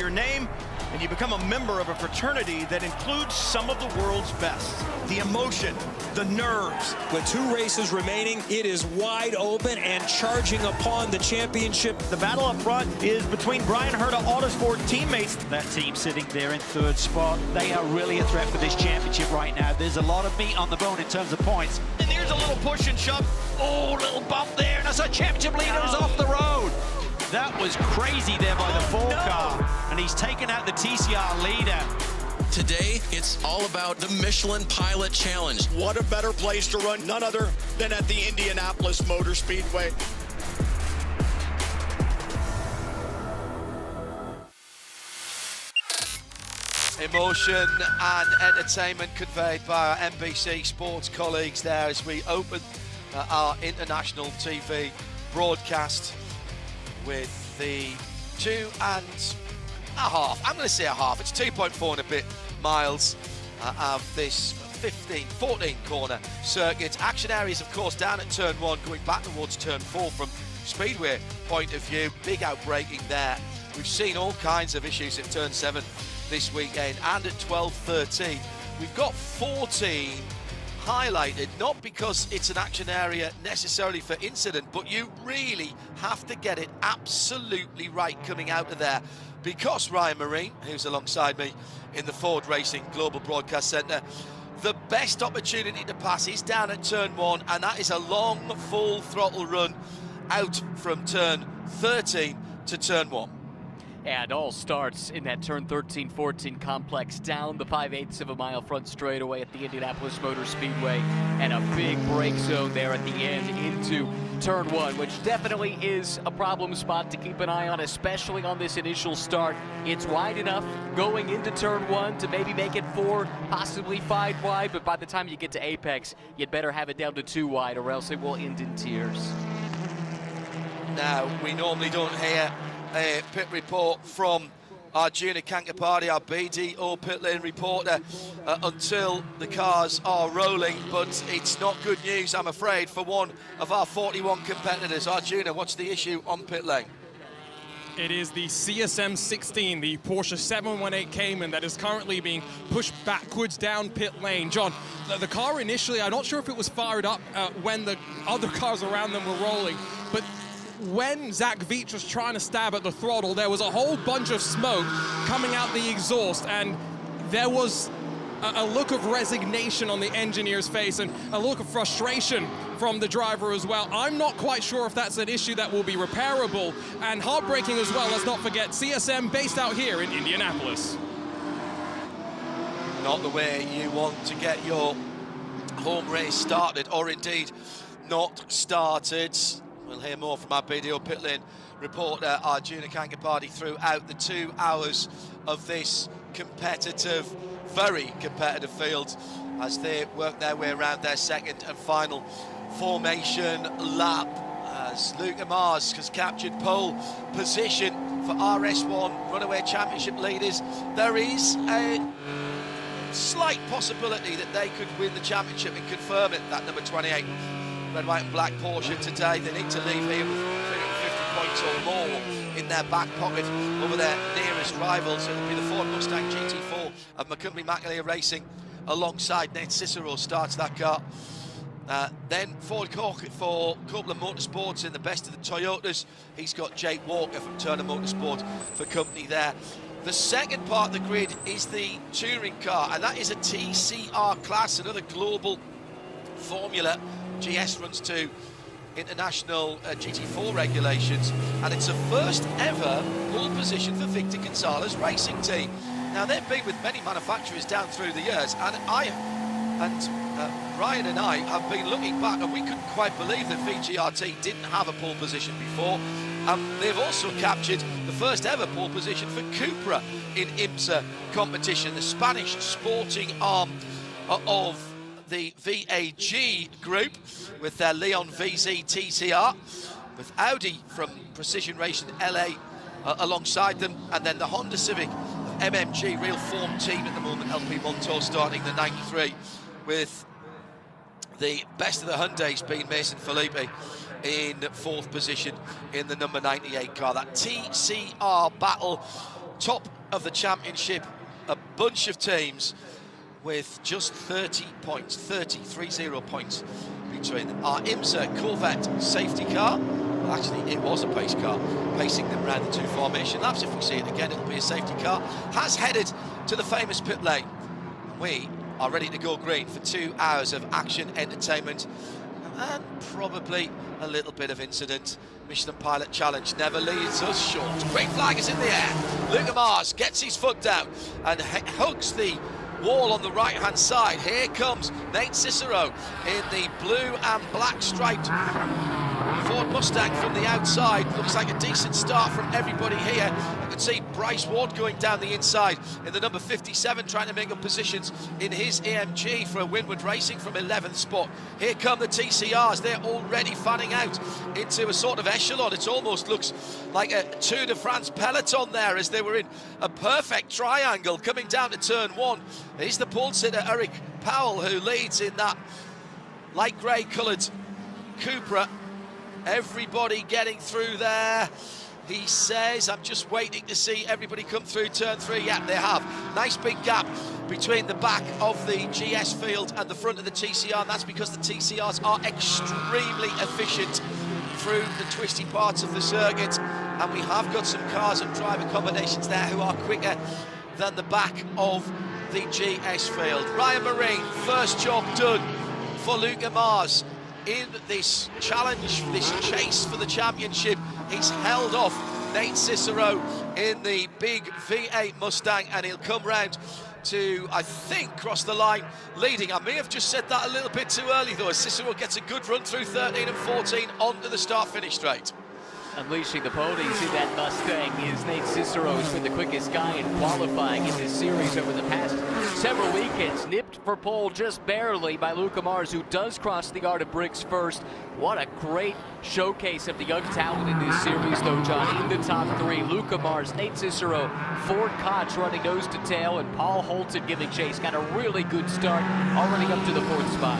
your name, and you become a member of a fraternity that includes some of the world's best. The emotion, the nerves. With 2 races remaining, it is wide open and charging upon the championship. The battle up front is between Brian Herta Autosport teammates. That team sitting there in 3rd spot, they are really a threat for this championship right now. There's a lot of meat on the bone in terms of points. And here's a little push and shove. Oh, little bump there, and that's a championship leader is off the road. That was crazy there by the 4 car, and he's taken out the TCR leader. Today, it's all about the Michelin Pilot Challenge. What a better place to run, none other than at the Indianapolis Motor Speedway. Emotion and entertainment conveyed by our NBC Sports colleagues there as we open our international TV broadcast with the 2.5, I'm going to say a half, it's 2.4 and a bit miles of this 14 corner circuit. Action areas, of course, down at turn 1, going back towards turn 4 from Speedway point of view. Big outbraking there. We've seen all kinds of issues at turn 7 this weekend, and at 12:13 we've got 14 highlighted, not because it's an action area necessarily for incident, but you really have to get it absolutely right coming out of there, because Ryan Marine, who's alongside me in the Ford Racing Global Broadcast Centre, the best opportunity to pass is down at turn 1, and that is a long full throttle run out from turn 13 to turn 1. And all starts in that turn 13-14 complex down the 5/8 of a mile front straightaway at the Indianapolis Motor Speedway, and a big break zone there at the end into turn 1, which definitely is a problem spot to keep an eye on, especially on this initial start. It's wide enough going into turn 1 to maybe make it 4, possibly 5 wide, but by the time you get to apex, you'd better have it down to 2 wide, or else it will end in tears. Now, we normally don't hear a pit report from Arjuna Kankapati, our BDO pit lane reporter, until the cars are rolling, but it's not good news, I'm afraid, for one of our 41 competitors. Arjuna, what's the issue on pit lane? It is the CSM 16, the Porsche 718 Cayman, that is currently being pushed backwards down pit lane. John, the car initially, I'm not sure if it was fired up when the other cars around them were rolling, but when Zach Veach was trying to stab at the throttle, there was a whole bunch of smoke coming out the exhaust, and there was a look of resignation on the engineer's face and a look of frustration from the driver as well. I'm not quite sure if that's an issue that will be repairable, and heartbreaking as well. Let's not forget CSM based out here in Indianapolis. Not the way you want to get your home race started, or indeed not started. We'll hear more from our BDO pit lane reporter Arjuna Kankapati throughout the 2 hours of this competitive, very competitive field as they work their way around their second and final formation lap, as Luca Mars has captured pole position for RS1 Runaway Championship leaders. There is a slight possibility that they could win the championship and confirm it, that number 28 red, white and black Porsche today. They need to leave here with 350 points or more in their back pocket over their nearest rivals. It'll be the Ford Mustang GT4 of Montgomery McAleer Racing alongside Nate Cicero starts that car. Then Ford Cork for Copeland Motorsports in the best of the Toyotas. He's got Jake Walker from Turner Motorsport for company there. The second part of the grid is the touring car, and that is a TCR class, another global formula. GS runs to international GT4 regulations, and it's a first ever pole position for Victor Gonzalez Racing Team. Now, they've been with many manufacturers down through the years, and Ryan and I have been looking back, and we couldn't quite believe that VGRT didn't have a pole position before. They've also captured the first ever pole position for Cupra in IMSA competition, the Spanish sporting arm of the VAG group, with their Leon VZ TCR, with Audi from Precision Racing LA alongside them, and then the Honda Civic MMG, real form team at the moment, LP Montour starting the 93, with the best of the Hyundais being Mason Felipe in fourth position in the number 98 car. That TCR battle top of the championship, a bunch of teams with just 30 points, 30 points between them. Our IMSA Corvette safety car, well, actually it was a pace car, pacing them around the 2 formation laps. If we see it again, it'll be a safety car, has headed to the famous pit lane. We are ready to go green for 2 hours of action, entertainment, and probably a little bit of incident. Michelin Pilot Challenge never leaves us short. Green flag is in the air. Luca Mars gets his foot down and hugs the wall on the right-hand side. Here comes Nate Cicero in the blue and black striped Ford Mustang from the outside. Looks like a decent start from everybody here. I can see Bryce Ward going down the inside in the number 57, trying to make up positions in his AMG for a Winward Racing from 11th spot. Here come the TCRs. They're already fanning out into a sort of echelon. It almost looks like a Tour de France peloton there, as they were in a perfect triangle coming down to turn 1. Here's the pole sitter Eric Powell, who leads in that light grey coloured Cupra. Everybody getting through there. He says, I'm just waiting to see everybody come through turn 3. Yeah, they have. Nice big gap between the back of the GS field and the front of the TCR, and that's because the TCRs are extremely efficient through the twisty parts of the circuit, and we have got some cars and driver combinations there who are quicker than the back of the GS field. Ryan Marine, first job done for Luca Mars in this challenge, this chase for the championship. He's held off Nate Cicero in the big V8 Mustang, and he'll come round to, I think, cross the line leading. I may have just said that a little bit too early though, as Cicero gets a good run through 13 and 14 onto the start-finish straight. Unleashing the ponies in that Mustang is Nate Cicero, who's been the quickest guy in qualifying in this series over the past several weekends. Nipped for pole just barely by Luca Mars, who does cross the Art of Bricks first. What a great showcase of the young talent in this series, though, John. In the top 3, Luca Mars, Nate Cicero, Ford Koch running nose to tail, and Paul Holton giving chase. Got a really good start, already up to the 4th spot.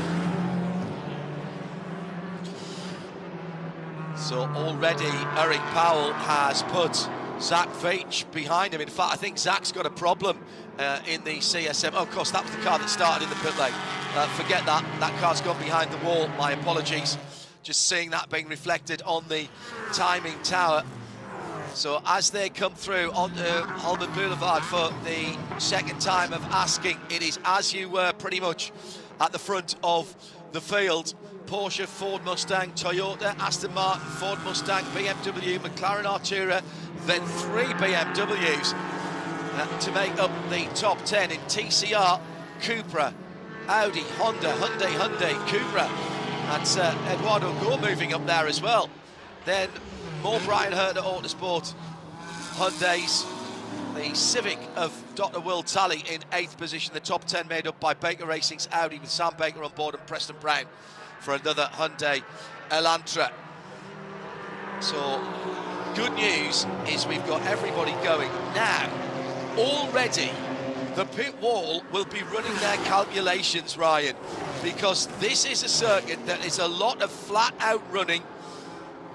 So already Eric Powell has put Zach Veitch behind him. In fact, I think Zach's got a problem in the CSM. Oh, of course, that was the car that started in the pit lane. Forget that. That car's gone behind the wall. My apologies. Just seeing that being reflected on the timing tower. So as they come through onto Holman Boulevard for the second time of asking, it is as you were pretty much at the front of the field. Porsche, Ford Mustang, Toyota, Aston Martin, Ford Mustang, BMW, McLaren Artura, then 3 BMWs to make up the top 10 in TCR, Cupra, Audi, Honda, Hyundai, Cupra. That's Eduardo Gore moving up there as well. Then more Brian Herter Autosport, Hyundais, the Civic of Dr. Will Talley in 8th position. The top 10 made up by Baker Racing's Audi with Sam Baker on board and Preston Brown for another Hyundai Elantra. So good news is we've got everybody going now. Already the pit wall will be running their calculations, Ryan, because this is a circuit that is a lot of flat out running.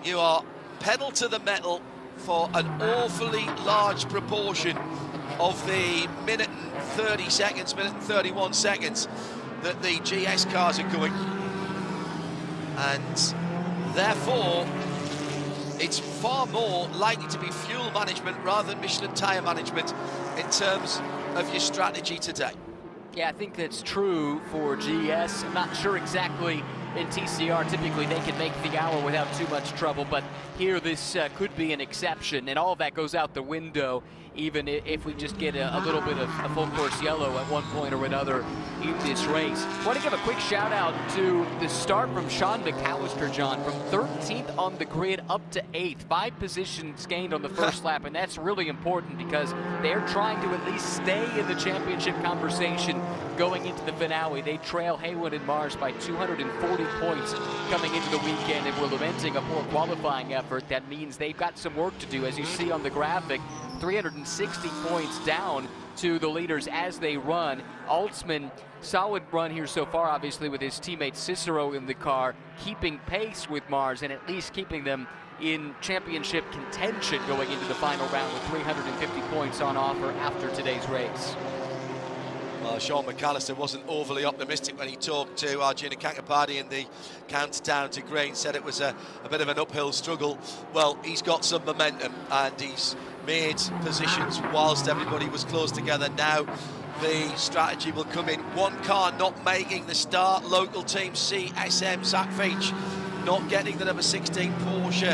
You are pedal to the metal for an awfully large proportion of the minute and 30 seconds, minute and 31 seconds that the GS cars are going. And therefore, it's far more likely to be fuel management rather than Michelin tyre management in terms of your strategy today. Yeah, I think that's true for GS. I'm not sure exactly in TCR. Typically, they can make the hour without too much trouble, but here this could be an exception, and all of that goes out the window, even if we just get a little bit of a full course yellow at one point or another in this race. I want to give a quick shout out to the start from Sean McAllister, John, from 13th on the grid up to 8th, 5 positions gained on the first lap, and that's really important because they're trying to at least stay in the championship conversation going into the finale. They trail Haywood and Mars by 240 points coming into the weekend, and we're lamenting a poor qualifying effort. That means they've got some work to do. As you see on the graphic, 360 points down to the leaders as they run. Altsman, solid run here so far, obviously, with his teammate Cicero in the car, keeping pace with Mars and at least keeping them in championship contention going into the final round with 350 points on offer after today's race. Well, Sean McAllister wasn't overly optimistic when he talked to Arjuna Kankapati in the countdown to green, said it was a bit of an uphill struggle. Well, he's got some momentum and he's made positions whilst everybody was close together. Now the strategy will come in. One car not making the start, local team CSM Sackfeach not getting the number 16 Porsche,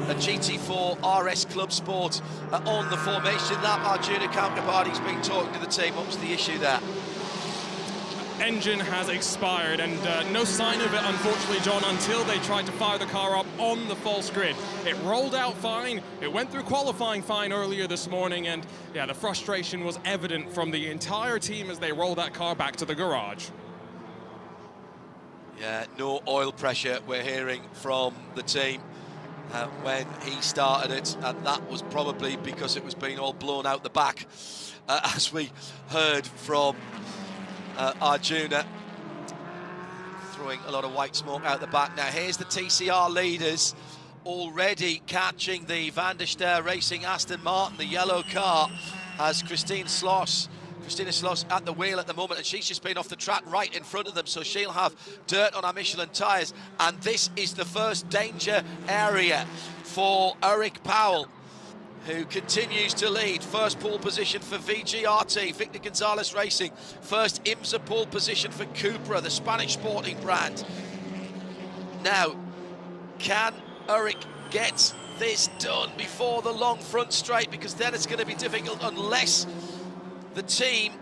a GT4 RS Club Sport on the formation lap. Arjuna Kankapati's been talking to the team. What was the issue there? Engine has expired, and no sign of it, unfortunately, John, until they tried to fire the car up on the false grid. It rolled out fine, it went through qualifying fine earlier this morning, and yeah, the frustration was evident from the entire team as they rolled that car back to the garage. Yeah, no oil pressure we're hearing from the team when he started it, and that was probably because it was being all blown out the back, as we heard from Arjuna, throwing a lot of white smoke out the back. Now here's the TCR leaders already catching the Van der Ster Racing Aston Martin. The yellow car has Christina Sloss at the wheel at the moment, and she's just been off the track right in front of them, so she'll have dirt on our Michelin tyres. And this is the first danger area for Eric Powell, who continues to lead. First pole position for VGRT, Victor Gonzalez Racing. First IMSA pole position for Cupra, the Spanish sporting brand. Now, can Eric get this done before the long front straight? Because then it's going to be difficult unless the team...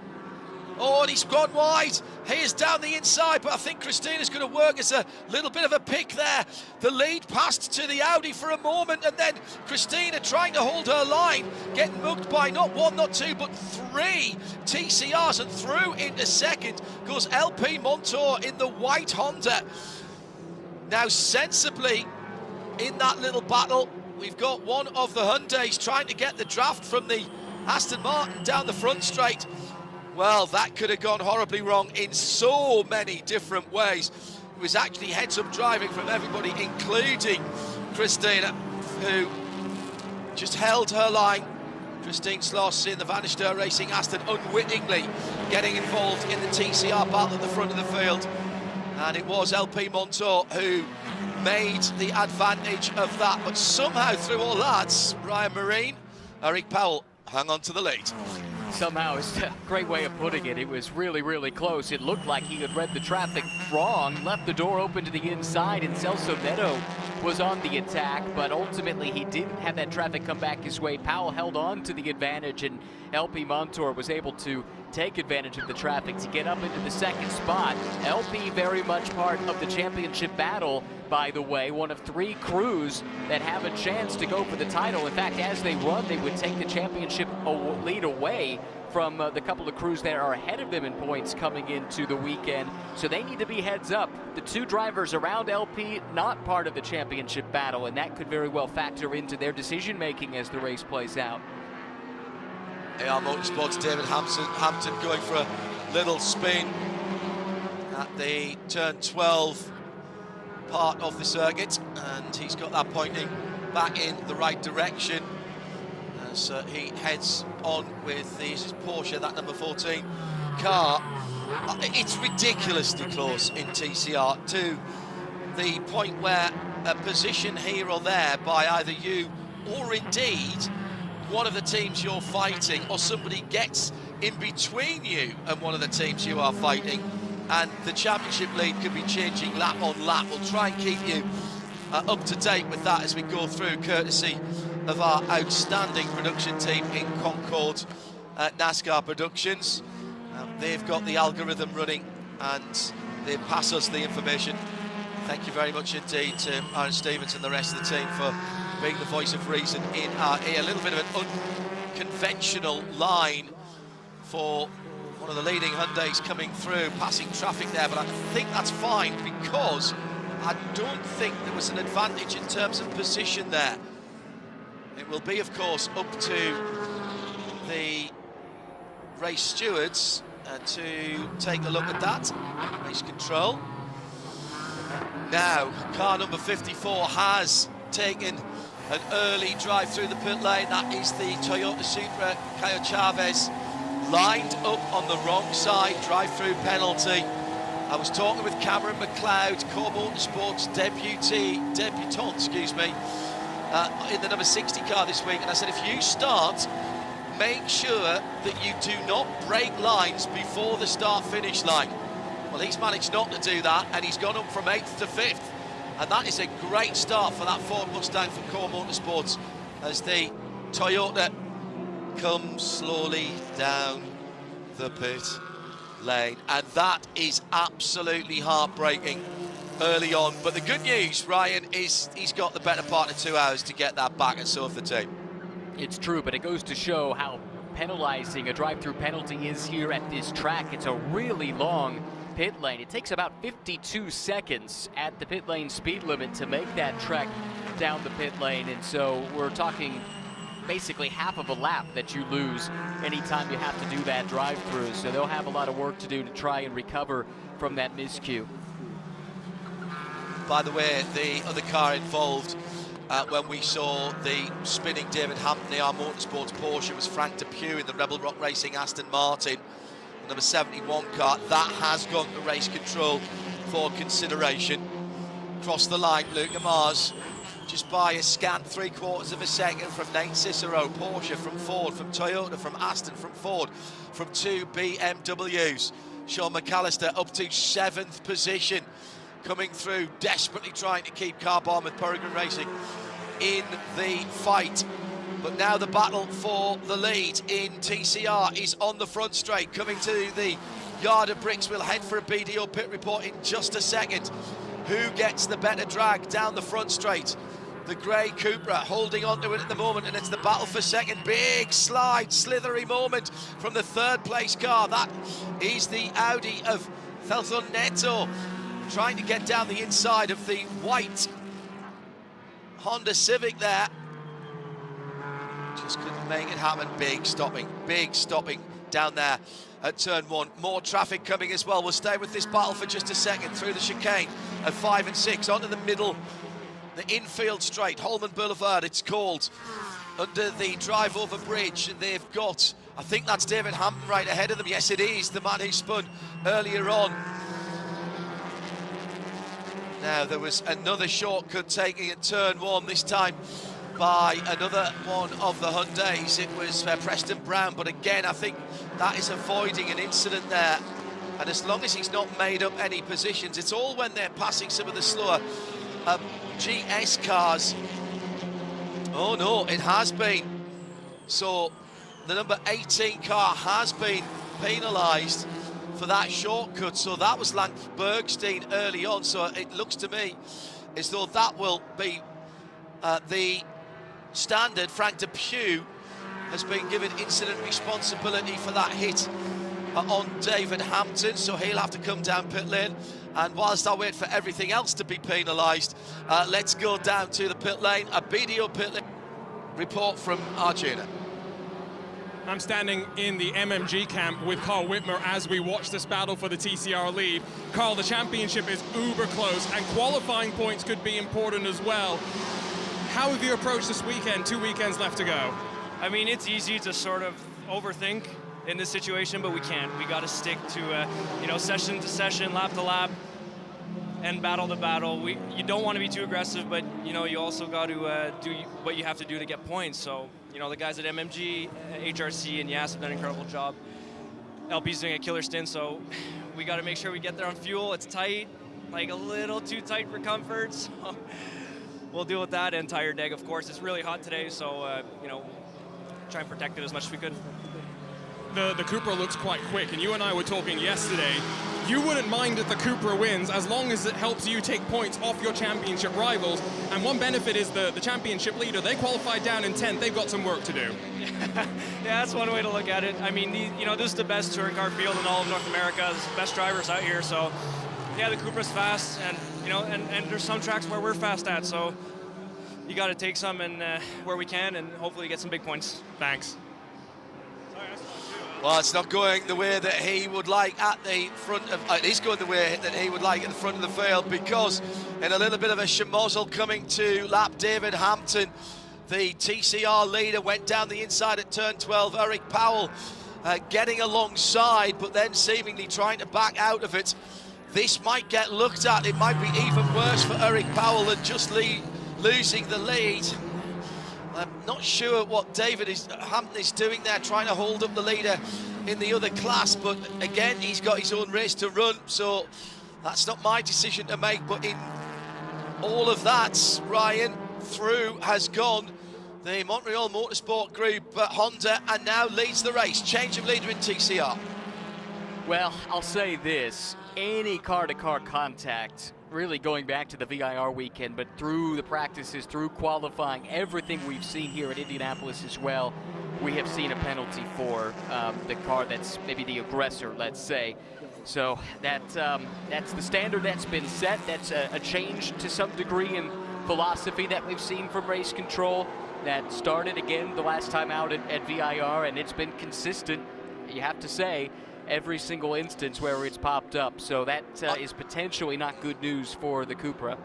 Oh, and he's gone wide. He is down the inside, but I think Christina's going to work as a little bit of a pick there. The lead passed to the Audi for a moment, and then Christina trying to hold her line, getting mugged by not one, not two, but three TCRs, and through into second goes LP Montour in the white Honda. Now, sensibly, in that little battle, we've got one of the Hyundais trying to get the draft from the Aston Martin down the front straight. Well, that could have gone horribly wrong in so many different ways. It was actually heads-up driving from everybody, including Christina, who just held her line. Christine Sloss in the Van der Ster Racing Aston, unwittingly getting involved in the TCR battle at the front of the field. And it was LP Montour who made the advantage of that. But somehow, through all that, Ryan Marine, Eric Powell hung on to the lead. Somehow, it's a great way of putting it. It was really, really close. It looked like he had read the traffic wrong, left the door open to the inside, and Celso Neto was on the attack, but ultimately he didn't have that traffic come back his way. Powell held on to the advantage, and LP Montour was able to take advantage of the traffic to get up into the second spot. LP very much part of the championship battle, by the way, one of three crews that have a chance to go for the title. In fact, as they run, they would take the championship lead away from the couple of crews that are ahead of them in points coming into the weekend. So they need to be heads up. The two drivers around LP, not part of the championship battle, and that could very well factor into their decision-making as the race plays out. AR Motorsports' David Hampton going for a little spin at the turn 12 part of the circuit, and he's got that pointing back in the right direction as he heads on with his Porsche, that number 14 car. It's ridiculously close in TCR, to the point where a position here or there by either you or indeed one of the teams you're fighting, or somebody gets in between you and one of the teams you are fighting, and the championship lead could be changing lap on lap. We'll try and keep you up to date with that as we go through, courtesy of our outstanding production team in Concord NASCAR Productions. They've got the algorithm running and they pass us the information. Thank you very much indeed to Aaron Stevens and the rest of the team for being the voice of reason in our ear. A little bit of an unconventional line for one of the leading Hyundais coming through, passing traffic there, but I think that's fine because I don't think there was an advantage in terms of position there. It will be, of course, up to the race stewards to take a look at that. Race control. Now, car number 54 has taken an early drive through the pit lane. That is the Toyota Supra. Caio Chavez lined up on the wrong side, drive-through penalty. I was talking with Cameron McLeod, Core Motorsports debutant, in the number 60 car this week, and I said, if you start, make sure that you do not break lines before the start-finish line. Well, he's managed not to do that, and he's gone up from 8th to 5th, and that is a great start for that Ford Mustang for Core Motorsports as the Toyota comes slowly down the pit lane, and that is absolutely heartbreaking early on. But the good news, Ryan, is he's got the better part of 2 hours to get that back, and so have the team. It's true, but it goes to show how penalizing a drive-through penalty is here at this track. It's a really long pit lane. It takes about 52 seconds at the pit lane speed limit to make that trek down the pit lane, and so we're talking basically half of a lap that you lose anytime you have to do that drive-through. So they'll have a lot of work to do to try and recover from that miscue. By the way, the other car involved when we saw the spinning David Hampton AR Motorsports Porsche was Frank Depew in the Rebel Rock Racing Aston Martin, the number 71 car. That has gone to race control for consideration. Across the line, Luca Mars, just by a scant 3/4 of a second from Nate Cicero. Porsche from Ford, from Toyota, from Aston, from Ford, from 2 BMWs. Sean McAllister up to 7th position, coming through, desperately trying to keep Car Bomb with Peregrine Racing in the fight. But now the battle for the lead in TCR is on the front straight, coming to the yard of bricks. We'll head for a BDO pit report in just a second. Who gets the better drag down the front straight? The grey Cupra holding on to it at the moment, and it's the battle for second. Big slide, slithery moment from the 3rd place car. That is the Audi of Thelton Neto, trying to get down the inside of the white Honda Civic there. Just couldn't make it happen. Big stopping down there at turn 1. More traffic coming as well. We'll stay with this battle for just a second through the chicane at 5 and 6 onto the middle, the infield straight, Holman Boulevard it's called, under the drive over bridge, and they've got, I think that's David Hampton right ahead of them. Yes, it is, the man who spun earlier on. Now there was another shortcut taking at turn 1, this time by another one of the Hyundais. It was Preston Brown, but again I think that is avoiding an incident there, and as long as he's not made up any positions, it's all when they're passing some of the slower GS cars. Oh no, it has been. So the number 18 car has been penalised for that shortcut, so that was Lance Bergstein early on, so it looks to me as though that will be the standard. Frank Depew has been given incident responsibility for that hit on David Hampton, so he'll have to come down pit lane. And whilst I wait for everything else to be penalised, let's go down to the pit lane. A BDO pit lane report from Arjuna. I'm standing in the MMG camp with Carl Whitmer as we watch this battle for the TCR lead. Carl, the championship is uber close, and qualifying points could be important as well. How have you approached this weekend? 2 weekends left to go. I mean, it's easy to sort of overthink in this situation, but we can't. We got to stick to, session to session, lap to lap, and battle to battle. You don't want to be too aggressive, but, you also got to do what you have to do to get points. So, the guys at MMG, HRC, and Yas have done an incredible job. LP's doing a killer stint, so we got to make sure we get there on fuel. It's tight, like a little too tight for comfort, so we'll deal with that. And tire deg, of course. It's really hot today, so, try and protect it as much as we could. The Cupra looks quite quick, and you and I were talking yesterday. You wouldn't mind if the Cupra wins as long as it helps you take points off your championship rivals. And one benefit is the championship leader. They qualified down in 10th. They've got some work to do. Yeah, that's one way to look at it. I mean, this is the best touring car field in all of North America. There's the best drivers out here. So, yeah, the Cupra's fast, and and there's some tracks where we're fast at. So, you got to take some and where we can, and hopefully get some big points. Thanks. Well, it's not going the way that he would like at the front of... it is going the way that he would like at the front of the field, because in a little bit of a schmozzle coming to lap David Hampton, the TCR leader went down the inside at turn 12. Eric Powell getting alongside, but then seemingly trying to back out of it. This might get looked at. It might be even worse for Eric Powell than just losing the lead. I'm not sure what David Hampton is doing there, trying to hold up the leader in the other class, but again, he's got his own race to run, so that's not my decision to make. But in all of that, Ryan, through has gone the Montreal Motorsport Group Honda, and now leads the race. Change of leader in TCR. Well, I'll say this, any car-to-car contact, really going back to the VIR weekend, but through the practices, through qualifying, everything we've seen here at Indianapolis as well, we have seen a penalty for the car that's maybe the aggressor, let's say. So that's the standard that's been set. That's a change to some degree in philosophy that we've seen from race control that started again the last time out at VIR, and it's been consistent, you have to say, every single instance where it's popped up. So that is potentially not good news for the Cupra.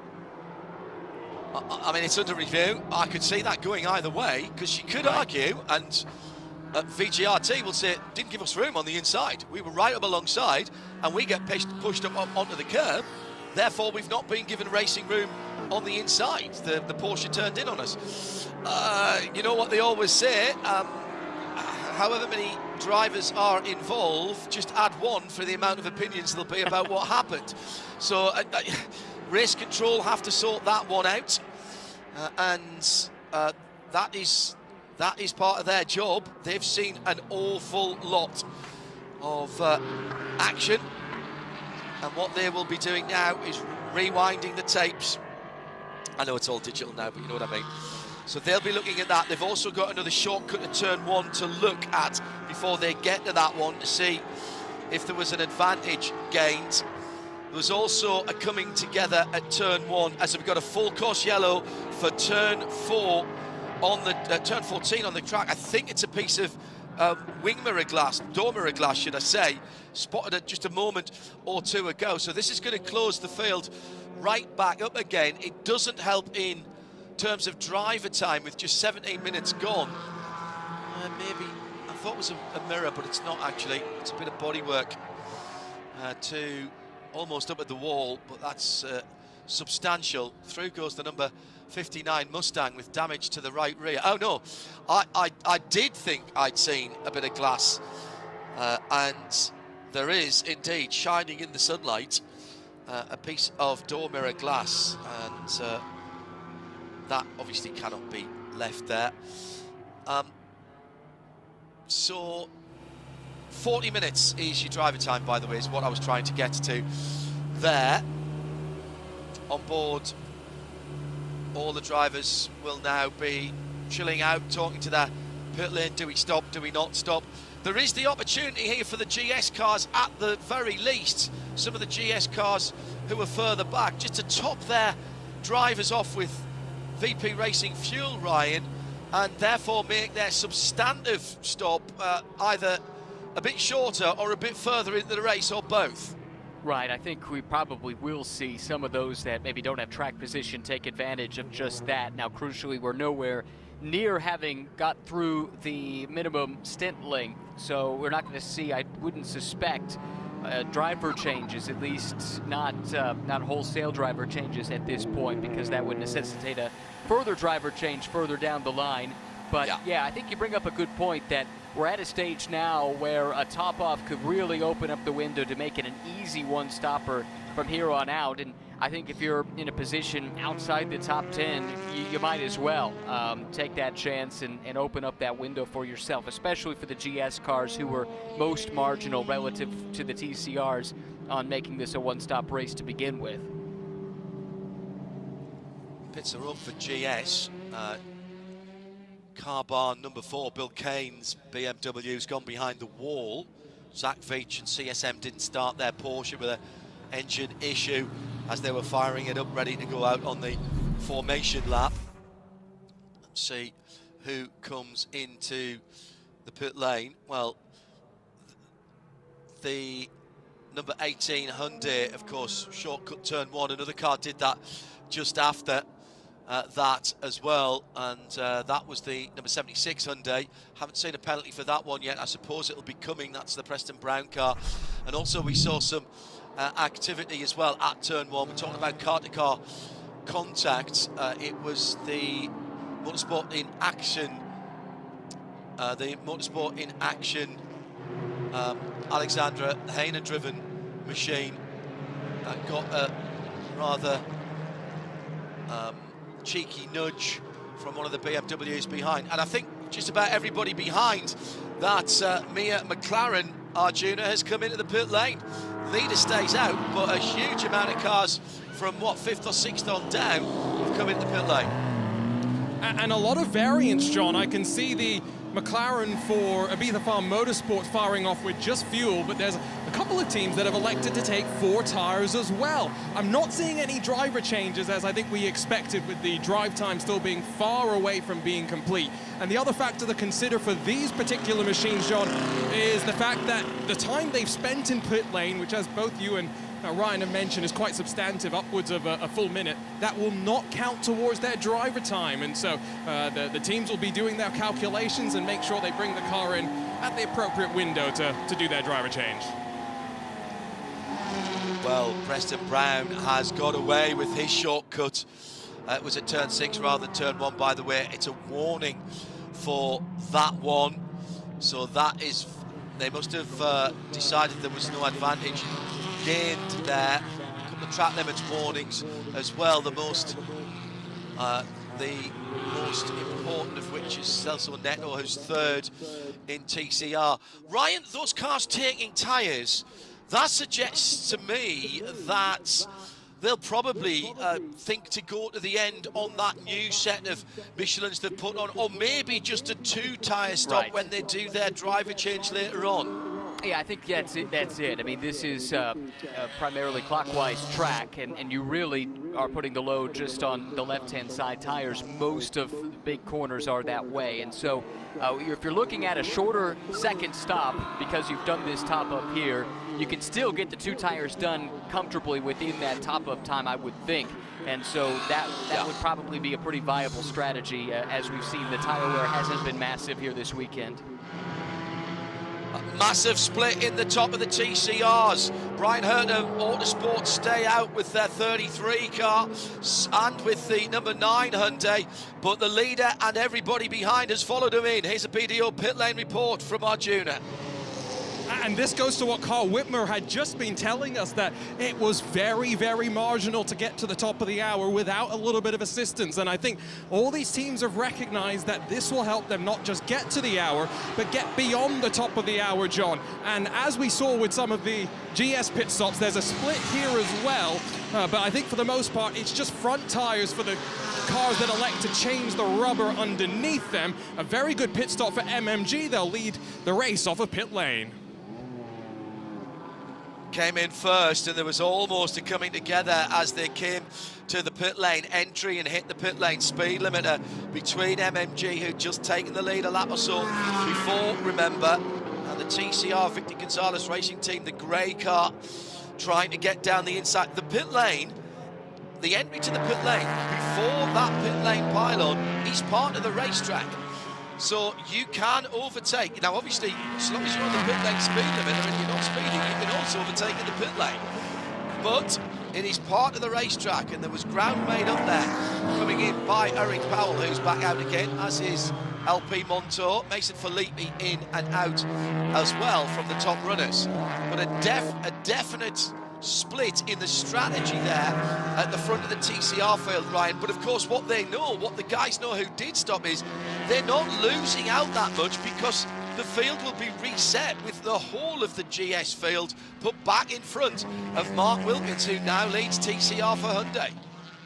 I mean, it's under review. I could see that going either way, because you could argue, and VGRT will say, didn't give us room on the inside. We were right up alongside, and we get pushed up onto the curb. Therefore, we've not been given racing room on the inside. The Porsche turned in on us. You know what they always say, however many drivers are involved, just add one for the amount of opinions there'll be about what happened. So race control have to sort that one out, and that is part of their job. They've seen an awful lot of action, and what they will be doing now is rewinding the tapes. I know it's all digital now, but you know what I mean. So they'll be looking at that. They've also got another shortcut to turn one to look at before they get to that one, to see if there was an advantage gained. There was also a coming together at turn one, as we've got a full course yellow for turn 4 on the turn 14 on the track. I think it's a piece of wing mirror glass, door mirror glass, should I say, spotted at just a moment or two ago. So this is going to close the field right back up again. It doesn't help in terms of driver time with just 17 minutes gone. Maybe I thought it was a mirror, but it's not actually. It's a bit of bodywork to almost up at the wall, but that's substantial. Through goes the number 59 Mustang with damage to the right rear. Oh no, I did think I'd seen a bit of glass, and there is indeed, shining in the sunlight, a piece of door mirror glass, and that obviously cannot be left there. So 40 minutes is your driver time, by the way, is what I was trying to get to there. On board, all the drivers will now be chilling out, talking to their pit lane. Do we stop? Do we not stop? There is the opportunity here for the GS cars, at the very least, some of the GS cars who are further back, just to top their drivers off with VP Racing fuel, Ryan, and therefore make their substantive stop either a bit shorter or a bit further into the race, or both. Right, I think we probably will see some of those that maybe don't have track position take advantage of just that. Now, crucially, we're nowhere near having got through the minimum stint length, so we're not going to see, I wouldn't suspect, driver changes, at least not wholesale driver changes at this point, because that would necessitate a further driver change further down the line. But yeah, I think you bring up a good point that we're at a stage now where a top-off could really open up the window to make it an easy one-stopper from here on out. And I think if you're in a position outside the top 10, you might as well take that chance and open up that window for yourself, especially for the GS cars who were most marginal relative to the TCRs on making this a one-stop race to begin with. Pits are up for GS. Car barn number 4, Bill Kane's BMW's gone behind the wall. Zach Veach and CSM didn't start their Porsche with an engine issue as they were firing it up, ready to go out on the formation lap. Let's see who comes into the pit lane. Well, the number 18 Hyundai, of course, shortcut turn one. Another car did that just after that as well, and that was the number 76 Hyundai. Haven't seen a penalty for that one yet. I suppose it'll be coming. That's the Preston Brown car. And also we saw some activity as well at turn one. We're talking about car-to-car contact. It was the Motorsport in Action. Alexandra Hayner-driven machine got a rather cheeky nudge from one of the BMWs behind, and I think just about everybody behind that Mia McLaren, Arjuna, has come into the pit lane. Leader stays out, but a huge amount of cars from what, 5th or 6th on down have come into the pit lane. And a lot of variance, John. I can see the McLaren for Ibiza Farm Motorsport firing off with just fuel, but there's a couple of teams that have elected to take 4 tires as well. I'm not seeing any driver changes, as I think we expected, with the drive time still being far away from being complete. And the other factor to consider for these particular machines, John, is the fact that the time they've spent in pit lane, which, as both you and Ryan have mentioned, is quite substantive, upwards of a full minute, that will not count towards their driver time. And so the teams will be doing their calculations and make sure they bring the car in at the appropriate window to do their driver change. Well, Preston Brown has got away with his shortcut. It was at turn 6 rather than turn 1, by the way. It's a warning for that one. So that is, they must have decided there was no advantage gained there. A couple of track limits warnings as well. The most important of which is Celso Neto, who's 3rd in TCR. Ryan, those cars taking tyres, that suggests to me that they'll probably think to go to the end on that new set of Michelins they've put on, or maybe just a 2-tyre stop when they do their driver change later on. Yeah, I think that's it. I mean, this is primarily clockwise track, and you really are putting the load just on the left-hand side tires. Most of the big corners are that way, and so if you're looking at a shorter second stop because you've done this top-up here, you can still get the 2 tires done comfortably within that top-up time, I would think. And so that would probably be a pretty viable strategy, as we've seen the tire wear hasn't been massive here this weekend. Massive split in the top of the TCRs. Brian Herter Autosport stay out with their 33 car and with the number 9 Hyundai, but the leader and everybody behind has followed him in. Here's a BDO pit lane report from Arjuna. And this goes to what Carl Whitmer had just been telling us, that it was very, very marginal to get to the top of the hour without a little bit of assistance. And I think all these teams have recognized that this will help them not just get to the hour, but get beyond the top of the hour, John. And as we saw with some of the GS pit stops, there's a split here as well. But I think for the most part, it's just front tires for the cars that elect to change the rubber underneath them. A very good pit stop for MMG. They'll lead the race off of pit lane. Came in first, and there was almost a coming together as they came to the pit lane entry and hit the pit lane speed limiter between MMG, who'd just taken the lead a lap or so before, remember, and the TCR Victor Gonzalez Racing Team, the grey car, trying to get down the inside. The pit lane, the entry to the pit lane, before that pit lane pylon, is part of the racetrack. So you can overtake. Now, obviously, as long as you're on the pit lane speed limiter and you're not speeding, you can also overtake in the pit lane. But it is part of the racetrack, and there was ground made up there, coming in by Eric Powell, who's back out again, as is LP Montour. Mason Filippi in and out as well from the top runners. But a definite split in the strategy there at the front of the TCR field, Ryan. But of course, what they know, what the guys know who did stop, is they're not losing out that much, because the field will be reset with the whole of the GS field put back in front of Mark Wilkins, who now leads TCR for Hyundai.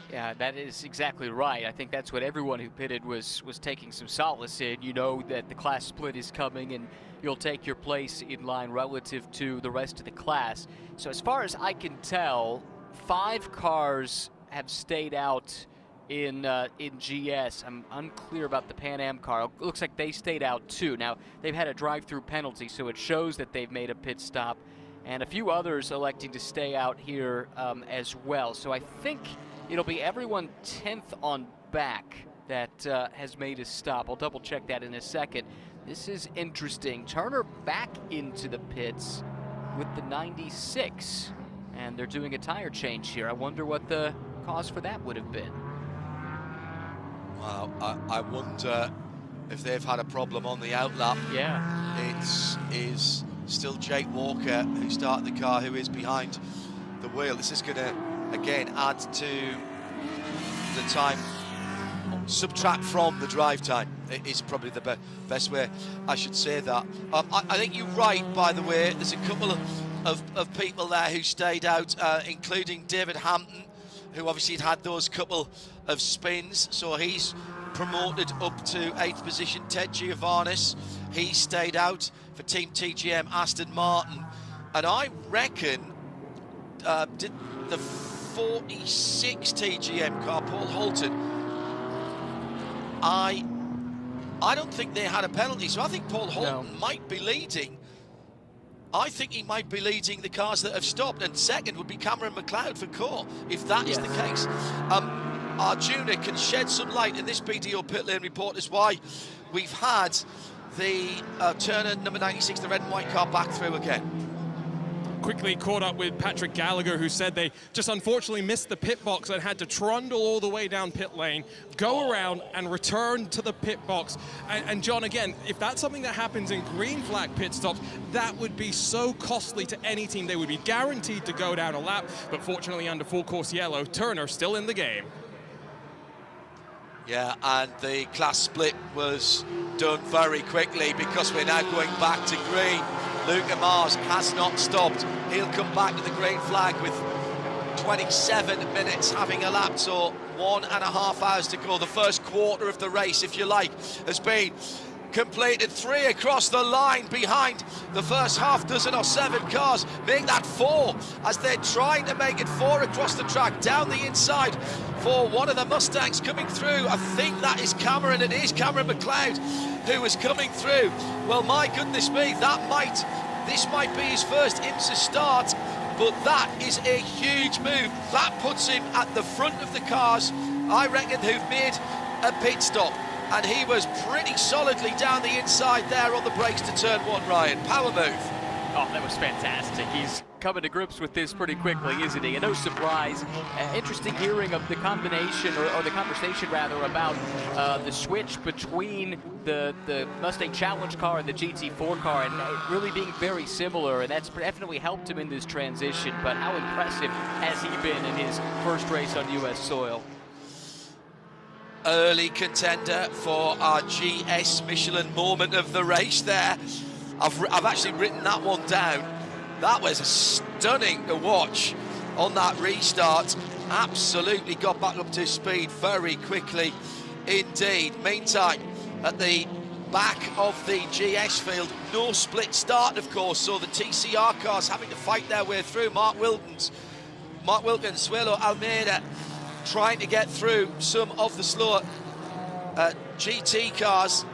Yeah, that is exactly right. I think that's what everyone who pitted was taking some solace in. You know that the class split is coming, and you'll take your place in line relative to the rest of the class. So as far as I can tell, 5 cars have stayed out in GS. I'm unclear about the Pan Am car. It looks like they stayed out too. Now, they've had a drive-through penalty, so it shows that they've made a pit stop. and a few others electing to stay out here as well. So I think it'll be everyone 10th on back that has made a stop. I'll double check that in a second. This is interesting. Turner back into the pits with the 96, and they're doing a tire change here. I wonder what the cause for that would have been. Well, I wonder if they've had a problem on the outlap. Yeah. It is still Jake Walker who started the car, who is behind the wheel. This is going to, again, add to the time, subtract from the drive time. It is probably the best way I should say that. I think you're right, by the way. There's a couple of people there who stayed out, including David Hampton, who obviously had those couple of spins, so he's promoted up to 8th position. Ted Giovannis, he stayed out for Team TGM Aston Martin, and I reckon did the 46 TGM car, Paul Holton, I don't think they had a penalty, so I think Paul Holton might be leading. I think he might be leading the cars that have stopped, and second would be Cameron McLeod for Core, if that is the case. Arjuna can shed some light in this BDO pit lane report as why we've had the Turner number 96, the red and white car, back through again. Quickly caught up with Patrick Gallagher, who said they just unfortunately missed the pit box and had to trundle all the way down pit lane, go around and return to the pit box. And John, again, if that's something that happens in green flag pit stops, that would be so costly to any team. They would be guaranteed to go down a lap, but fortunately under full course yellow, Turner still in the game. Yeah, and the class split was done very quickly because we're now going back to green. Luca Mars has not stopped. He'll come back to the green flag with 27 minutes having elapsed, so 1.5 hours to go. The first quarter of the race, if you like, has been completed. 3 across the line behind the first half dozen or 7 cars. Make that 4 as they're trying to make it 4 across the track, down the inside for one of the Mustangs coming through. I think that is Cameron. It is Cameron McLeod who is coming through. Well, my goodness me, this might be his first IMSA start, but that is a huge move. That puts him at the front of the cars, I reckon, who've made a pit stop. And he was pretty solidly down the inside there on the brakes to turn 1, Ryan. Power move. Oh, that was fantastic. He's coming to grips with this pretty quickly, isn't he? And no surprise. Interesting hearing of the combination, or the conversation rather, about the switch between the Mustang Challenge car and the GT4 car, and really being very similar, and that's definitely helped him in this transition. But how impressive has he been in his first race on U.S. soil? Early contender for our GS Michelin moment of the race there. I've actually written that one down. That was stunning to watch on that restart. Absolutely got back up to speed very quickly indeed. Meantime, at the back of the GS field, no split start, of course, so the TCR cars having to fight their way through. Mark Wilkins, Suelo Almeida trying to get through some of the slower GT cars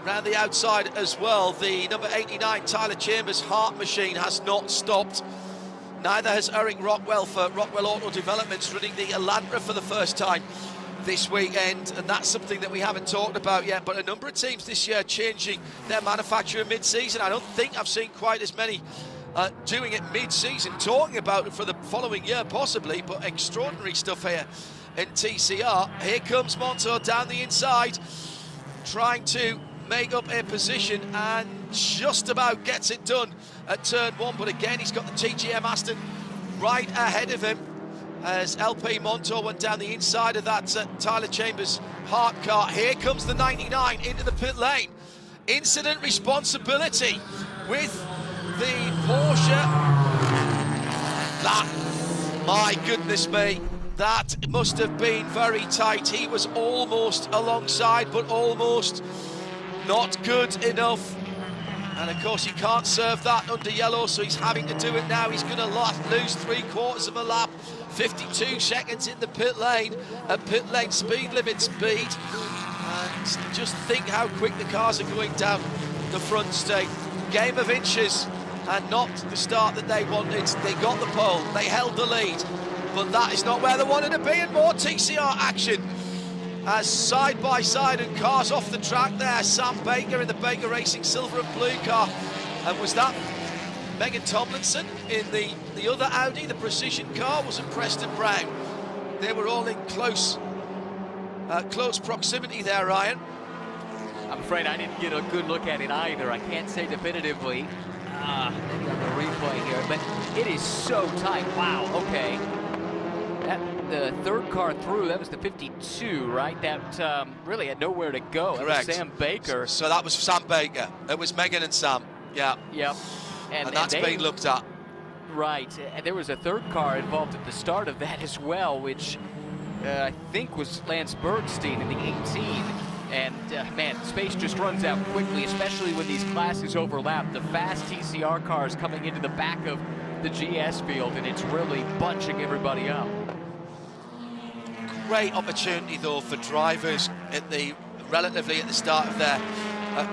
around the outside as well. The number 89 Tyler Chambers Heart Machine has not stopped. Neither has Eric Rockwell for Rockwell Auto Developments, running the Elantra for the first time this weekend, and that's something that we haven't talked about yet. But a number of teams this year changing their manufacturer mid-season. I don't think I've seen quite as many doing it mid-season, talking about it for the following year possibly, but extraordinary stuff here in TCR. Here comes Monto down the inside, trying to make up a position, and just about gets it done at turn 1, but again he's got the TGM Aston right ahead of him as LP Monto went down the inside of that Tyler Chambers Hart car. Here comes the 99 into the pit lane. Incident responsibility with the Porsche. That, my goodness me, that must have been very tight. He was almost alongside, but almost not good enough. And of course, he can't serve that under yellow, so he's having to do it now. He's going to lose 3/4 of a lap. 52 seconds in the pit lane at pit lane speed limit speed. And just think how quick the cars are going down the front straight. Game of inches and not the start that they wanted. They got the pole, they held the lead, but that is not where they wanted to be, and more TCR action as side by side and cars off the track there. Sam Baker in the Baker Racing silver and blue car, and was that Megan Tomlinson in the other Audi, the precision car? Was it Preston Brown? They were all in close proximity there, Ryan. I'm afraid I didn't get a good look at it either. I can't say definitively. Maybe on the replay here, but it is so tight. Wow, okay. The third car through, that was the 52, right? That really had nowhere to go. Correct. That was Sam Baker. So that was Sam Baker. It was Megan and Sam. Yeah. Yep. And that's being looked at. Right. And there was a third car involved at the start of that as well, which I think was Lance Bergstein in the 18. And man, space just runs out quickly, especially when these classes overlap. The fast TCR cars coming into the back of the GS field, and it's really bunching everybody up. Great opportunity though for drivers relatively at the start of their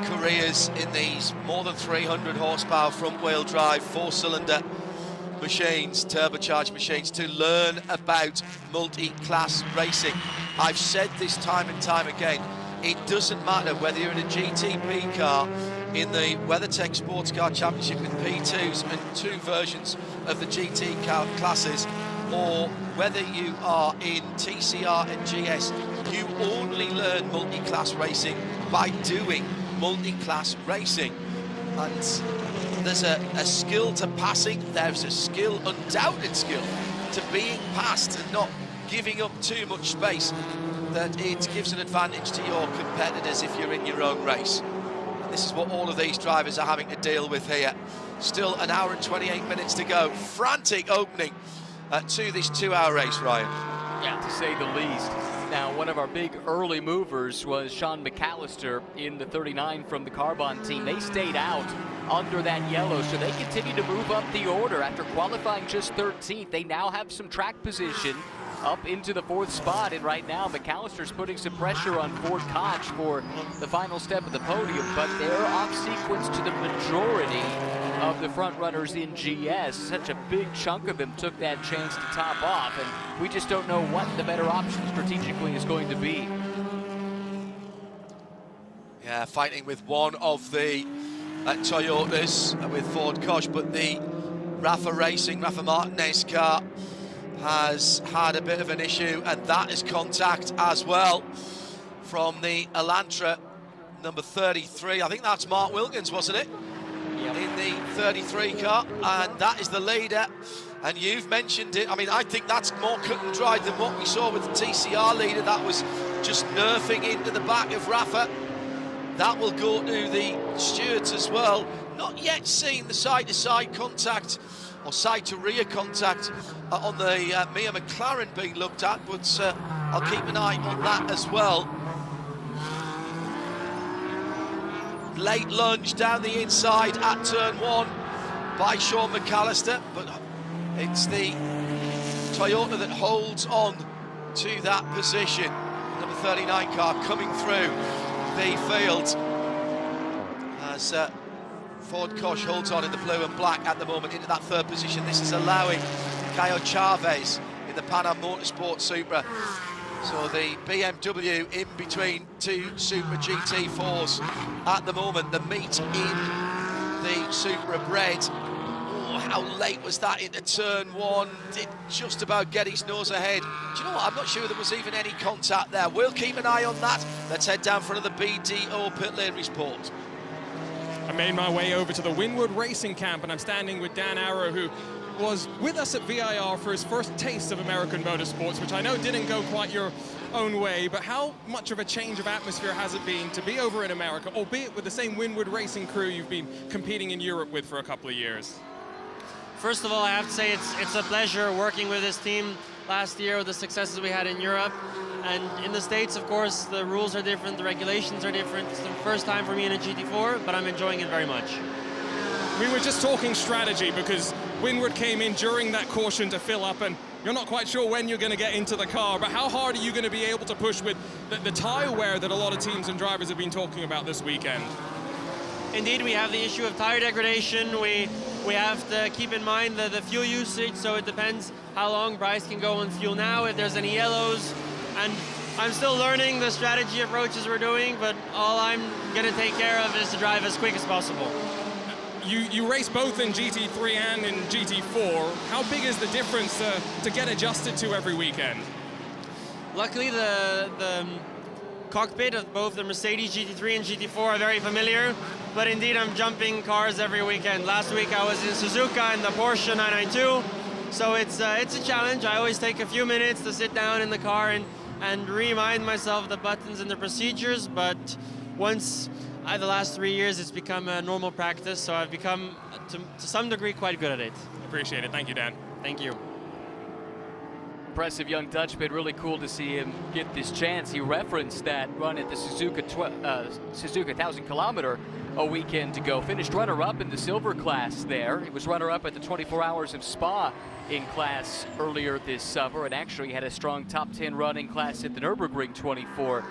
careers in these more than 300 horsepower front wheel drive 4-cylinder machines, turbocharged machines, to learn about multi-class racing. I've said this time and time again, it doesn't matter whether you're in a GTP car in the WeatherTech SportsCar Championship with P2s and 2 versions of the GT classes, or whether you are in TCR and GS, you only learn multi-class racing by doing multi-class racing. And there's a skill to passing, there's a skill, undoubted skill, to being passed and not giving up too much space, that it gives an advantage to your competitors if you're in your own race. And this is what all of these drivers are having to deal with here. Still an hour and 28 minutes to go. Frantic opening to this 2-hour race, Ryan. Yeah, to say the least. Now, one of our big early movers was Sean McAllister in the 39 from the Carbon team. They stayed out under that yellow, so they continue to move up the order. After qualifying just 13th, they now have some track position up into the 4th spot, and right now McAllister's putting some pressure on Ford Koch for the final step of the podium, but they're off sequence to the majority of the front runners in GS. Such a big chunk of them took that chance to top off, and we just don't know what the better option strategically is going to be. Yeah, fighting with one of the Toyotas with Ford Koch, but the Rafa Martinez car has had a bit of an issue, and that is contact as well from the Elantra number 33. I think that's Mark Wilkins, wasn't it? Yep. In the 33 car, and that is the leader. And you've mentioned it. I mean, I think that's more cut and dried than what we saw with the TCR leader. That was just nerfing into the back of Rafa. That will go to the stewards as well. Not yet seen the side-to-side contact or side-to-rear contact on the Mia McLaren being looked at, but I'll keep an eye on that as well. Late lunge down the inside at turn 1 by Sean McAllister, but it's the Toyota that holds on to that position. Number 39 car coming through the field as Ford Koch holds on in the blue and black at the moment into that 3rd position. This is allowing Caio Chavez in the Pan Am Motorsport Supra. So the BMW in between 2 Supra GT4s at the moment. The meet in the Supra Bred. Oh, how late was that into turn 1? Did just about get his nose ahead. Do you know what? I'm not sure there was even any contact there. We'll keep an eye on that. Let's head down for another BDO pit lane report. I made my way over to the Winwood Racing Camp, and I'm standing with Dan Arrow, who was with us at VIR for his first taste of American motorsports, which I know didn't go quite your own way, but how much of a change of atmosphere has it been to be over in America, albeit with the same Winwood Racing crew you've been competing in Europe with for a couple of years? First of all, I have to say it's a pleasure working with this team last year with the successes we had in Europe. And in the States, of course, the rules are different, the regulations are different. It's the first time for me in a GT4, but I'm enjoying it very much. We were just talking strategy because Winwood came in during that caution to fill up, and you're not quite sure when you're going to get into the car, but how hard are you going to be able to push with the tire wear that a lot of teams and drivers have been talking about this weekend? Indeed, we have the issue of tire degradation. We we have to keep in mind the fuel usage, so it depends how long Bryce can go on fuel now, if there's any yellows. And I'm still learning the strategy approaches we're doing, but all I'm going to take care of is to drive as quick as possible. You race both in GT3 and in GT4. How big is the difference to get adjusted to every weekend? Luckily, the cockpit of both the Mercedes GT3 and GT4 are very familiar, but indeed I'm jumping cars every weekend. Last week I was in Suzuka in the Porsche 992, so it's a challenge. I always take a few minutes to sit down in the car and remind myself the buttons and the procedures, but once the last 3 years it's become a normal practice, so I've become to some degree quite good at it. Appreciate it. Thank you, Dan. Thank you. Impressive young Dutchman, really cool to see him get this chance. He referenced that run at the Suzuka 1,000 kilometer a weekend ago. Finished runner-up in the silver class there. He was runner-up at the 24 Hours of Spa in class earlier this summer, and actually had a strong top 10 run in class at the Nürburgring 24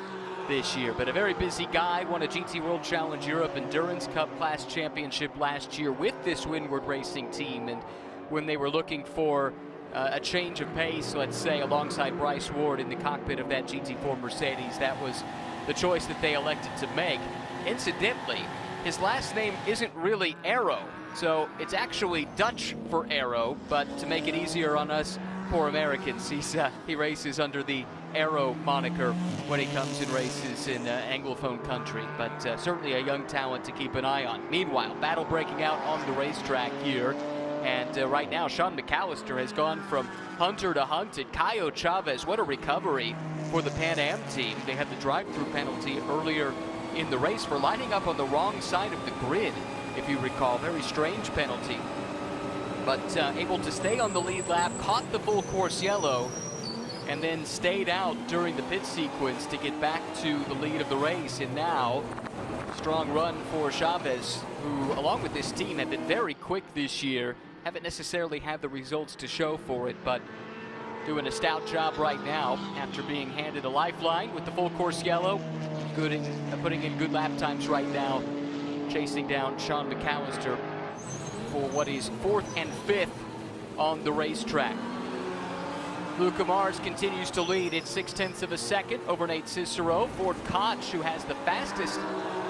this year. But a very busy guy, won a GT World Challenge Europe Endurance Cup Class Championship last year with this Windward Racing team, and when they were looking for a change of pace, let's say, alongside Bryce Ward in the cockpit of that GT4 Mercedes, that was the choice that they elected to make. Incidentally, his last name isn't really Arrow, so it's actually Dutch for arrow, but to make it easier on us poor Americans, he races under the Arrow moniker when he comes and races in Anglophone country, but certainly a young talent to keep an eye on. Meanwhile, battle breaking out on the racetrack here. And right now, Sean McAllister has gone from hunter to hunted. Caio Chavez, what a recovery for the Pan Am team. They had the drive-through penalty earlier in the race for lining up on the wrong side of the grid, if you recall. Very strange penalty. But able to stay on the lead lap, caught the full course yellow, and then stayed out during the pit sequence to get back to the lead of the race. And now, strong run for Chavez, who, along with this team, have been very quick this year. Haven't necessarily had the results to show for it, but doing a stout job right now after being handed a lifeline with the full course yellow. Putting in good lap times right now, chasing down Sean McAllister for what is 4th and 5th on the racetrack. Luca Mars continues to lead at 0.6 of a second over Nate Cicero. Ford Koch, who has the fastest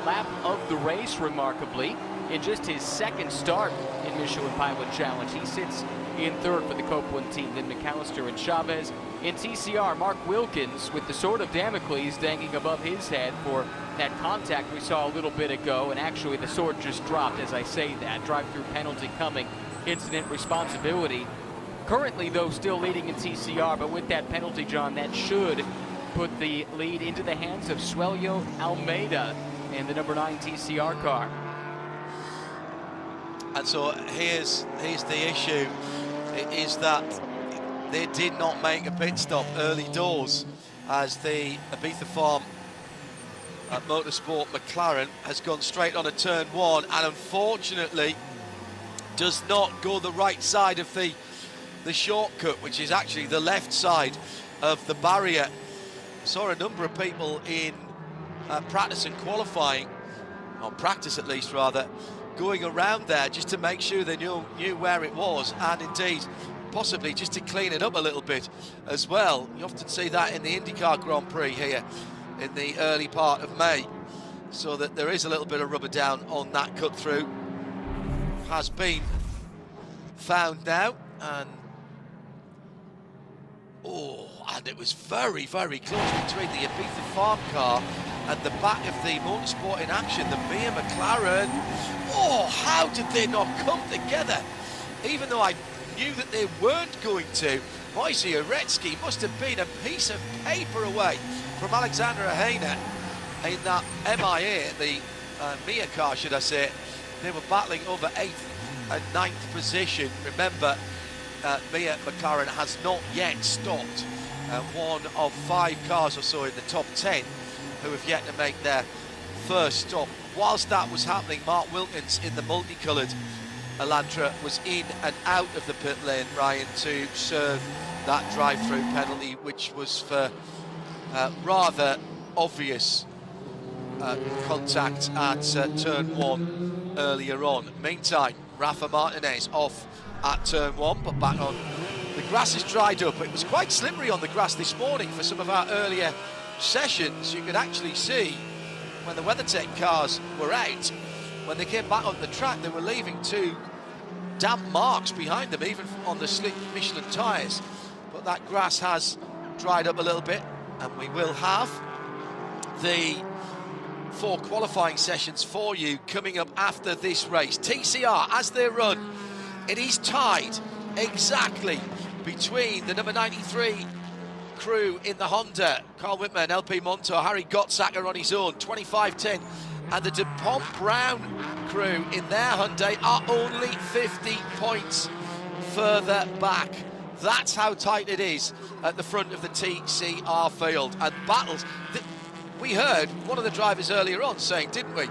lap of the race, remarkably, in just his second start in Michelin Pilot Challenge. He sits in 3rd for the Copeland team, then McAllister and Chavez. In TCR, Mark Wilkins with the sword of Damocles dangling above his head for that contact we saw a little bit ago, and actually the sword just dropped as I say that. Drive-through penalty coming, incident responsibility. Currently, though, still leading in TCR, but with that penalty, John, that should put the lead into the hands of Suelio Almeida and the number 9 TCR car. And so here's the issue, is that they did not make a pit stop early doors, as the Ibiza Farm Motorsport McLaren has gone straight on a turn 1 and unfortunately does not go the right side of the shortcut, which is actually the left side of the barrier. Saw a number of people in practice and qualifying, or practice at least rather, going around there just to make sure they knew where it was, and indeed possibly just to clean it up a little bit as well. You often see that in the IndyCar Grand Prix here in the early part of May, so that there is a little bit of rubber down on that cut through. Has been found now, and and it was very, very close between the Ibiza Farm car and the back of the Motorsport in Action, the Mia McLaren. Oh, how did they not come together? Even though I knew that they weren't going to, Moise Uretsky must have been a piece of paper away from Alexander Ahena in that MIA, the Mia car, should I say. They were battling over 8th and 9th position. Remember, Mia McLaren has not yet stopped. One of 5 cars or so in the top 10 who have yet to make their first stop. Whilst that was happening, Mark Wilkins in the multicoloured Elantra was in and out of the pit lane, Ryan, to serve that drive-through penalty, which was for rather obvious contact at turn 1 earlier on. Meantime, Rafa Martinez off at turn 1, but back on. The grass has dried up. It was quite slippery on the grass this morning for some of our earlier sessions. You could actually see when the WeatherTech cars were out, when they came back on the track, they were leaving 2 damp marks behind them, even on the slick Michelin tyres. But that grass has dried up a little bit, and we will have the 4 qualifying sessions for you coming up after this race. TCR, as they run, it is tied exactly between the number 93 crew in the Honda, Carl Whitman, LP Montour, Harry Gottsacker on his own, 25-10, and the DuPont Brown crew in their Hyundai are only 50 points further back. That's how tight it is at the front of the TCR field. And battles, we heard one of the drivers earlier on saying, didn't we,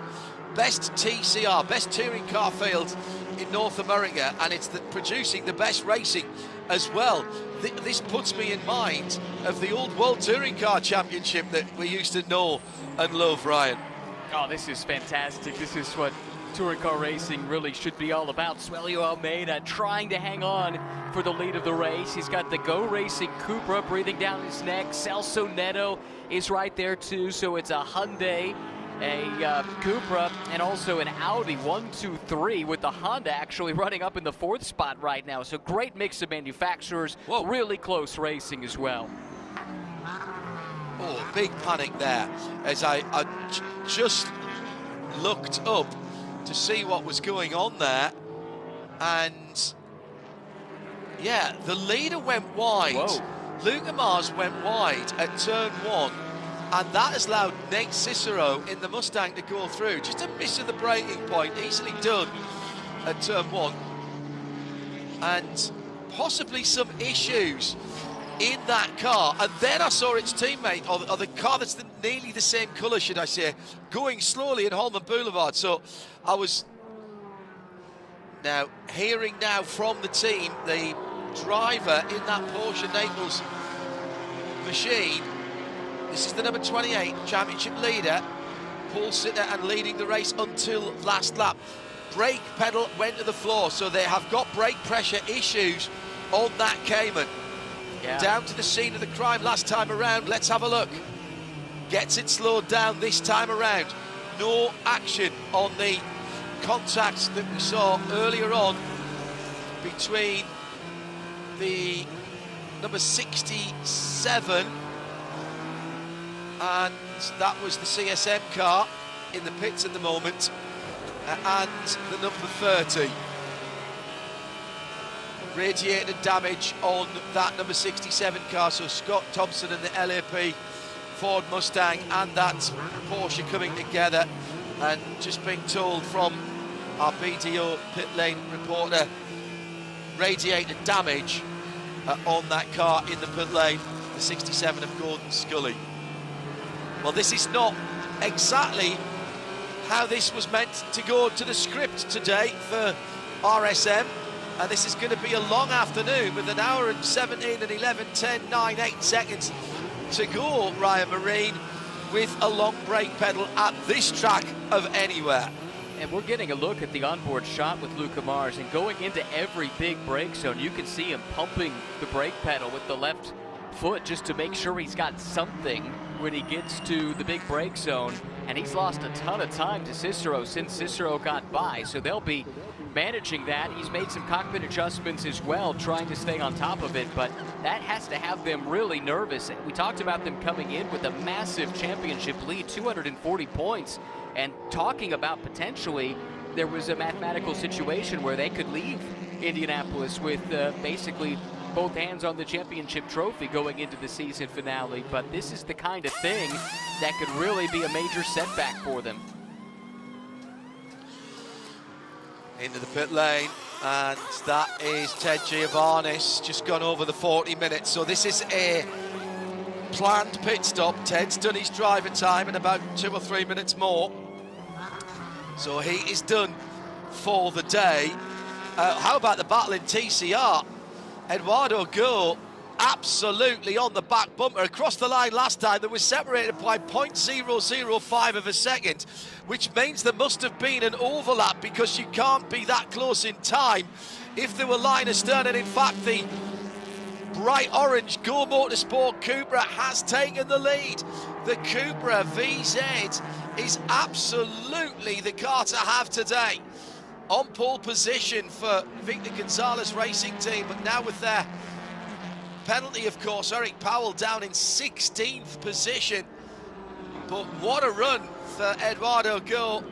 best TCR, best touring car field in North America, and it's producing the best racing as well. This puts me in mind of the old World Touring Car Championship that we used to know and love, Ryan. Oh, this is fantastic. This is what touring car racing really should be all about. Suelio Almeida trying to hang on for the lead of the race. He's got the Go Racing Cupra breathing down his neck. Celso Neto is right there too, so it's a Hyundai, a Cupra, and also an Audi 1, 2, 3 with the Honda actually running up in the 4th spot right now. So great mix of manufacturers. Whoa. Really close racing as well. Oh, big panic there as I just looked up to see what was going on there, and yeah, the leader went wide. Whoa. Luca Mars went wide at turn 1, and that has allowed Nate Cicero in the Mustang to go through. Just a miss of the braking point, easily done at turn 1, and possibly some issues in that car. And then I saw its teammate, or the car that's nearly the same colour, should I say, going slowly in Holman Boulevard. So I was now hearing now from the team, the driver in that Porsche Naples machine. This is the number 28 championship leader, Paul Sitter, and leading the race until last lap. Brake pedal went to the floor, so they have got brake pressure issues on that Cayman. Yeah. Down to the scene of the crime last time around. Let's have a look. Gets it slowed down this time around. No action on the contacts that we saw earlier on between the number 67, and that was the CSM car in the pits at the moment, and the number 30. Radiator damage on that number 67 car, so Scott Thompson and the LAP Ford Mustang and that Porsche coming together, and just being told from our BDO pit lane reporter, radiator damage on that car in the pit lane, the 67 of Gordon Scully. Well, this is not exactly how this was meant to go to the script today for RSM. And this is going to be a long afternoon with an hour and 17 and 11, 10, 9, 8 seconds to go, Ryan Marine, with a long brake pedal at this track of anywhere. And we're getting a look at the onboard shot with Luca Mars, and going into every big brake zone, you can see him pumping the brake pedal with the left foot just to make sure he's got something when he gets to the big brake zone. And he's lost a ton of time to Cicero since Cicero got by, so they'll be managing that. He's made some cockpit adjustments as well, trying to stay on top of it, but that has to have them really nervous. We talked about them coming in with a massive championship lead, 240 points, and talking about potentially there was a mathematical situation where they could leave Indianapolis with basically both hands on the championship trophy going into the season finale. But this is the kind of thing that could really be a major setback for them. Into the pit lane, and that is Ted Giovannis, just gone over the 40 minutes. So this is a planned pit stop. Ted's done his driver time in about 2 or 3 minutes more. So he is done for the day. How about the battle in TCR? Eduardo Go absolutely on the back bumper. Across the line last time, they were separated by 0.005 of a second, which means there must have been an overlap, because you can't be that close in time if they were line astern. And in fact, the bright orange Go Motorsport Cupra has taken the lead. The Cupra VZ is absolutely the car to have today. On pole position for Victor Gonzalez Racing Team, but now with their penalty, of course, Eric Powell down in 16th position. But what a run for Eduardo Go.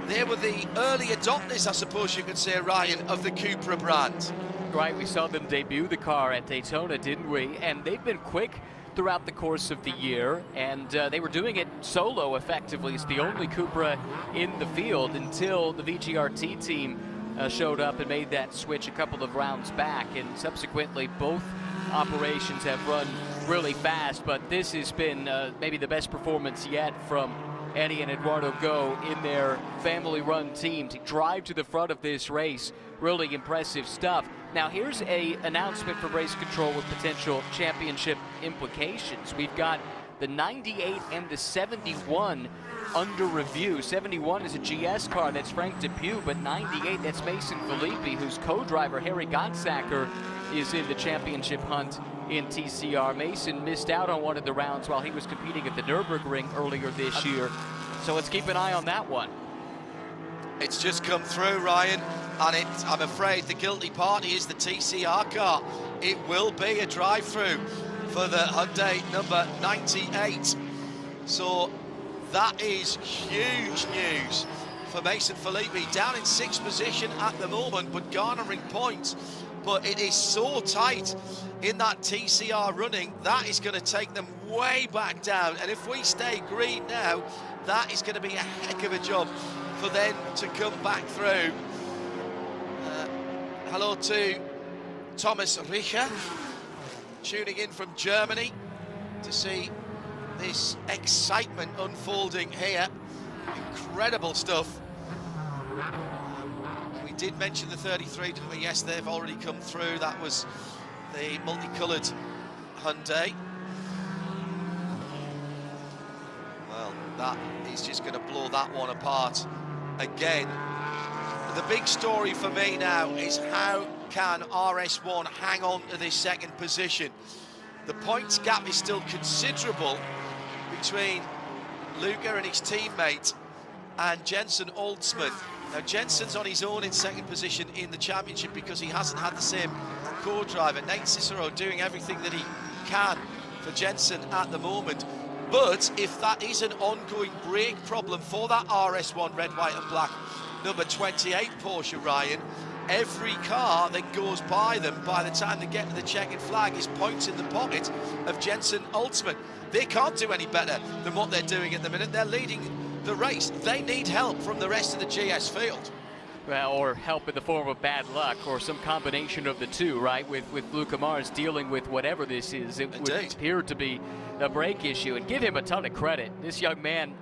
They were the early adopters, I suppose you could say, Ryan, of the Cupra brand. Right, we saw them debut the car at Daytona, didn't we? And they've been quick throughout the course of the year, and they were doing it solo effectively. It's the only Cupra in the field until the VGRT team showed up and made that switch a couple of rounds back, and subsequently both operations have run really fast. But this has been maybe the best performance yet from Eddie and Eduardo Go in their family-run team to drive to the front of this race. Really impressive stuff. Now here's a announcement from Race Control with potential championship implications. We've got the 98 and the 71 under review. 71 is a GS car, that's Frank Depew, but 98, that's Mason Filippi, whose co-driver Harry Gonsacker is in the championship hunt in TCR. Mason missed out on one of the rounds while he was competing at the Nürburgring earlier this year, so let's keep an eye on that one. It's just come through, Ryan, and I'm afraid the guilty party is the TCR car. It will be a drive-through for the Hyundai number 98. So that is huge news for Mason Filippi, down in 6th position at the moment, but garnering points. But it is so tight in that TCR running, that is going to take them way back down. And if we stay green now, that is going to be a heck of a job for them to come back through. Hello to Thomas Richer, tuning in from Germany to see this excitement unfolding here. Incredible stuff. We did mention the 33, didn't we? Yes, they've already come through. That was the multicoloured Hyundai. Well, that is just going to blow that one apart again. The big story for me now is how can RS1 hang on to this second position? The points gap is still considerable between Luca and his teammate and Jensen Oldsman. Now Jensen's on his own in second position in the championship because he hasn't had the same co-driver. Nate Cicero doing everything that he can for Jensen at the moment. But if that is an ongoing brake problem for that RS1 red, white and black number 28 Porsche, Ryan, every car that goes by them by the time they get to the checkered flag is points in the pocket of Jensen Oldsman. They can't do any better than what they're doing at the minute. They're leading the race. They need help from the rest of the GS field. Well, or help in the form of bad luck, or some combination of the two, right? With Luca Mars dealing with whatever this is, it would appear to be a brake issue. And give him a ton of credit. This young man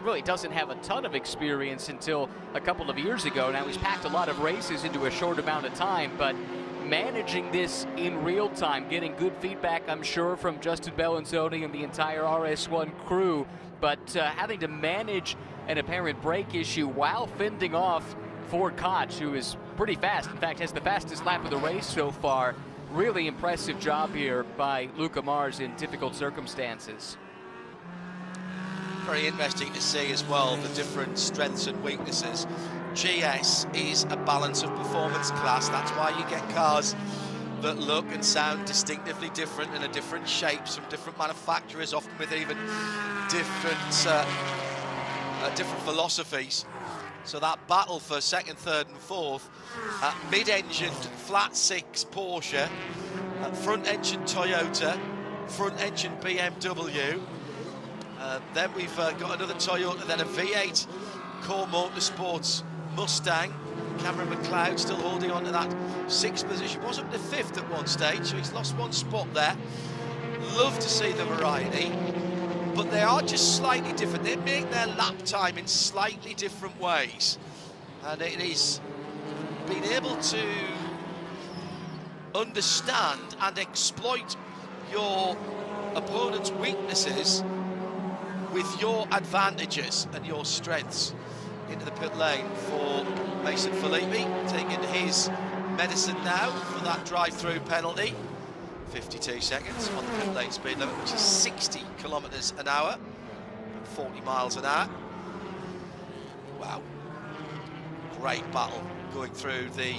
really doesn't have a ton of experience until a couple of years ago. Now he's packed a lot of races into a short amount of time, but managing this in real time, getting good feedback, I'm sure, from Justin Bellinzoni and the entire RS1 crew, but having to manage an apparent brake issue while fending off Ford Koch, who is pretty fast, in fact has the fastest lap of the race so far. Really impressive job here by Luca Mars in difficult circumstances. Very interesting to see as well the different strengths and weaknesses. GS is a balance of performance class. That's why you get cars that look and sound distinctively different and are different shapes from different manufacturers, often with even different different philosophies. So that battle for second, third and fourth, mid-engined flat six Porsche, front-engine Toyota, front-engine BMW, then we've got another Toyota, then a V8 Core Motorsports Mustang. Cameron McLeod still holding on to that 6th position. Was up to 5th at one stage, so he's lost one spot there. Love to see the variety, but they are just slightly different. They make their lap time in slightly different ways, and it is being able to understand and exploit your opponent's weaknesses with your advantages and your strengths. Into the pit lane for Mason Filippi, taking his medicine now for that drive-through penalty. 52 seconds on the pit lane speed limit, which is 60 kilometers an hour, 40 miles an hour. Wow, great battle going through the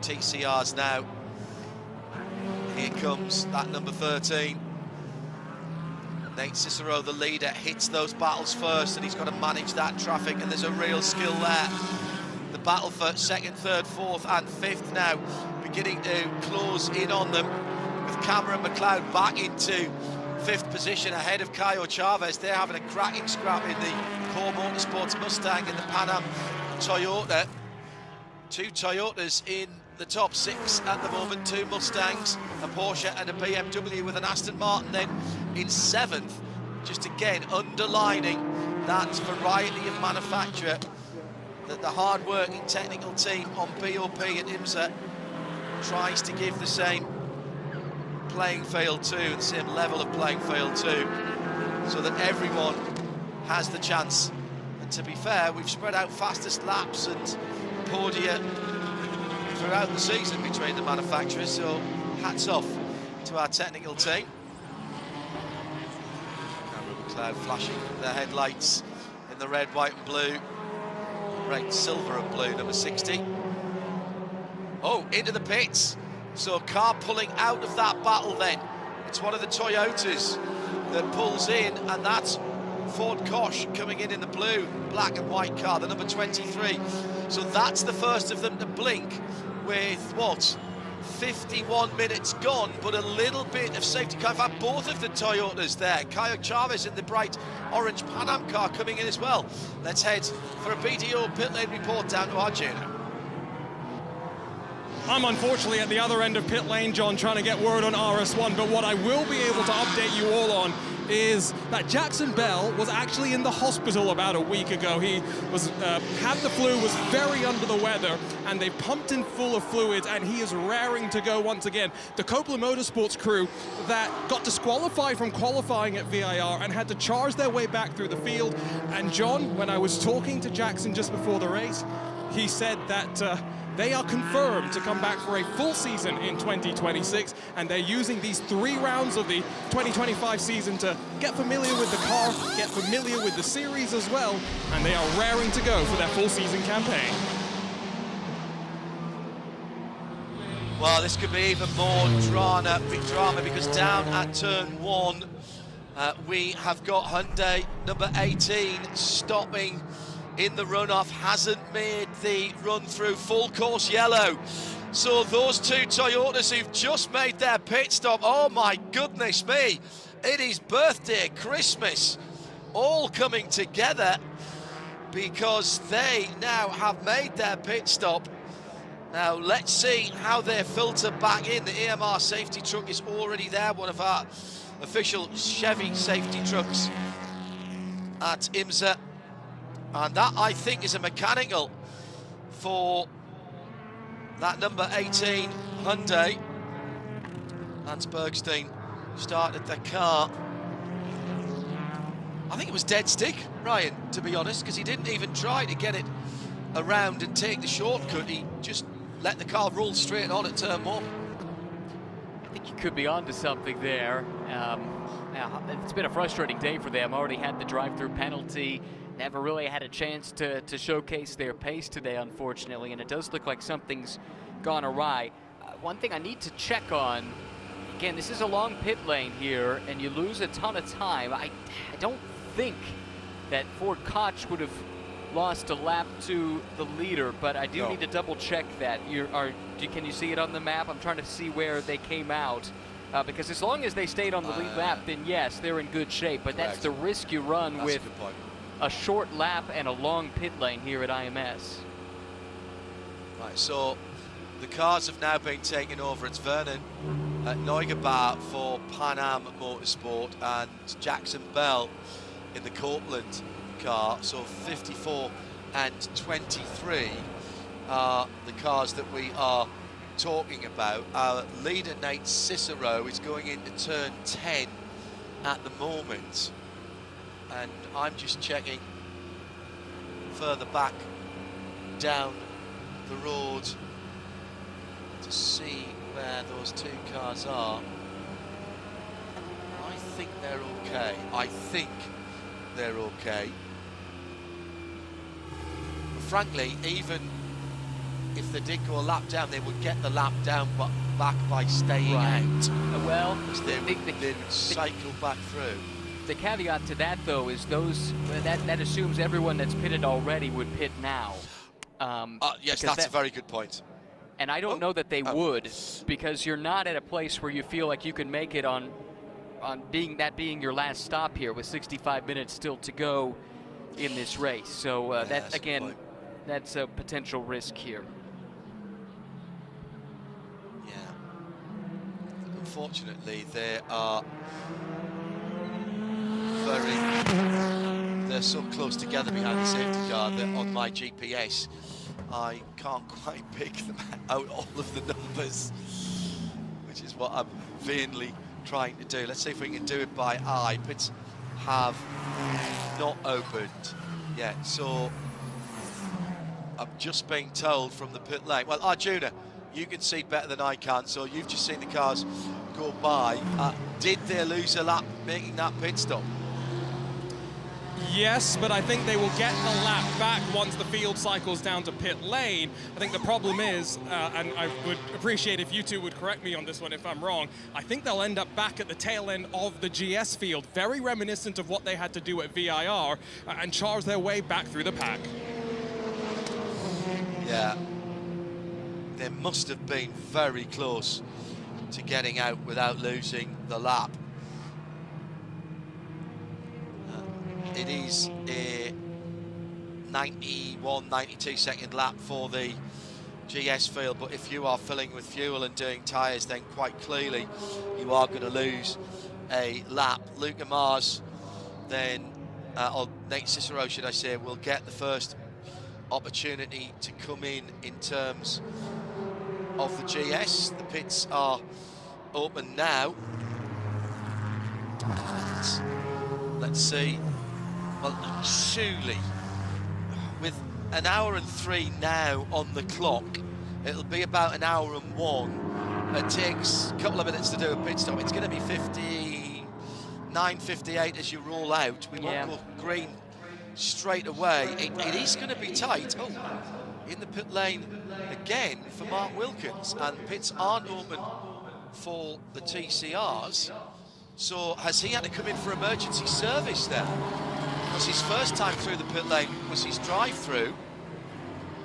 TCRs now. Here comes that number 13. Nate Cicero, the leader, hits those battles first, and he's got to manage that traffic, and there's a real skill there. The battle for second, third, fourth and fifth now beginning to close in on them, with Cameron McLeod back into fifth position ahead of Caio Chavez. They're having a cracking scrap in the Core Motorsports Mustang and the Pan Am Toyota. Two Toyotas in the top six at the moment, two Mustangs, a Porsche and a BMW, with an Aston Martin then in seventh, just again underlining that variety of manufacturer that the hard-working technical team on BOP at IMSA tries to give the same playing field to, and the same level of playing field to, so that everyone has the chance. And to be fair, we've spread out fastest laps and podia throughout the season between the manufacturers, so hats off to our technical team. Cameron McLeod flashing their headlights in the red, white and blue. Red, silver and blue, number 60. Oh, into the pits. So car pulling out of that battle then. It's one of the Toyotas that pulls in, and that's Ford Koch coming in the blue, black and white car, the number 23. So that's the first of them to blink, with what, 51 minutes gone, but a little bit of safety car. In fact, both of the Toyotas there. Caio Chavez in the bright orange Pan Am car coming in as well. Let's head for a BDO pit lane report down to Arjuna. I'm unfortunately at the other end of pit lane, John, trying to get word on RS1, but what I will be able to update you all on is that Jackson Bell was actually in the hospital about a week ago. He was had the flu, was very under the weather, and they pumped him full of fluids, and he is raring to go once again. The Copeland Motorsports crew that got disqualified from qualifying at VIR and had to charge their way back through the field. And John, when I was talking to Jackson just before the race, he said that they are confirmed to come back for a full season in 2026, and they're using these 3 rounds of the 2025 season to get familiar with the car, get familiar with the series as well, and they are raring to go for their full season campaign. Well, this could be even more drama, because down at turn 1, we have got Hyundai number 18 stopping in the runoff, hasn't made the run through, full course yellow. So those two Toyotas who've just made their pit stop, oh my goodness me, it is birthday, Christmas, all coming together, because they now have made their pit stop. Now let's see how they filter back in. The EMR safety truck is already there, one of our official Chevy safety trucks at IMSA. And that, I think, is a mechanical for that number 18 Hyundai. Hans Bergstein started the car. I think it was dead stick, Ryan, to be honest, because he didn't even try to get it around and take the shortcut. He just let the car roll straight on at turn 1. I think you could be onto something there. It's been a frustrating day for them. Already had the drive-through penalty. Never really had a chance to showcase their pace today, unfortunately, and it does look like something's gone awry. One thing I need to check on, again, this is a long pit lane here, and you lose a ton of time. I don't think that Ford Koch would have lost a lap to the leader, but I do need to double check that. Can you see it on the map? I'm trying to see where they came out. Because as long as they stayed on the lead lap, then yes, they're in good shape, but that's the risk you run with a short lap and a long pit lane here at IMS. Right, so the cars have now been taken over. It's Vernon Neugebauer for Pan Am Motorsport and Jackson Bell in the Copeland car. So 54 and 23 are the cars that we are talking about. Our leader, Nate Cicero, is going into turn 10 at the moment. And I'm just checking further back down the road to see where those two cars are. I think they're okay. I think they're okay. But frankly, even if they did go a lap down, they would get the lap down but back by staying out. Well, they would cycle back through. The caveat to that, though, is that assumes everyone that's pitted already would pit now. Yes, that's a very good point. And I don't know that they would, because you're not at a place where you feel like you can make it on being your last stop here with 65 minutes still to go in this race. So that again, that's a potential risk here. Yeah. Unfortunately, they are they're so close together behind the safety car that on my GPS I can't quite pick them out all of the numbers, which is what I'm vainly trying to do. Let's see if we can do it by eye. Pits have not opened yet, so I'm just being told from the pit lane. Well, Arjuna, you can see better than I can, so you've just seen the cars go by. Did they lose a lap making that pit stop? Yes, but I think they will get the lap back once the field cycles down to pit lane. I think the problem is, and I would appreciate if you two would correct me on this one if I'm wrong, I think they'll end up back at the tail end of the GS field, very reminiscent of what they had to do at VIR, and charge their way back through the pack. Yeah, they must have been very close to getting out without losing the lap. It is a 91, 92 second lap for the GS field, but if you are filling with fuel and doing tyres, then quite clearly you are going to lose a lap. Luca Mars then, or Nate Cicero should I say, will get the first opportunity to come in terms of the GS. The pits are open now. And let's see. Well, surely, with an hour and 3 now on the clock, it'll be about an hour and 1. It takes a couple of minutes to do a pit stop. It's going to be 59:58 as you roll out. We won't go green straight away. It is going to be tight. Oh, in the pit lane again for Mark Wilkins, and pits aren't open for the TCRs. So has he had to come in for emergency service there? Because his first time through the pit lane was his drive-through,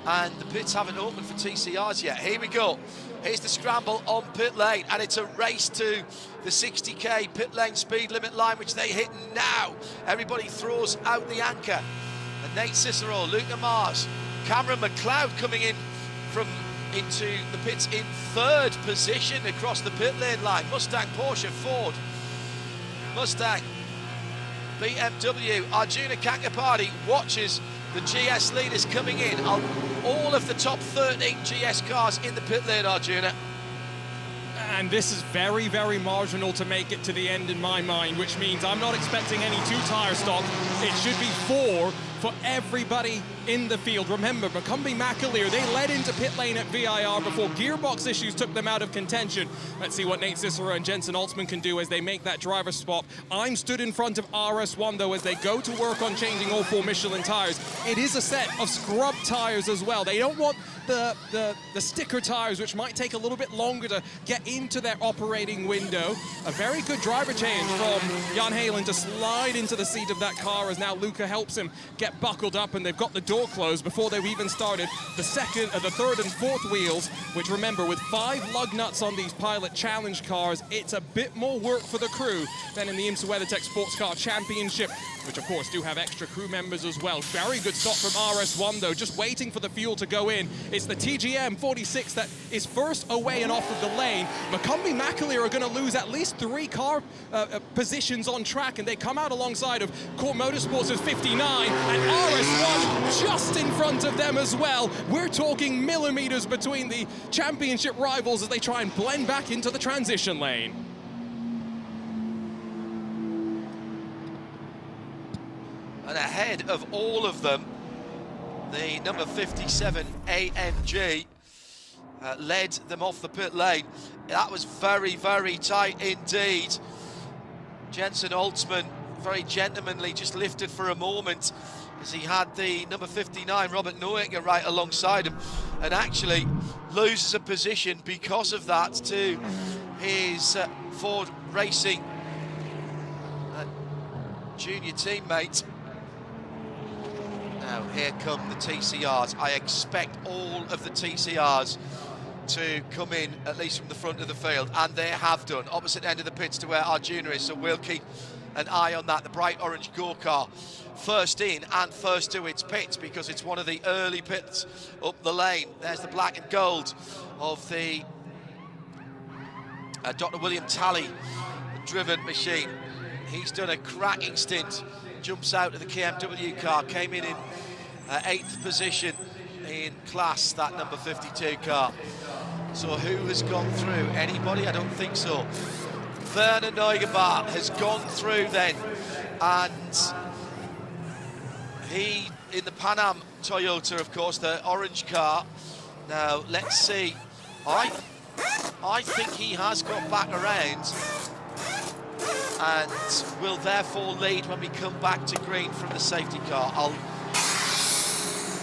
and the pits haven't opened for TCRs yet. Here we go. Here's the scramble on pit lane, and it's a race to the 60k pit lane speed limit line, which they hit now. Everybody throws out the anchor. And Nate Cicero, Luca Mars, Cameron McLeod coming in into the pits in 3rd position across the pit lane line. Mustang, Porsche, Ford, Mustang, BMW. Arjuna Kankapati watches the GS leaders coming in. All of the top 13 GS cars in the pit lane, Arjuna. And this is very, very marginal to make it to the end in my mind, which means I'm not expecting any 2-tire stop. It should be 4 for everybody in the field. Remember, McCumbee McAleer, they led into pit lane at VIR before gearbox issues took them out of contention. Let's see what Nate Cicero and Jensen Altzman can do as they make that driver swap. I'm stood in front of RS1, though, as they go to work on changing all 4 Michelin tires. It is a set of scrub tires as well. They don't want the sticker tires, which might take a little bit longer to get into their operating window. A very good driver change from Jan Halen to slide into the seat of that car, as now Luca helps him get buckled up, and they've got the door closed before they've even started the 3rd and 4th wheels, which, remember, with 5 lug nuts on these Pilot Challenge cars, it's a bit more work for the crew than in the IMSA WeatherTech SportsCar Championship. which of course do have extra crew members as well. Very good stop from RS1 though, just waiting for the fuel to go in. It's the TGM 46 that is first away and off of the lane. McCumbee McAleer are going to lose at least 3 car positions on track, and they come out alongside of Core Motorsports' 59, and RS1 just in front of them as well. We're talking millimeters between the championship rivals as they try and blend back into the transition lane. And ahead of all of them, the number 57 AMG led them off the pit lane. That was very, very tight indeed. Jensen Holtzman, very gentlemanly, just lifted for a moment as he had the number 59, Robert Neuinger, right alongside him, and actually loses a position because of that to his Ford Racing junior teammate. Now here come the TCRs. I expect all of the TCRs to come in, at least from the front of the field, and they have done. Opposite end of the pits to where Arjuna is, so we'll keep an eye on that. The bright orange Go car first in and first to its pits because it's one of the early pits up the lane. There's the black and gold of the Dr. William Talley driven machine. He's done a cracking stint, jumps out of the KMW car, came in 8th position in class, that number 52 car. So who has gone through? Anybody? I don't think so. Werner Neugebauer has gone through then, and he in the Pan Am Toyota, of course, the orange car. Now let's see. I think he has got back around and will therefore lead when we come back to green from the safety car.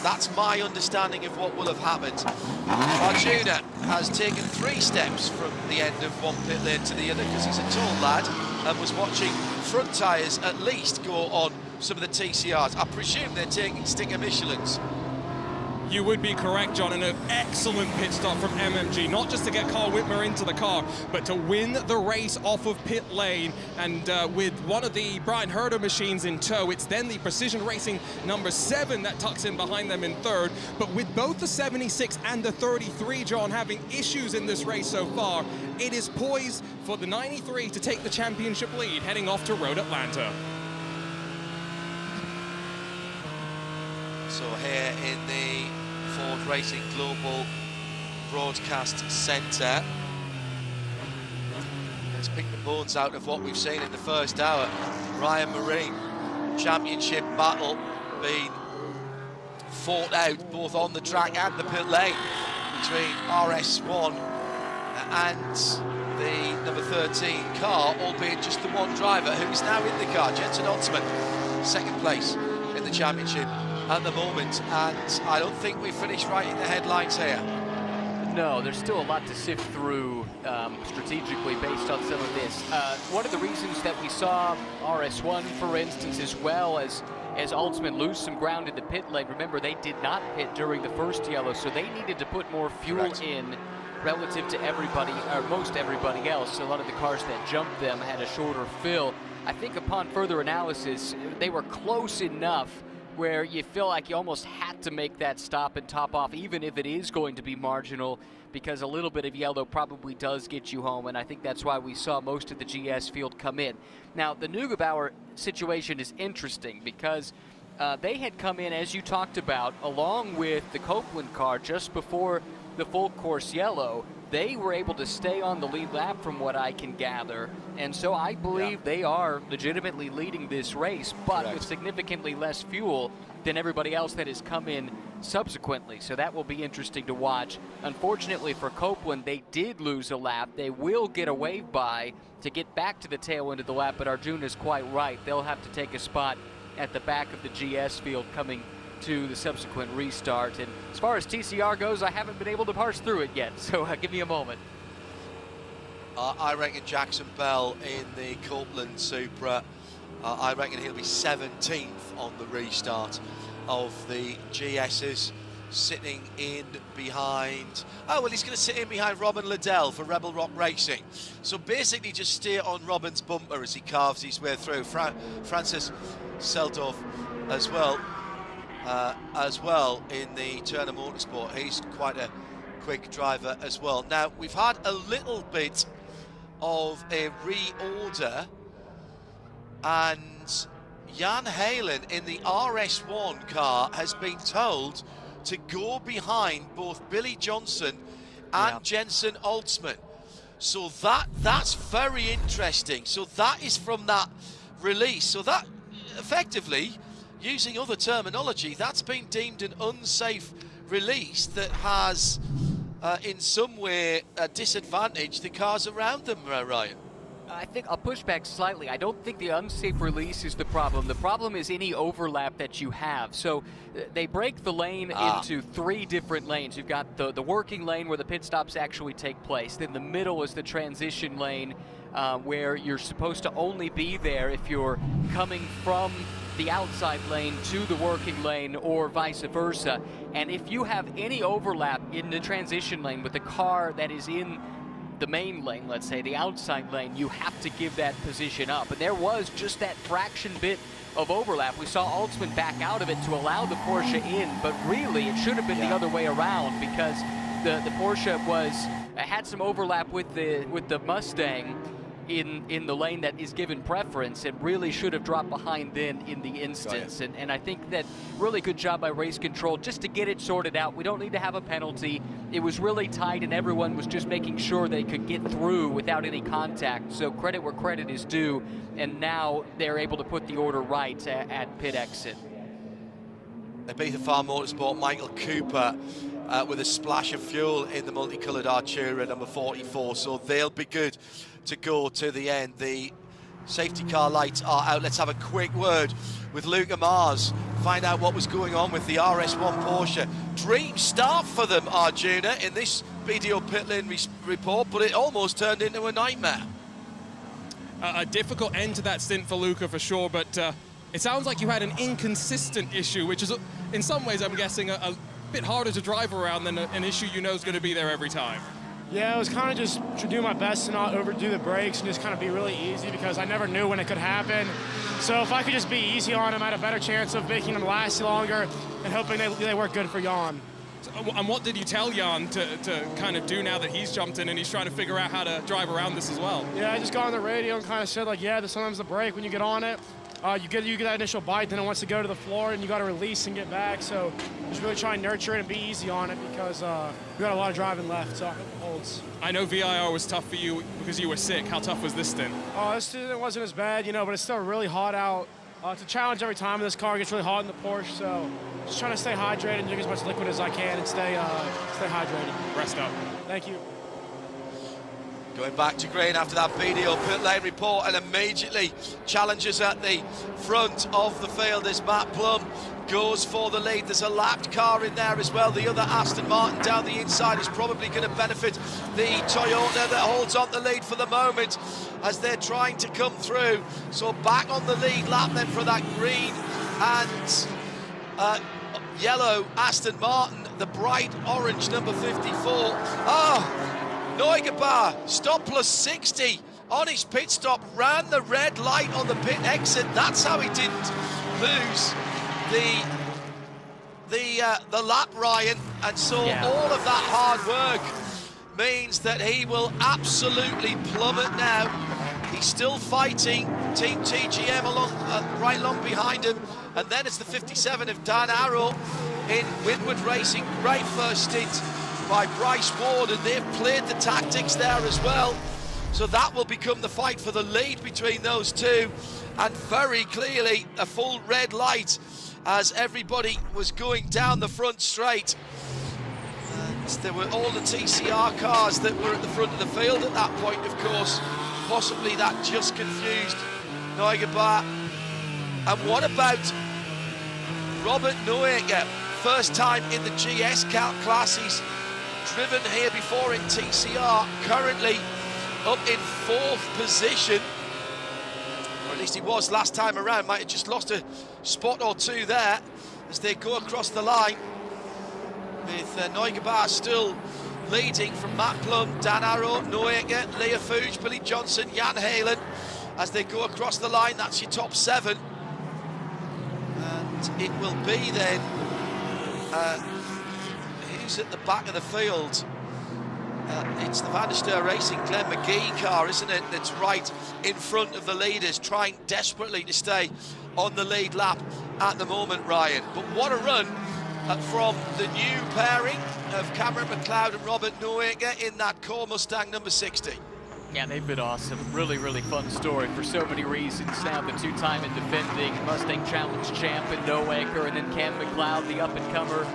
That's my understanding of what will have happened. Arjuna has taken 3 steps from the end of one pit lane to the other because he's a tall lad and was watching front tyres at least go on some of the TCRs. I presume they're taking Stinger Michelins. You would be correct, John, and an excellent pit stop from MMG, not just to get Carl Whitmer into the car, but to win the race off of pit lane. And with one of the Brian Herder machines in tow, it's then the Precision Racing number 7 that tucks in behind them in 3rd. But with both the 76 and the 33, John, having issues in this race so far, it is poised for the 93 to take the championship lead, heading off to Road Atlanta. So here in the Ford Racing Global Broadcast Centre, let's pick the bones out of what we've seen in the first hour. Ryan Marine, championship battle being fought out both on the track and the pit lane between RS1 and the number 13 car, albeit just the one driver who's now in the car, Jensen Holtzman, 2nd place in the championship at the moment, and I don't think we finished writing the headlines here. No, there's still a lot to sift through strategically based on some of this. One of the reasons that we saw RS1, for instance, as well as Holtzman lose some ground in the pit lane, remember they did not pit during the first yellow, so they needed to put more fuel in relative to everybody, or most everybody else. A lot of the cars that jumped them had a shorter fill. I think upon further analysis, they were close enough where you feel like you almost had to make that stop and top off, even if it is going to be marginal, because a little bit of yellow probably does get you home, and I think that's why we saw most of the GS field come in. Now, the Neugebauer situation is interesting because they had come in, as you talked about, along with the Copeland car just before the full course yellow. They were able to stay on the lead lap from what I can gather, and so I believe they are legitimately leading this race, but with significantly less fuel than everybody else that has come in subsequently, so that will be interesting to watch. Unfortunately for Copeland, they did lose a lap. They will get a wave by to get back to the tail end of the lap, but Arjuna is quite right. They'll have to take a spot at the back of the GS field coming to the subsequent restart. And as far as TCR goes, I haven't been able to parse through it yet, so give me a moment. I reckon Jackson Bell in the Copeland Supra, I reckon he'll be 17th on the restart of the GS's. sitting in behind, oh well, he's going to sit in behind Robin Liddell for Rebel Rock Racing. So basically just steer on Robin's bumper as he carves his way through. Francis Seldorf as well in the Turner Motorsport. He's quite a quick driver as well. Now we've had a little bit of a reorder, and Jan Halen in the RS1 car has been told to go behind both Billy Johnson and Jensen Altsman. So that's very interesting. So that is from that release. So that effectively, using other terminology, that's been deemed an unsafe release that has in some way disadvantaged the cars around them, Ryan. I think I'll push back slightly. I don't think the unsafe release is the problem. The problem is any overlap that you have. So they break the lane into 3 different lanes. You've got the working lane where the pit stops actually take place. Then the middle is the transition lane where you're supposed to only be there if you're coming from the outside lane to the working lane or vice versa. And if you have any overlap in the transition lane with the car that is in the main lane, let's say the outside lane, you have to give that position up. And there was just that fraction bit of overlap. We saw Altsman back out of it to allow the Porsche in, but really it should have been the other way around, because the Porsche had some overlap with the Mustang in the lane that is given preference, and really should have dropped behind then in the instance. And I think that really good job by race control just to get it sorted out. We don't need to have a penalty. It was really tight, and everyone was just making sure they could get through without any contact. So credit where credit is due, and now they're able to put the order right at pit exit. They beat the Farm Motorsport Michael Cooper with a splash of fuel in the multicoloured Artura number 44, so they'll be good to go to the end. The safety car lights are out. Let's have a quick word with Luca Mars, find out what was going on with the RS1 Porsche. Dream start for them, Arjuna, in this BDO pit lane report, but it almost turned into a nightmare. A difficult end to that stint for Luca for sure, but it sounds like you had an inconsistent issue, which is in some ways, I'm guessing, a bit harder to drive around than an issue you know is going to be there every time. Yeah, I was kind of just doing my best to not overdo the brakes and just kind of be really easy, because I never knew when it could happen. So if I could just be easy on him, I had a better chance of making them last longer and hoping they work good for Jan. So, and what did you tell Jan to kind of do now that he's jumped in and he's trying to figure out how to drive around this as well? Yeah, I just got on the radio and kind of said, like, yeah, sometimes the brake, when you get on it, you get that initial bite, then it wants to go to the floor and you got to release and get back. So just really try and nurture it and be easy on it, because we got a lot of driving left, so it holds. I know VIR was tough for you because you were sick. How tough was this stint? Oh, this stint wasn't as bad, you know, but it's still really hot out. It's a challenge every time this car gets really hot in the Porsche, so just trying to stay hydrated and drink as much liquid as I can and stay hydrated. Rest up. Thank you. Going back to green after that BDO pit lane report, and immediately challenges at the front of the field as Matt Plum goes for the lead. There's a lapped car in there as well. The other Aston Martin down the inside is probably going to benefit the Toyota that holds on the lead for the moment as they're trying to come through. So back on the lead lap then for that green and yellow Aston Martin, the bright orange number 54. Oh! Neugebauer, stop plus 60 on his pit stop, ran the red light on the pit exit. That's how he didn't lose the lap, Ryan. And so all of that hard work means that he will absolutely plummet now. He's still fighting Team TGM right along behind him. And then it's the 57 of Dan Arrow in Winward Racing. Great first stint by Bryce Ward, and they've played the tactics there as well. So that will become the fight for the lead between those two. And very clearly a full red light as everybody was going down the front straight. And there were all the TCR cars that were at the front of the field at that point, of course. Possibly that just confused Neugebauer. And what about Robert Neugebauer? First time in the GS class. He's driven here before in TCR, currently up in 4th position, or at least he was last time around. Might have just lost a spot or two there as they go across the line. with Neugebauer still leading from Matt Plum, Dan Arrow, Noaker, Leah Fuge, Billy Johnson, Jan Halen. As they go across the line, that's your top 7. And it will be then, who's at the back of the field? It's the Van der Steur Racing Glenn McGee car, isn't it? That's right in front of the leaders, trying desperately to stay on the lead lap at the moment, Ryan. But what a run from the new pairing of Cameron McLeod and Robert Noaker in that core Mustang number 60. Yeah, they've been awesome. Really, really fun story for so many reasons. Now the 2-time and defending Mustang Challenge champ in Noaker, and then Cam McLeod, the up-and-comer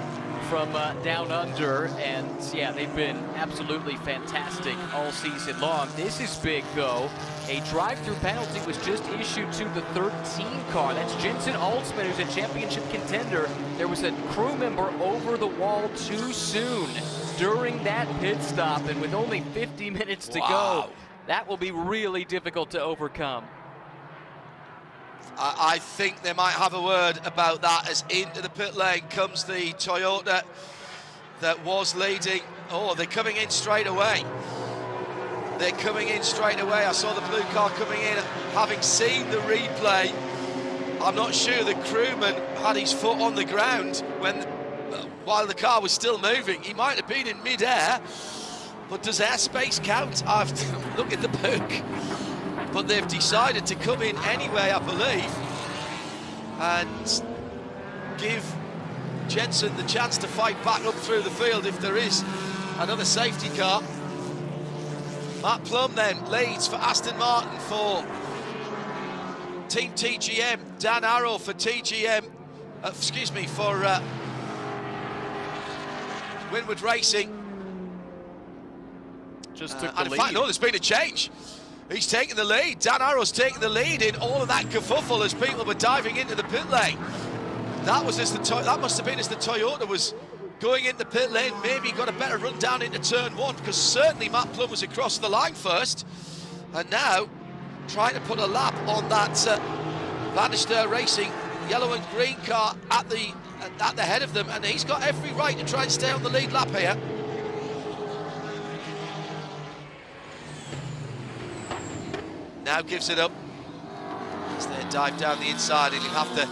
from down under. And yeah, they've been absolutely fantastic all season long. This is big, though. A drive-through penalty was just issued to the 13 car. That's Jensen Altsman, who's a championship contender. There was a crew member over the wall too soon during that pit stop, and with only 50 minutes to go, that will be really difficult to overcome. I think they might have a word about that, as into the pit lane comes the Toyota that was leading. Oh, they're coming in straight away. They're coming in straight away. I saw the blue car coming in, having seen the replay. I'm not sure the crewman had his foot on the ground while the car was still moving. He might have been in mid-air, but does airspace count? I've look at the book. But they've decided to come in anyway, I believe, and give Jensen the chance to fight back up through the field if there is another safety car. Matt Plum then leads for Aston Martin for Team TGM. Dan Arrow for TGM, for Winward Racing. Just took the and in lead. fact, no, there's been a change. He's taking the lead. Dan Arrow's taking the lead in all of that kerfuffle as people were diving into the pit lane. That was as that must have been as the Toyota was going into pit lane. Maybe got a better run down into turn 1, because certainly Matt Plum was across the line first, and now trying to put a lap on that Van der Steur Racing yellow and green car at the head of them, and he's got every right to try and stay on the lead lap here. Now gives it up as they dive down the inside, and you have to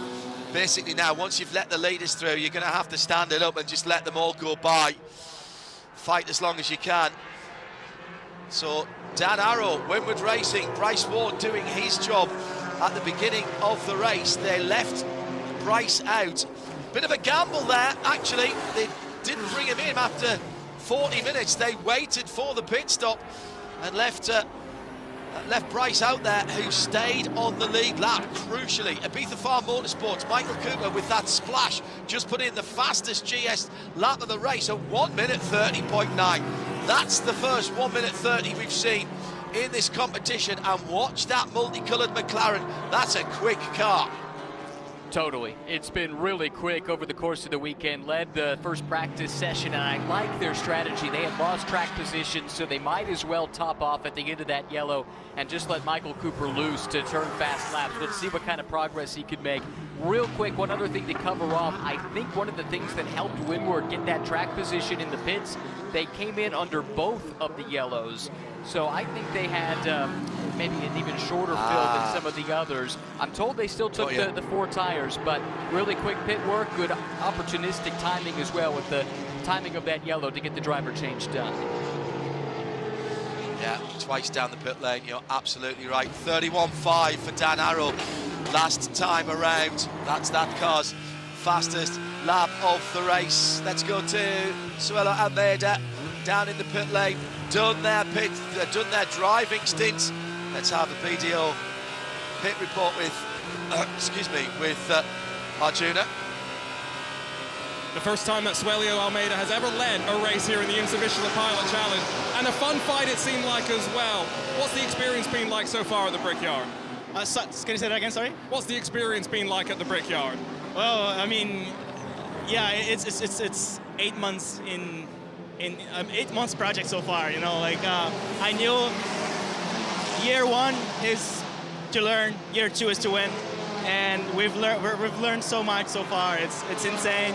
basically now, once you've let the leaders through, you're going to have to stand it up and just let them all go by. Fight as long as you can. So Dan Arrow, Winward Racing, Bryce Ward doing his job at the beginning of the race. They left Bryce out. Bit of a gamble there, actually. They didn't bring him in after 40 minutes. They waited for the pit stop and left Bryce out there, who stayed on the lead lap. Crucially, Ibiza Farm Motorsports, Michael Cooper with that splash just put in the fastest GS lap of the race at 1:30.9. That's the first 1:30 we've seen in this competition. And watch that multicoloured McLaren. That's a quick car. Totally. It's been really quick over the course of the weekend. Led the first practice session, and I like their strategy. They had lost track position, so they might as well top off at the end of that yellow and just let Michael Cooper loose to turn fast laps. Let's see what kind of progress he could make. Real quick, one other thing to cover off. I think one of the things that helped Winward get that track position in the pits, they came in under both of the yellows. So I think they had maybe an even shorter fill than some of the others. I'm told they still took the 4 tires, but really quick pit work, good opportunistic timing as well with the timing of that yellow to get the driver change done. Yeah, twice down the pit lane, you're absolutely right. 31.5 for Dan Arrow last time around. That's that car's fastest lap of the race. Let's go to Suelo Almeida down in the pit lane. Done their driving stint. Let's have a PDO pit report with, Arjuna. The first time that Suelio Almeida has ever led a race here in the IMSA Michelin Pilot Challenge, and a fun fight it seemed like as well. What's the experience been like so far at the Brickyard? Can you say that again, sorry? What's the experience been like at the Brickyard? Well, I mean, yeah, it's 8 months in 8 months project so far. You know, like I knew year 1 is to learn, year 2 is to win, and we've learned so much so far. It's insane.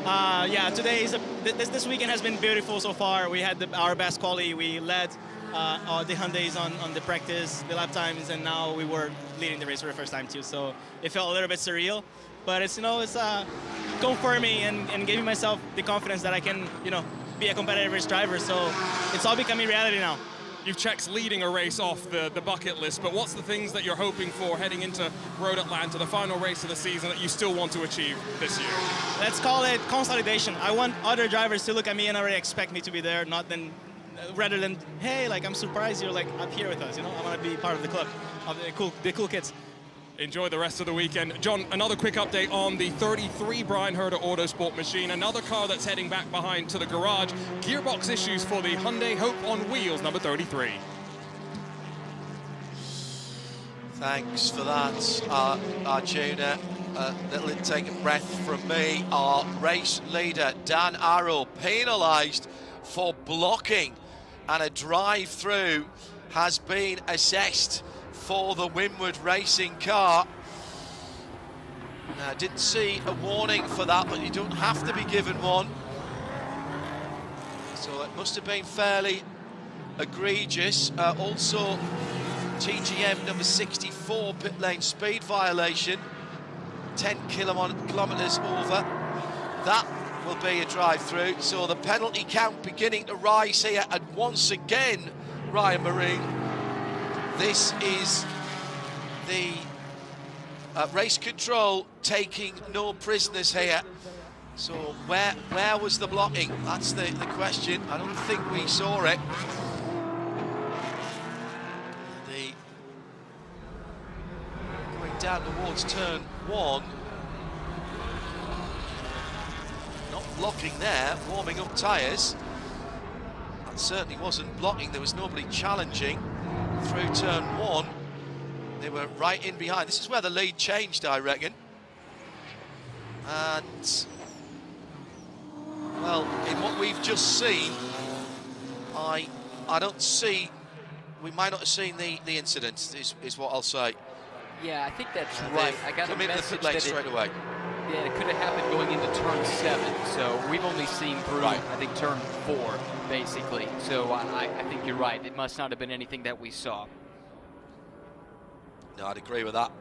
Yeah, today is this weekend has been beautiful so far. We had our best quali. We led the Hyundais on the practice, the lap times, and now we were leading the race for the first time too. So it felt a little bit surreal, but it's confirming and giving myself the confidence that I can be a competitive race driver. So it's all becoming reality now. You've checked leading a race off the bucket list, but what's the things that you're hoping for heading into Road Atlanta, the final race of the season, that you still want to achieve this year? Let's call it consolidation. I want other drivers to look at me and already expect me to be there, rather than, hey, like, I'm surprised you're like up here with us. I want to be part of the club, of the cool kids. Enjoy the rest of the weekend. John, another quick update on the 33 Brian Herder Autosport machine, another car that's heading back behind to the garage. Gearbox issues for the Hyundai Hope on wheels, number 33. Thanks for that, Arjuna. A little intake of breath from me. Our race leader, Dan Arrow, penalised for blocking, and a drive-through has been assessed for the Winward Racing car. Now, I didn't see a warning for that, but you don't have to be given one. So it must have been fairly egregious. Also, TGM number 64, pit lane speed violation, 10 kilometres over. That will be a drive-through. So the penalty count beginning to rise here, and once again, Ryan Marine, this is the race control taking no prisoners here. So where was the blocking? That's the question. I don't think we saw it. Going down towards turn 1. Not blocking there, warming up tyres. That certainly wasn't blocking. There was nobody challenging through turn 1. They were right in behind. This is where the lead changed, I reckon. And, well, in what we've just seen, I don't see, we might not have seen the incident, is what I'll say. Yeah, I think that's right. I got a message that straight away. Yeah, it could have happened going into turn 7, so we've only seen through, I think, turn 4, basically. So I think you're right. It must not have been anything that we saw. No, I'd agree with that.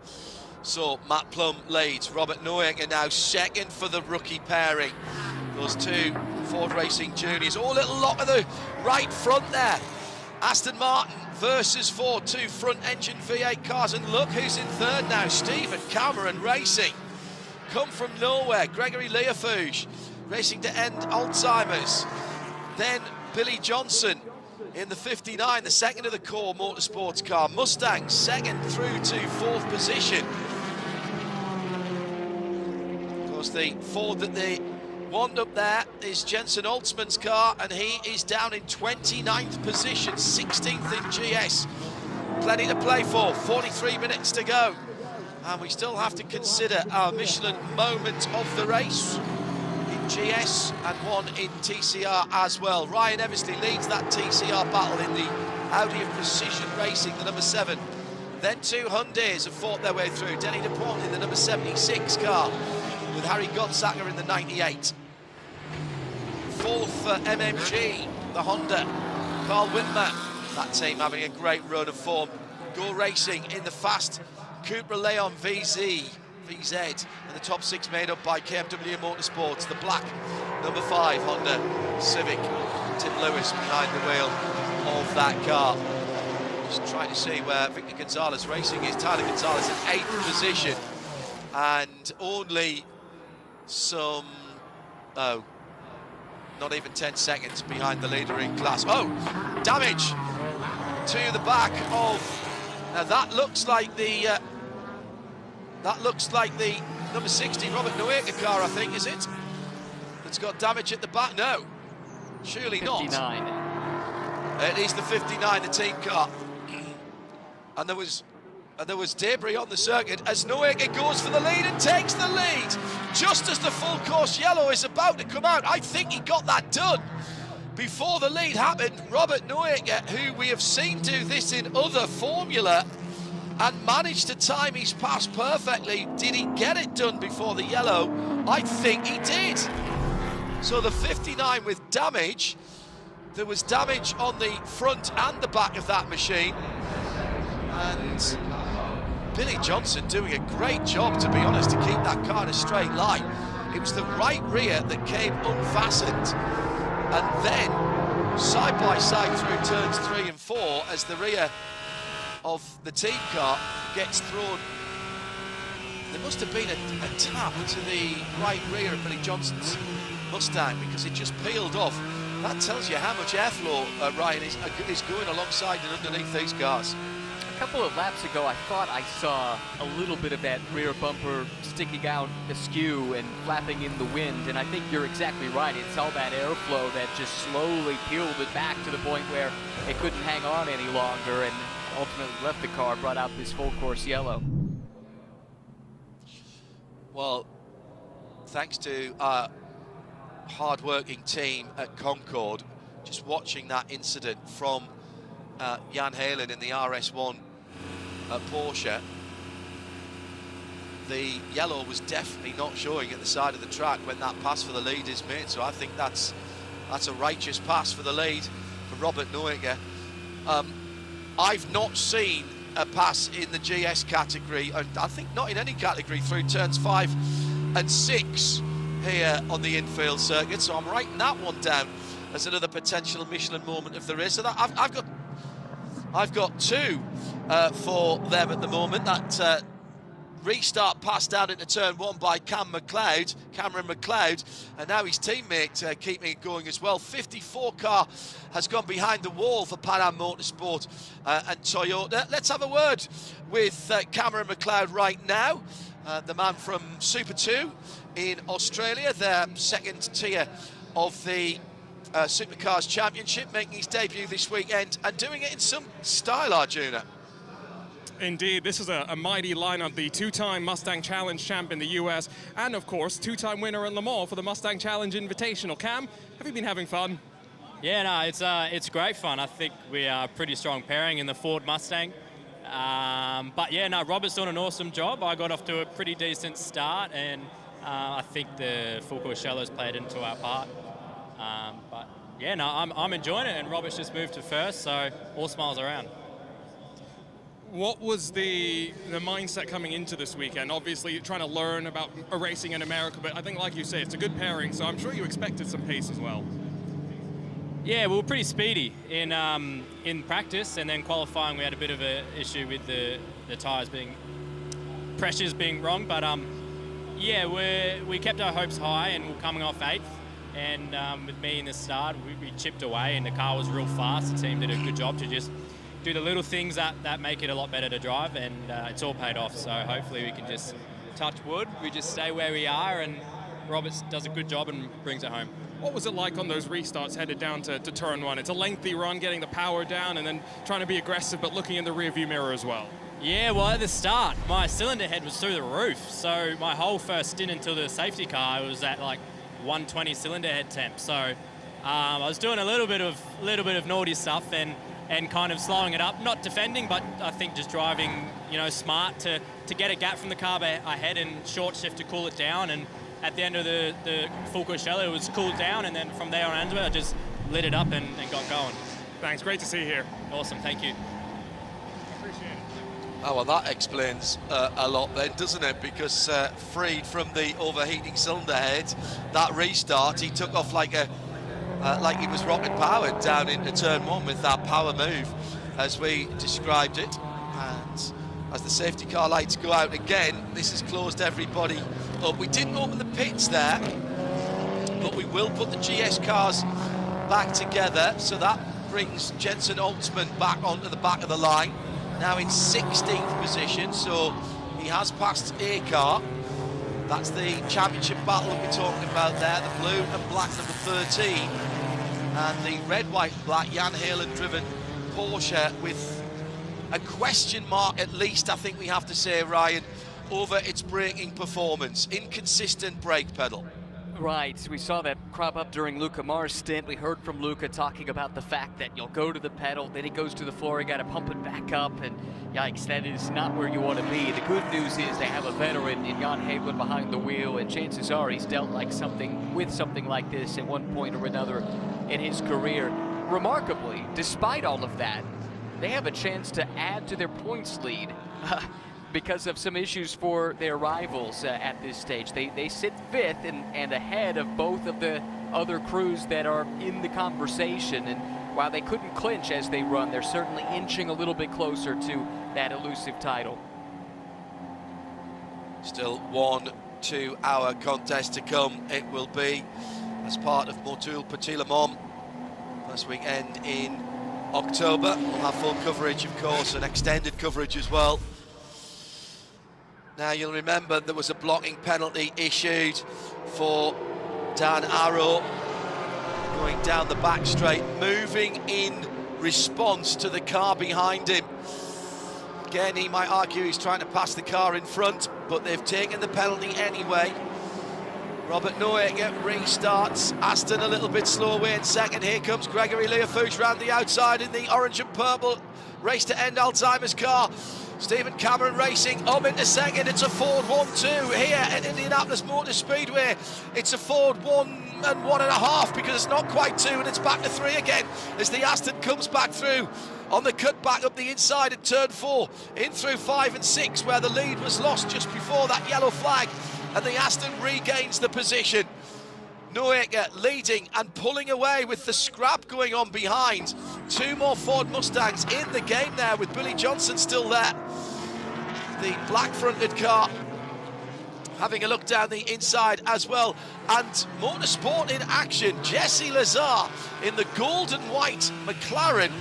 So Matt Plum leads. Robert Noyager now second for the rookie pairing. Those two Ford Racing juniors. Oh, little lock of the right front there. Aston Martin versus Ford, two front-engine V8 cars. And look who's in third now. Stephen Cameron Racing. Come from nowhere. Gregory Leofouge racing to end Alzheimer's. Then Billy Johnson in the 59, the second of the core motorsports car. Mustang second through to 4th position. Of course, the Ford that they wound up there is Jensen Holtzman's car, and he is down in 29th position, 16th in GS. Plenty to play for, 43 minutes to go. And we still have to consider our Michelin moment of the race in GS and one in TCR as well. Ryan Eversley leads that TCR battle in the Audi of Precision Racing, the number 7. Then two Hyundais have fought their way through. Denny DePont in the number 76 car, with Harry Gottsacker in the 98. 4th for MMG, the Honda. Carl Whitmer, that team having a great run of form. Go Racing in the fast Cupra Leon VZ, and the top 6 made up by KMW Motorsports. The black number 5 Honda Civic. Tim Lewis behind the wheel of that car. Just trying to see where Victor Gonzalez Racing is. Tyler Gonzalez in 8th position, and only some, not even 10 seconds behind the leader in class. Oh, damage to the back of, now that looks like the number 60 Robert Noyager car, I think, is it? That's got damage at the back. No, surely 59. Not. It is the 59, the team car. And there was debris on the circuit as Noyager goes for the lead and takes the lead just as the full course yellow is about to come out. I think he got that done before the lead happened. Robert Noyager, who we have seen do this in other Formula and managed to time his pass perfectly. Did he get it done before the yellow? I think he did. So the 59 with damage. There was damage on the front and the back of that machine. And Billy Johnson doing a great job, to be honest, to keep that car in a straight line. It was the right rear that came unfastened. And then side by side through turns 3 and 4 as the rear of the team car gets thrown. There must have been a tap to the right rear of Billy Johnson's Mustang because it just peeled off. That tells you how much airflow, Ryan, is going alongside and underneath these cars. A couple of laps ago, I thought I saw a little bit of that rear bumper sticking out askew and flapping in the wind, and I think you're exactly right. It's all that airflow that just slowly peeled it back to the point where it couldn't hang on any longer and ultimately left the car, brought out this full course yellow. Well, thanks to our hard-working team at Concord, just watching that incident from Jan Halen in the RS1 Porsche, the yellow was definitely not showing at the side of the track when that pass for the lead is made, so I think that's a righteous pass for the lead for Robert Noecker. I've not seen a pass in the GS category, and I think not in any category, through turns 5 and 6 here on the infield circuit, so I'm writing that one down as another potential Michelin moment of the race. So that I've got 2 for them at the moment. That restart pass down into turn 1 by Cameron McLeod, and now his teammate keeping it going as well. 54 car has gone behind the wall for Pan Am Motorsport and Toyota. Let's have a word with Cameron McLeod right now, the man from Super 2 in Australia, their second tier of the SuperCars Championship, making his debut this weekend and doing it in some style, Arjuna. Indeed, this is a mighty lineup. The 2-time Mustang Challenge champ in the US, and of course, 2-time winner in Le Mans for the Mustang Challenge Invitational. Cam, have you been having fun? Yeah, no, it's great fun. I think we are a pretty strong pairing in the Ford Mustang. But yeah, no, Robert's done an awesome job. I got off to a pretty decent start, and I think the full course shallows played into our part. But yeah, no, I'm enjoying it, and Robert's just moved to first, so all smiles around. What was the mindset coming into this weekend? Obviously, you're trying to learn about racing in America, but I think, like you say, it's a good pairing, so I'm sure you expected some pace as well. Yeah, we were pretty speedy in practice, and then qualifying we had a bit of an issue with the tyres pressures being wrong, but yeah, we kept our hopes high and we're coming off 8th, and with me in the start, we chipped away and the car was real fast. The team did a good job to just do the little things that make it a lot better to drive, and it's all paid off, so hopefully we can just touch wood, we just stay where we are, and Roberts does a good job and brings it home. What was it like on those restarts headed down to turn 1? It's a lengthy run, getting the power down and then trying to be aggressive but looking in the rearview mirror as well. Yeah, well, at the start, my cylinder head was through the roof, so my whole first stint until the safety car was at like 120 cylinder head temp, so I was doing a little bit of naughty stuff and kind of slowing it up, not defending, but I think just driving, you know, smart to get a gap from the car ahead and short shift to cool it down. And at the end of the full course shallow, it was cooled down, and then from there on into it, I just lit it up and got going. Thanks, great to see you here. Awesome, thank you. Appreciate it. Oh, well, that explains a lot then, doesn't it? Because freed from the overheating cylinder head, that restart, he took off like he was rocket powered down into turn 1 with that power move, as we described it. And as the safety car lights go out again, this has closed everybody up. We didn't open the pits there, but we will put the GS cars back together, so that brings Jensen Holtzman back onto the back of the line, now in 16th position, so he has passed a car. That's the championship battle that we're talking about there, the blue and black number 13, and the red, white and black Jan Halen driven Porsche, with a question mark at least, I think we have to say, Ryan, over its braking performance. Inconsistent brake pedal. Right, we saw that crop up during Luca Mar's stint. We heard from Luca talking about the fact that you'll go to the pedal, then he goes to the floor, you got to pump it back up, and yikes, that is not where you want to be. The good news is they have a veteran in Jan Heylen behind the wheel, and chances are he's dealt with something like this at one point or another in his career. Remarkably, despite all of that, they have a chance to add to their points lead because of some issues for their rivals at this stage. They sit fifth and ahead of both of the other crews that are in the conversation. And while they couldn't clinch as they run, they're certainly inching a little bit closer to that elusive title. Still 1 2-hour contest to come. It will be as part of Motul Petit Le Mans first weekend in October. We'll have full coverage, of course, and extended coverage as well. Now, you'll remember there was a blocking penalty issued for Dan Arrow going down the back straight, moving in response to the car behind him. Again, he might argue he's trying to pass the car in front, but they've taken the penalty anyway. Robert Noecker restarts. Aston a little bit slow away in second. Here comes Gregory Leofouche round the outside in the orange and purple race to end Alzheimer's car. Stephen Cameron racing up into second. It's a Ford 1-2 here at Indianapolis Motor Speedway. It's a Ford 1 and 1.5 because it's not quite 2, and it's back to 3 again as the Aston comes back through on the cut back up the inside at turn 4, in through 5 and 6 where the lead was lost just before that yellow flag, and the Aston regains the position. Noecker leading and pulling away with the scrap going on behind. 2 more Ford Mustangs in the game there with Billy Johnson still there. The black-fronted car having a look down the inside as well. And motorsport in action. Jesse Lazar in the gold and white McLaren.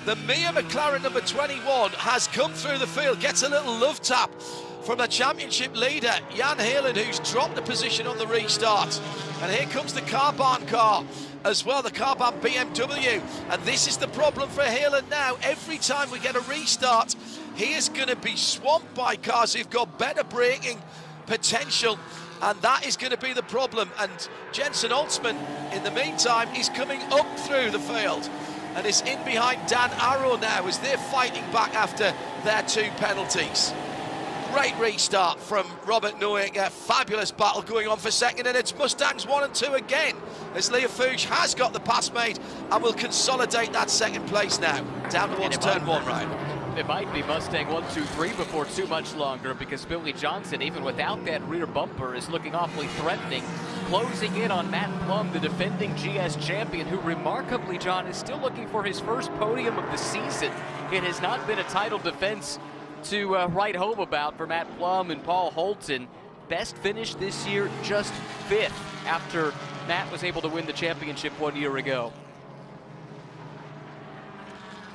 The Mia McLaren number 21 has come through the field, gets a little love tap from the championship leader, Jan Heylen, who's dropped the position on the restart. And here comes the Carbahn car as well, the Carbahn BMW. And this is the problem for Heylen now. Every time we get a restart, he is going to be swamped by cars who've got better braking potential. And that is going to be the problem. And Jensen Holtzman, in the meantime, is coming up through the field and is in behind Dan Arrow now as they're fighting back after their 2 penalties. Great restart from Robert Noecker. Fabulous battle going on for second, and it's Mustangs 1 and 2 again as Leofouche has got the pass made and will consolidate that second place now. Down towards turn 1, right? It might be Mustang 1, 2, 3 before too much longer, because Billy Johnson, even without that rear bumper, is looking awfully threatening. Closing in on Matt Plum, the defending GS champion, who remarkably, John, is still looking for his first podium of the season. It has not been a title defense to write home about for Matt Plum and Paul Holton. Best finish this year, just 5th, after Matt was able to win the championship 1 year ago.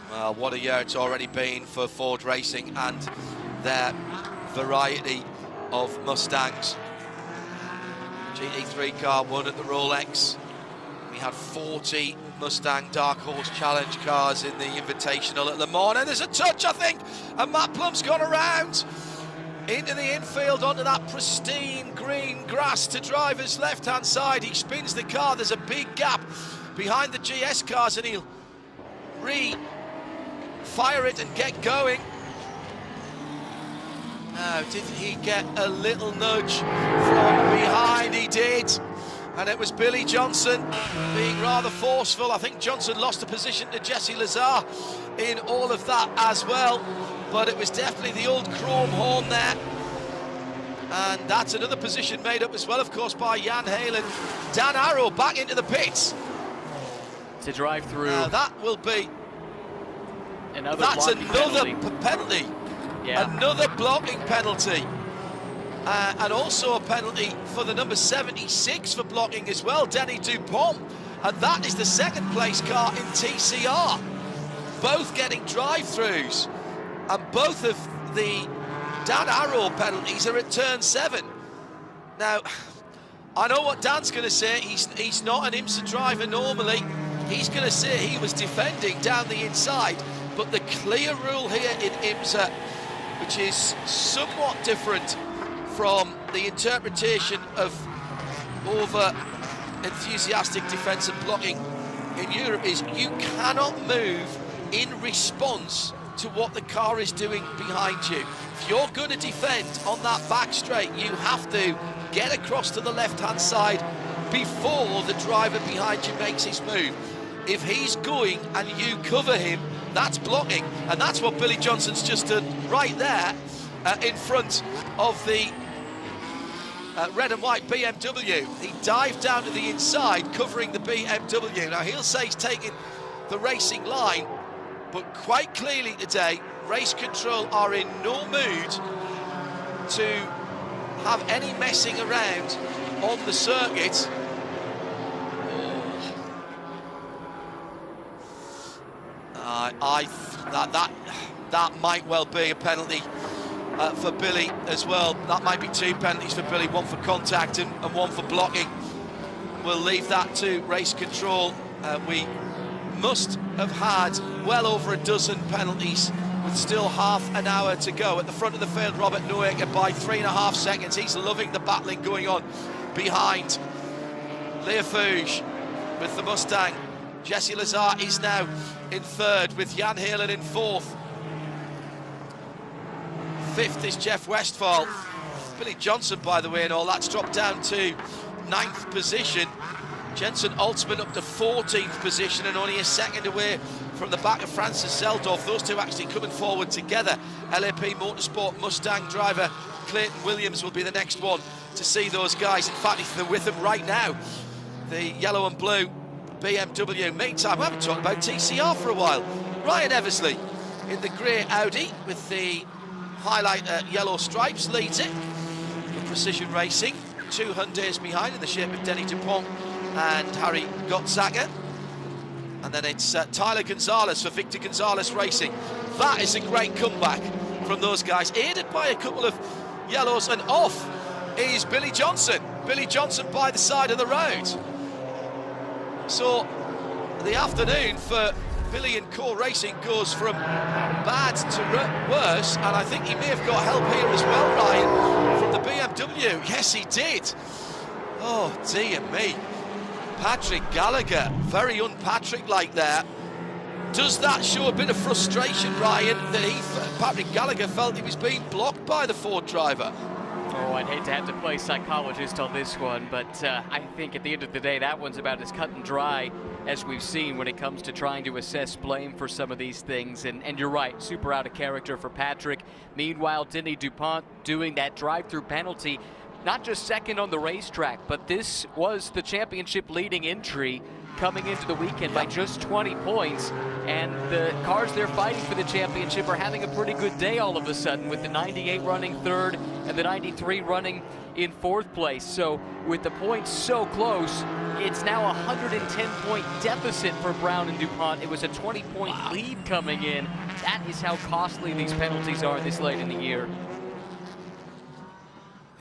Well, what a year it's already been for Ford Racing and their variety of Mustangs. GT3 car won at the Rolex. We had 40 Mustang Dark Horse Challenge cars in the Invitational at Le Mans, and there's a touch, I think, and Matt Plum's gone around into the infield onto that pristine green grass to driver's left-hand side. He spins the car. There's a big gap behind the GS cars, and he'll fire it and get going. Now, did he get a little nudge from behind? He did. And it was Billy Johnson being rather forceful. I think Johnson lost a position to Jesse Lazar in all of that as well. But it was definitely the old chrome horn there. And that's another position made up as well, of course, by Jan Heylen. Dan Arrow back into the pits. To drive through. Now that will be... That's another penalty. Yeah. Another blocking penalty. And also a penalty for the number 76 for blocking as well, Denny Dupont. And that is the second place car in TCR. Both getting drive-throughs. And both of the Dan Arrow penalties are at turn 7. Now, I know what Dan's going to say. He's not an IMSA driver normally. He's going to say he was defending down the inside. But the clear rule here in IMSA, which is somewhat different from the interpretation of over enthusiastic defence and blocking in Europe is you cannot move in response to what the car is doing behind you. If you're going to defend on that back straight, you have to get across to the left-hand side before the driver behind you makes his move. If he's going and you cover him, that's blocking, and that's what Billy Johnson's just done right there in front of the red and white BMW. He dived down to the inside, covering the BMW. Now, he'll say he's taking the racing line, but quite clearly today, race control are in no mood to have any messing around on the circuit. That might well be a penalty for Billy as well. That might be 2 penalties for Billy, 1 for contact and 1 for blocking. We'll leave that to race control. We must have had well over a dozen penalties with still half an hour to go. At the front of the field, Robert Neuecker by 3.5 seconds. He's loving the battling going on behind Leo Fouge with the Mustang. Jesse Lazar is now in 3rd with Jan Heerlen in 4th. 5th is Jeff Westphal. Billy Johnson, by the way, and all that's dropped down to 9th position. Jensen Altsman up to 14th position and only a second away from the back of Francis Zeldorf. Those two actually coming forward together. LAP Motorsport Mustang driver Clayton Williams will be the next one to see those guys. In fact, if they're with them right now, the yellow and blue BMW. Meantime, we haven't talked about TCR for a while. Ryan Eversley in the grey Audi with the highlight yellow stripes leads it for Precision Racing. 2 Hyundais behind in the shape of Denny DuPont and Harry Gottsager. And then it's Tyler Gonzalez for Victor Gonzalez Racing. That is a great comeback from those guys, aided by a couple of yellows, and off is Billy Johnson. Billy Johnson by the side of the road. So the afternoon for Billy and Co Racing goes from bad to worse, and I think he may have got help here as well, Ryan, from the BMW. Yes, he did. Oh, dear me. Patrick Gallagher, very un-Patrick-like there. Does that show a bit of frustration, Ryan, that Patrick Gallagher felt he was being blocked by the Ford driver? Oh, I'd hate to have to play psychologist on this one, but I think at the end of the day, that one's about as cut and dry as we've seen when it comes to trying to assess blame for some of these things. And you're right, super out of character for Patrick. Meanwhile, Denny DuPont doing that drive-through penalty, not just second on the racetrack, but this was the championship leading entry coming into the weekend by just 20 points. And the cars they're fighting for the championship are having a pretty good day all of a sudden, with the 98 running 3rd and the 93 running in 4th place. So with the points so close, it's now a 110-point deficit for Brown and DuPont. It was a 20-point lead coming in. That is how costly these penalties are this late in the year.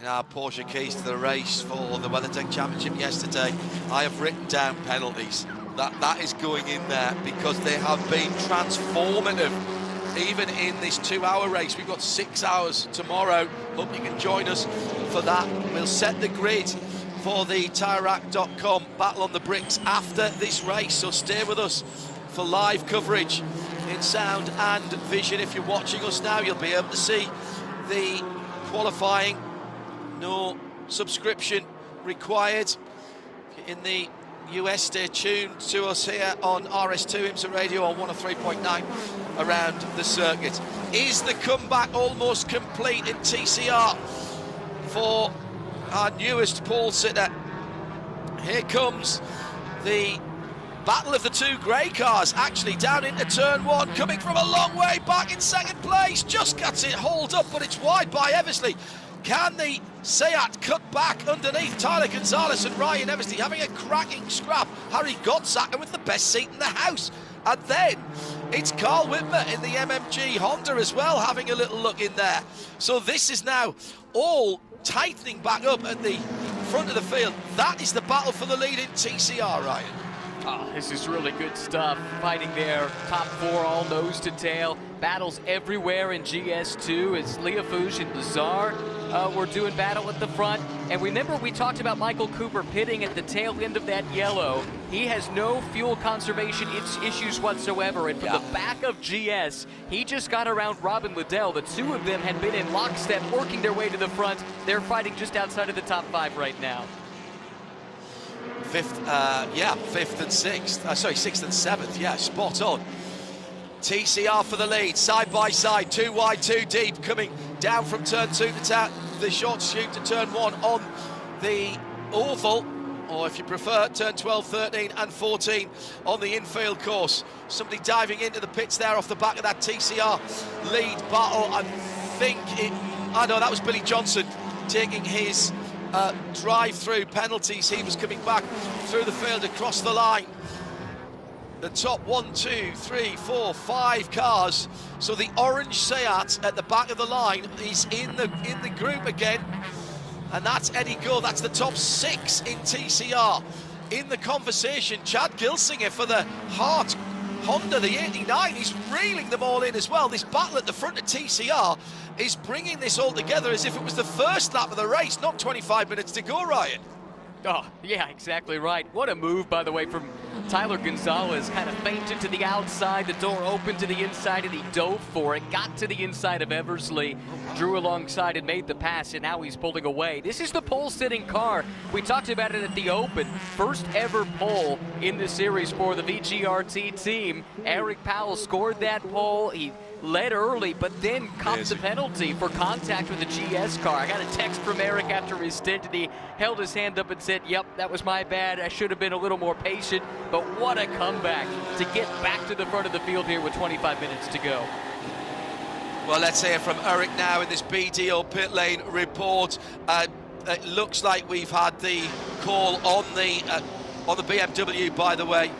In our Porsche keys to the race for the WeatherTech Championship yesterday, I have written down penalties. That is going in there because they have been transformative. Even in this 2-hour race, we've got 6 hours tomorrow. Hope you can join us for that. We'll set the grid for the TireRack.com Battle on the Bricks after this race, so stay with us for live coverage in sound and vision. If you're watching us now, you'll be able to see the qualifying. No subscription required. In the US, stay tuned to us here on RS2 IMSA Radio on 103.9 around the circuit. Is the comeback almost complete in TCR for our newest pole sitter? Here comes the battle of the 2 grey cars, actually down into turn 1, coming from a long way back in 2nd place. Just gets it hauled up, but it's wide by Eversley. Can the Seat cut back underneath Tyler Gonzalez and Ryan Eversley, having a cracking scrap? Harry Gottsager with the best seat in the house. And then it's Carl Whitmer in the MMG Honda as well, having a little look in there. So this is now all tightening back up at the front of the field. That is the battle for the lead in TCR, Ryan. Oh, this is really good stuff. Fighting there, top four, all nose to tail. Battles everywhere in GS2 as Leofouge and Lazar were doing battle at the front. And remember, we talked about Michael Cooper pitting at the tail end of that yellow. He has no fuel conservation issues whatsoever. And from the back of GS, he just got around Robin Liddell. The two of them had been in lockstep, working their way to the front. They're fighting just outside of the top five right now. Fifth and sixth. Sixth and seventh. Yeah, spot on. TCR for the lead, side by side, 2 wide, 2 deep, coming down from turn 2 to the short chute to turn 1 on the oval, or if you prefer, turn 12, 13 and 14 on the infield course. Somebody diving into the pits there off the back of that TCR lead battle. That was Billy Johnson taking his drive-through penalties. He was coming back through the field across the line. The top 1, 2, 3, 4, 5 cars. So the orange Seat at the back of the line is in the group again, and that's Eddie Gore. That's the top 6 in TCR. In the conversation, Chad Gilsinger for the Hart Honda, the 89. He's reeling them all in as well. This battle at the front of TCR is bringing this all together as if it was the first lap of the race, not 25 minutes to go, Ryan. Oh, yeah, exactly right. What a move, by the way, from Tyler Gonzalez. Kind of feinted to the outside, the door opened to the inside, and he dove for it. Got to the inside of Eversley, drew alongside and made the pass, and now he's pulling away. This is the pole-sitting car. We talked about it at the Open. First ever pole in the series for the VGRT team. Eric Powell scored that pole. He led early, but then copped the penalty for contact with the GS car. I got a text from Eric after his stint, and he held his hand up and said, yep, that was my bad. I should have been a little more patient, but what a comeback to get back to the front of the field here with 25 minutes to go. Well, let's hear from Eric now in this BDO pit lane report. It looks like we've had the call on the BMW, by the way,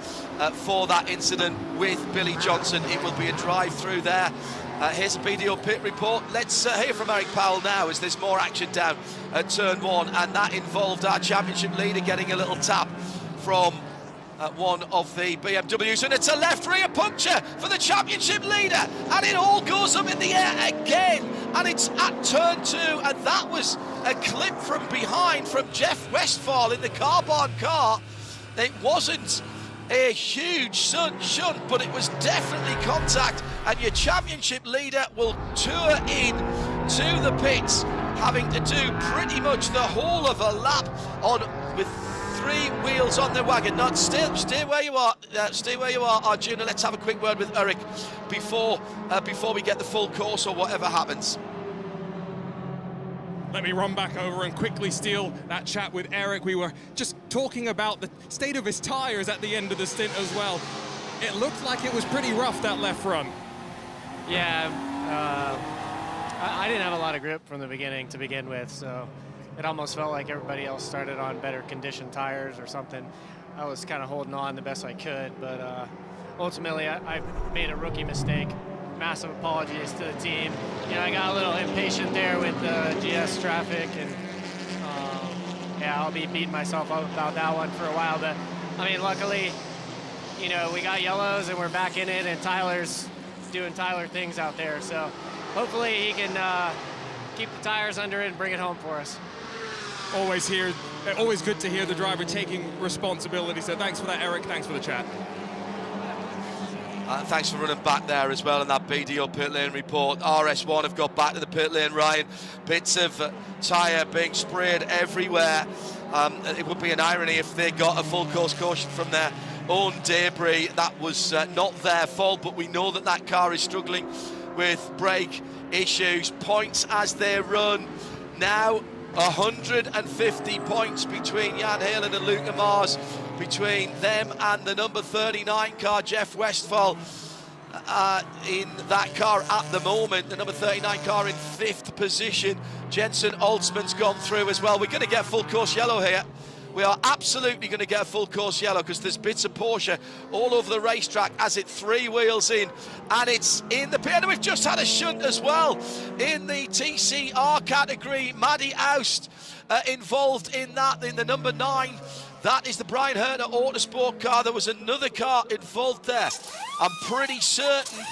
for that incident with Billy Johnson. It will be a drive-through there. Here's a BDO pit report. Let's hear from Eric Powell now as there's more action down at turn 1, and that involved our championship leader getting a little tap from one of the BMWs, and it's a left rear puncture for the championship leader, and it all goes up in the air again, and it's at turn 2, and that was a clip from behind from Jeff Westphal in the Carbon car. It wasn't a huge shunt, but it was definitely contact, and your championship leader will tour in to the pits, having to do pretty much the whole of a lap with 3 wheels on the wagon. Not stay where you are. Stay where you are, Arjuna. Let's have a quick word with Eric before we get the full course or whatever happens. Let me run back over and quickly steal that chat with Eric. We were just talking about the state of his tires at the end of the stint as well. It looked like it was pretty rough, that left front. Yeah, I didn't have a lot of grip from the beginning to begin with, so it almost felt like everybody else started on better conditioned tires or something. I was kind of holding on the best I could, but ultimately I made a rookie mistake. Massive apologies to the team. You know, I got a little impatient there with the GS traffic, and yeah, I'll be beating myself up about that one for a while. But I mean, luckily, you know, we got yellows and we're back in it, and Tyler's doing Tyler things out there. So hopefully he can keep the tires under it and bring it home for us. Always good to hear the driver taking responsibility. So thanks for that, Eric. Thanks for the chat. Thanks for running back there as well in that BDO pit lane report. RS1 have got back to the pit lane, Ryan. Bits of tyre being sprayed everywhere. It would be an irony if they got a full course caution from their own debris. That was not their fault, but we know that that car is struggling with brake issues. Points as they run. Now 150 points between Jan Halen and Luca Mars, between them and the number 39 car, Jeff Westphal, in that car at the moment. The number 39 car in 5th position. Jensen Oldsman's gone through as well. We're going to get full course yellow here. We are absolutely going to get a full course yellow because there's bits of Porsche all over the racetrack as it 3 wheels in, and it's in the pit. And we've just had a shunt as well in the TCR category. Maddie Oust involved in that, in the number 9 That is the Brian Herter Autosport car. There was another car involved there, I'm pretty certain.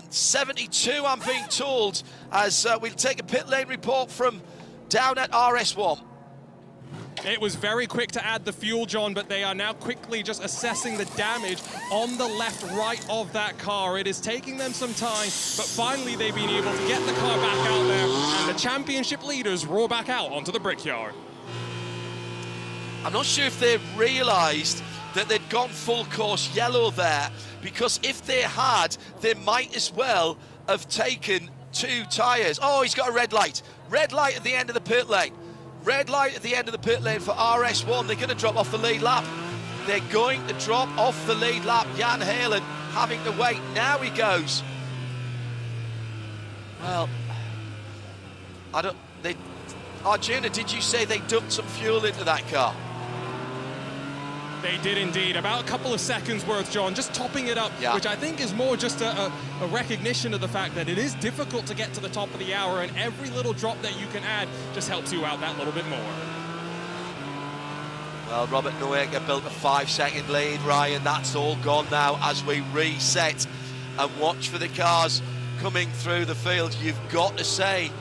72, I'm being told, as we'll take a pit lane report from down at RS1. It was very quick to add the fuel, John, but they are now quickly just assessing the damage on the left-right of that car. It is taking them some time, but finally they've been able to get the car back out there, and the championship leaders roar back out onto the brickyard. I'm not sure if they realised that they'd gone full course yellow there, because if they had, they might as well have taken 2 tyres. Oh, he's got a red light. Red light at the end of the pit lane. Red light at the end of the pit lane for RS1. They're going to drop off the lead lap. They're going to drop off the lead lap. Jan Halen having to wait. Now he goes. Well, I don't... Arjuna, did you say they dumped some fuel into that car? They did indeed. About a couple of seconds worth, John, just topping it up, which I think is more just a recognition of the fact that it is difficult to get to the top of the hour, and every little drop that you can add just helps you out that little bit more. Well, Robert Noega built a 5-second lead, Ryan. That's all gone now as we reset and watch for the cars coming through the field. You've got to say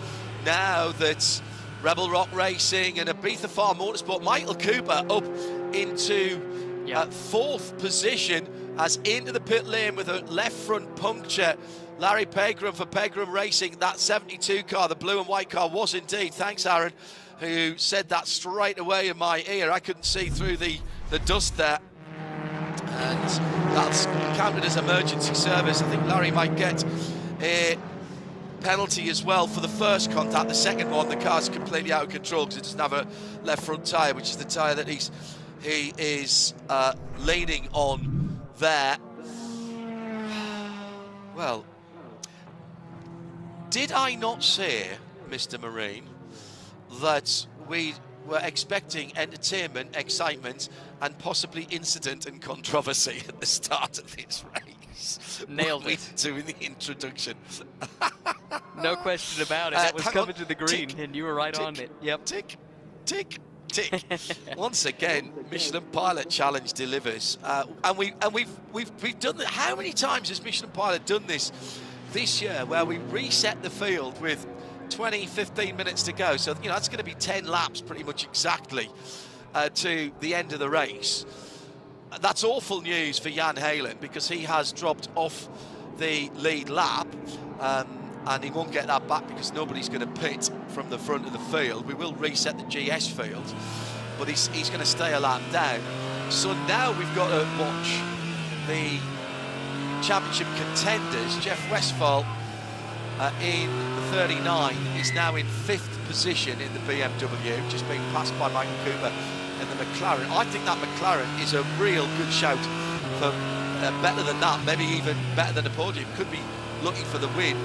now that Rebel Rock Racing and Ibiza Farm Motorsport, Michael Cooper up into 4th position, as into the pit lane with a left front puncture. Larry Pegram for Pegram Racing, that 72 car, the blue and white car, was indeed, thanks Aaron, who said that straight away in my ear. I couldn't see through the dust there, and that's counted as emergency service. I think Larry might get a penalty as well for the first contact. The second one, the car's completely out of control because it doesn't have a left front tyre, which is the tyre that he is leaning on there. Well, did I not say, Mr. Marine, that we were expecting entertainment, excitement, and possibly incident and controversy at the start of this race? Nailed it. Doing the introduction. No question about it. That was coming to the green, and you were right tick, on it. Yep. Tick, tick, tick. Once again, Michelin Pilot Challenge delivers, and we've done that. How many times has Michelin Pilot done this year, where we reset the field with 15 minutes to go? So you know that's going to be 10 laps, pretty much exactly, to the end of the race. That's awful news for Jan Halen, because he has dropped off the lead lap, and he won't get that back because nobody's going to pit from the front of the field. We will reset the GS field, but he's going to stay a lap down. So now we've got to watch the championship contenders. Jeff Westphal in the 39 is now in 5th position in the BMW, just being passed by Michael Cooper in the McLaren. I think that McLaren is a real good shout for better than that, maybe even better than a podium. Could be looking for the win.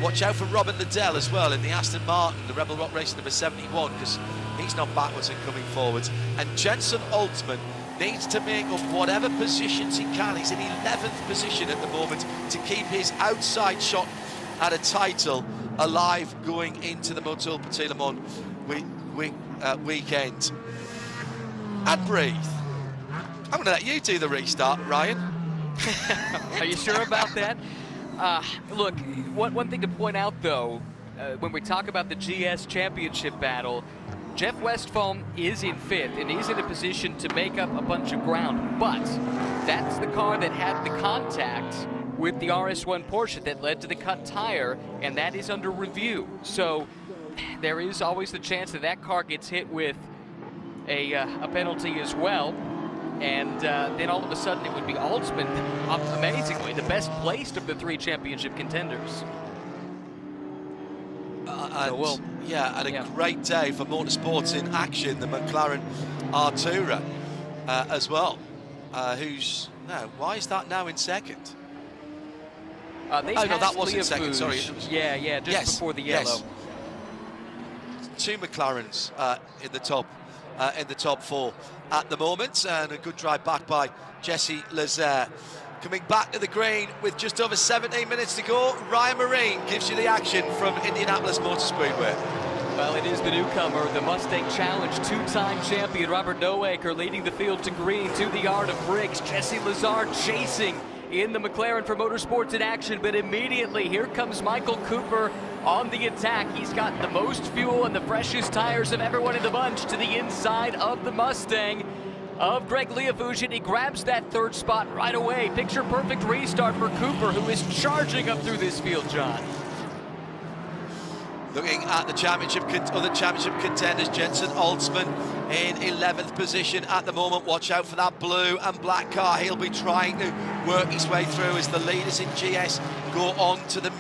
Watch out for Robin Liddell as well in the Aston Martin, the Rebel Rock Racing number 71, because he's not backwards and coming forwards. And Jensen Altman needs to make up whatever positions he can. He's in 11th position at the moment to keep his outside shot at a title alive going into the Motul Petit Le Mans weekend. And breathe. I'm going to let you do the restart, Ryan. Are you sure about that? Look, one thing to point out, though, when we talk about the GS Championship battle, Jeff Westphal is in 5th, and he's in a position to make up a bunch of ground. But that's the car that had the contact with the RS1 Porsche that led to the cut tire, and that is under review. So there is always the chance that that car gets hit with a penalty as well. And then all of a sudden it would be Altman, amazingly, the best placed of the 3 championship contenders. And a great day for motorsports in action, the McLaren Artura as well, who's, now, why is that now in 2nd? No, that was in 2nd, sorry. Yeah, just before the yellow. Yes. 2 McLarens in the top 4 at the moment, and a good drive back by Jesse Lazer. Coming back to the green with just over 17 minutes to go, Ryan Marine gives you the action from Indianapolis Motor Speedway. Well, it is the newcomer, the Mustang Challenge two-time champion Robert Noaker leading the field to green to the yard of bricks. Jesse Lazar chasing in the McLaren for Motorsports in Action, but immediately here comes Michael Cooper on the attack. He's got the most fuel and the freshest tires of everyone in the bunch to the inside of the Mustang of Greg Leofouge, and he grabs that third spot right away. Picture perfect restart for Cooper, who is charging up through this field, John. Looking at the other championship contenders, Jensen Altsman in 11th position at the moment. Watch out for that blue and black car. He'll be trying to work his way through as the leaders in GS go on to the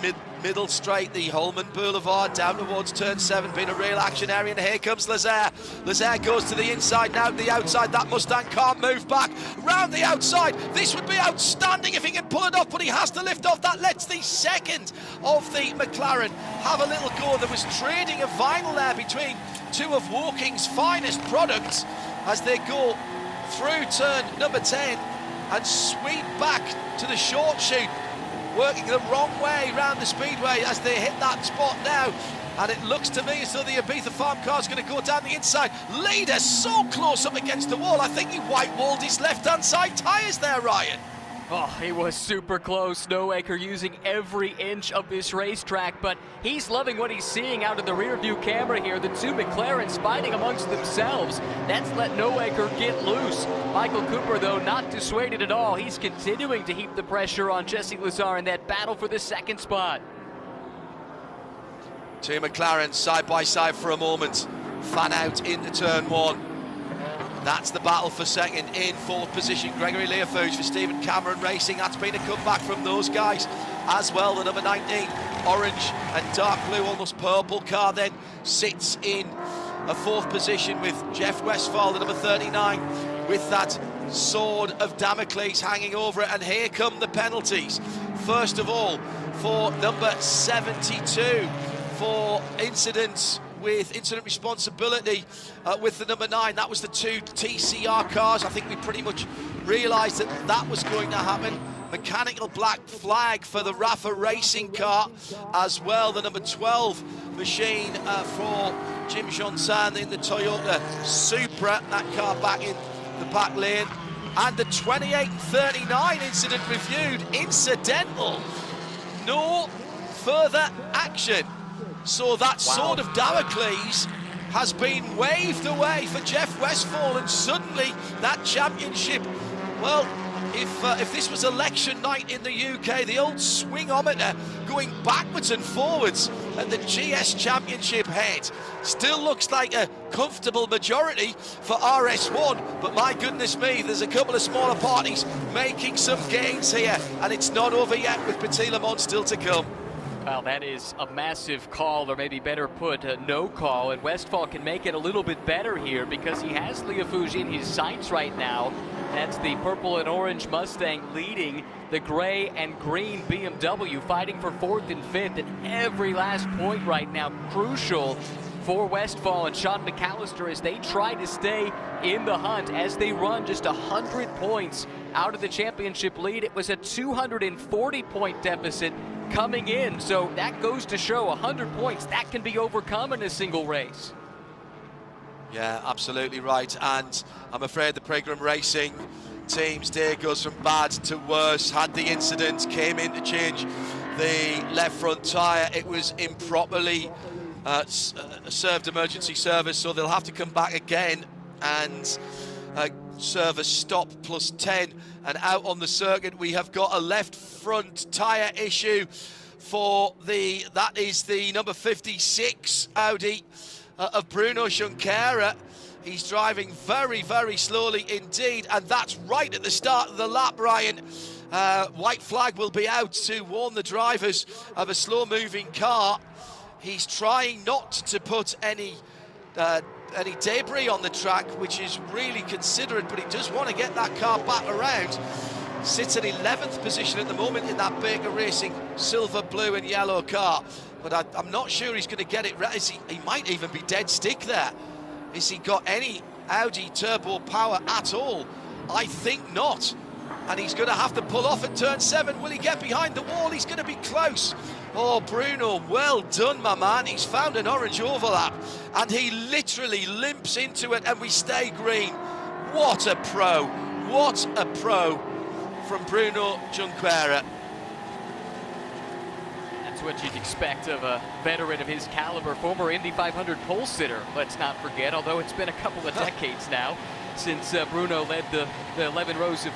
middle straight, the Holman Boulevard, down towards turn 7, being a real action area, and here comes Lazaire. Lazaire goes to the inside, now to the outside. That Mustang can't move back. Round the outside, this would be outstanding if he can pull it off, but he has to lift off. That lets the second of the McLaren have a little go. There was trading of vinyl there between two of Walking's finest products as they go through turn number 10 and sweep back to the short chute, working the wrong way round the Speedway as they hit that spot now. And it looks to me as though the Ibiza farm car is going to go down the inside. Leader so close up against the wall. I think he white-walled his left-hand side tyres there, Ryan. Oh, he was super close. Noaker using every inch of this racetrack, but he's loving what he's seeing out of the rear view camera here. The two McLarens fighting amongst themselves. That's let Noaker get loose. Michael Cooper, though, not dissuaded at all. He's continuing to heap the pressure on Jesse Lazar in that battle for the second spot. Two McLarens side by side for a moment. Fan out into turn 1. That's the battle for second. In 4th position, Gregory Leofouge for Stephen Cameron Racing. That's been a comeback from those guys as well. The number 19, orange and dark blue, almost purple car then sits in a 4th position with Jeff Westphal, the number 39, with that sword of Damocles hanging over it. And here come the penalties. First of all, for number 72, for incidents with incident responsibility with the number 9. That was the 2 TCR cars. I think we pretty much realised that that was going to happen. Mechanical black flag for the Rafa Racing car as well. The number 12 machine for Jim Johnson in the Toyota Supra. That car back in the back lane. And the 28 and 39 incident reviewed. Incidental. No further action. So that sword of Damocles has been waved away for Jeff Westphal, and suddenly that championship, well, if this was election night in the UK, the old swingometer going backwards and forwards at the GS Championship head still looks like a comfortable majority for RS1, but my goodness me, there's a couple of smaller parties making some gains here, and it's not over yet with Petit Le Mans still to come. Well, that is a massive call, or maybe better put, no call, and Westphal can make it a little bit better here because he has Leofouge in his sights right now. That's the purple and orange Mustang leading the gray and green BMW, fighting for 4th and 5th, and every last point right now crucial for Westphal and Sean McAllister as they try to stay in the hunt as they run just 100 points out of the championship lead. It was a 240-point deficit coming in, so that goes to show 100 points that can be overcome in a single race. Yeah, absolutely right, and I'm afraid the Pregram Racing team's day goes from bad to worse. Had the incident, came in to change the left front tyre. It was improperly served emergency service, so they'll have to come back again and serve a stop plus 10. And out on the circuit we have got a left front tyre issue for that is the number 56 Audi of Bruno Junqueira. He's driving very, very slowly indeed, and that's right at the start of the lap, Ryan. White flag will be out to warn the drivers of a slow-moving car. He's trying not to put any debris on the track, which is really considerate, but he does want to get that car back around. Sits at 11th position at the moment in that Baker Racing silver, blue and yellow car, but I'm not sure he's going to get it right. He might even be dead stick there. Has he got any Audi turbo power at all? I think not. And he's going to have to pull off at turn 7. Will he get behind the wall? He's going to be close. Oh, Bruno, well done, my man. He's found an orange overlap, and he literally limps into it, and we stay green. What a pro. What a pro from Bruno Junqueira. That's what you'd expect of a veteran of his caliber, former Indy 500 pole sitter, let's not forget, although it's been a couple of decades now since Bruno led the 11 rows of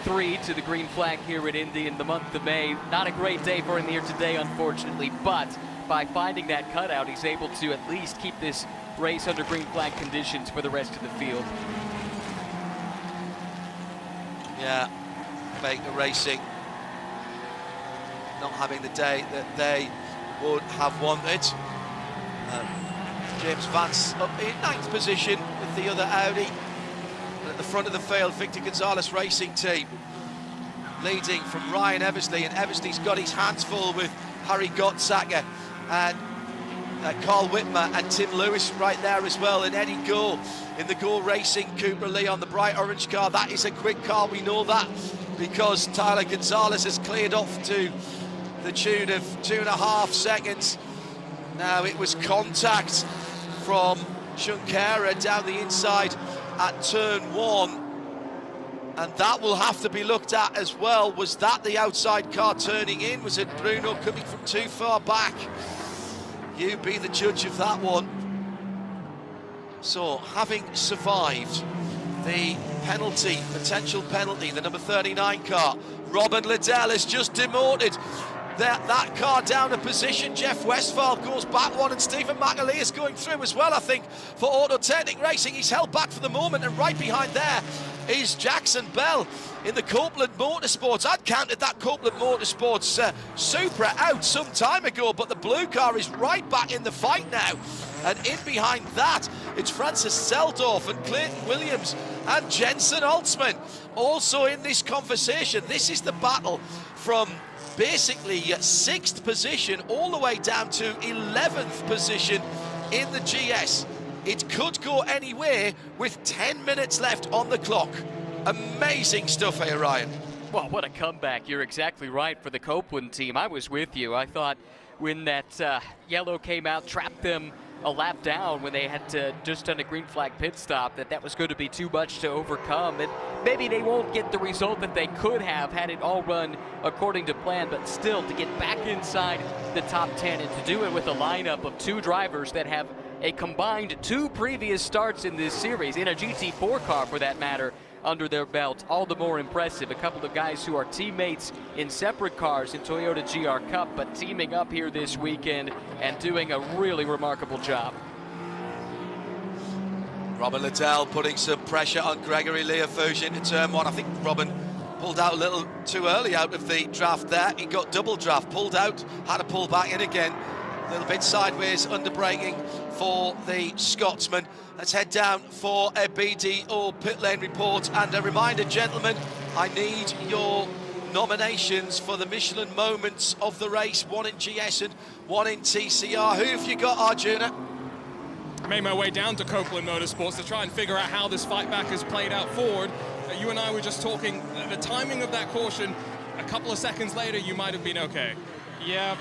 3 to the green flag here at Indy in the month of May. Not a great day for him here today, unfortunately, but by finding that cutout, he's able to at least keep this race under green flag conditions for the rest of the field. Yeah, Baker Racing not having the day that they would have wanted. James Vance up in 9th position with the other Audi. And at the front of the field, Victor Gonzalez Racing Team leading from Ryan Eversley, and Eversley's got his hands full with Harry Gottsacker and Carl Whitmer and Tim Lewis right there as well, and Eddie Gore in the Gore Racing Cooper Leon, the bright orange car. That is a quick car, we know that, because Tyler Gonzalez has cleared off to the tune of 2.5 seconds. Now it was contact from Junqueira down the inside at turn 1, and that will have to be looked at as well. Was that the outside car turning in? Was it Bruno coming from too far back? You be the judge of that one. So, having survived the penalty, potential penalty, the number 39 car, Robin Liddell has just demoted that car down a position. Jeff Westphal goes back one, and Stephen McAlee is going through as well, I think, for Autotechnic Racing. He's held back for the moment, and right behind there is Jackson Bell in the Copeland Motorsports. I'd counted that Copeland Motorsports Supra out some time ago, but the blue car is right back in the fight now. And in behind that, it's Francis Seldorf and Clayton Williams and Jensen Holtzman also in this conversation. This is the battle from basically 6th position all the way down to 11th position in the GS. It could go anywhere with 10 minutes left on the clock. Amazing stuff here, Ryan. Well, what a comeback. You're exactly right for the Copeland team. I was with you. I thought when that yellow came out, trapped them a lap down when they had to just done a green flag pit stop, that was going to be too much to overcome, and maybe they won't get the result that they could have had it all run according to plan, but still to get back inside the top 10 and to do it with a lineup of 2 drivers that have a combined 2 previous starts in this series, in a GT4 car for that matter, under their belt, all the more impressive. A couple of guys who are teammates in separate cars in Toyota GR Cup, but teaming up here this weekend and doing a really remarkable job. Robin Liddell putting some pressure on Gregory Leofouge into turn 1. I think Robin pulled out a little too early out of the draft there. He got double draft, pulled out, had to pull back in again. A little bit sideways, under braking for the Scotsman. Let's head down for a BDO pit lane report. And a reminder, gentlemen, I need your nominations for the Michelin moments of the race. 1 in GS and 1 in TCR. Who have you got, Arjuna? I made my way down to Copeland Motorsports to try and figure out how this fight back has played out forward. You and I were just talking, the timing of that caution, a couple of seconds later, you might have been okay. Yeah,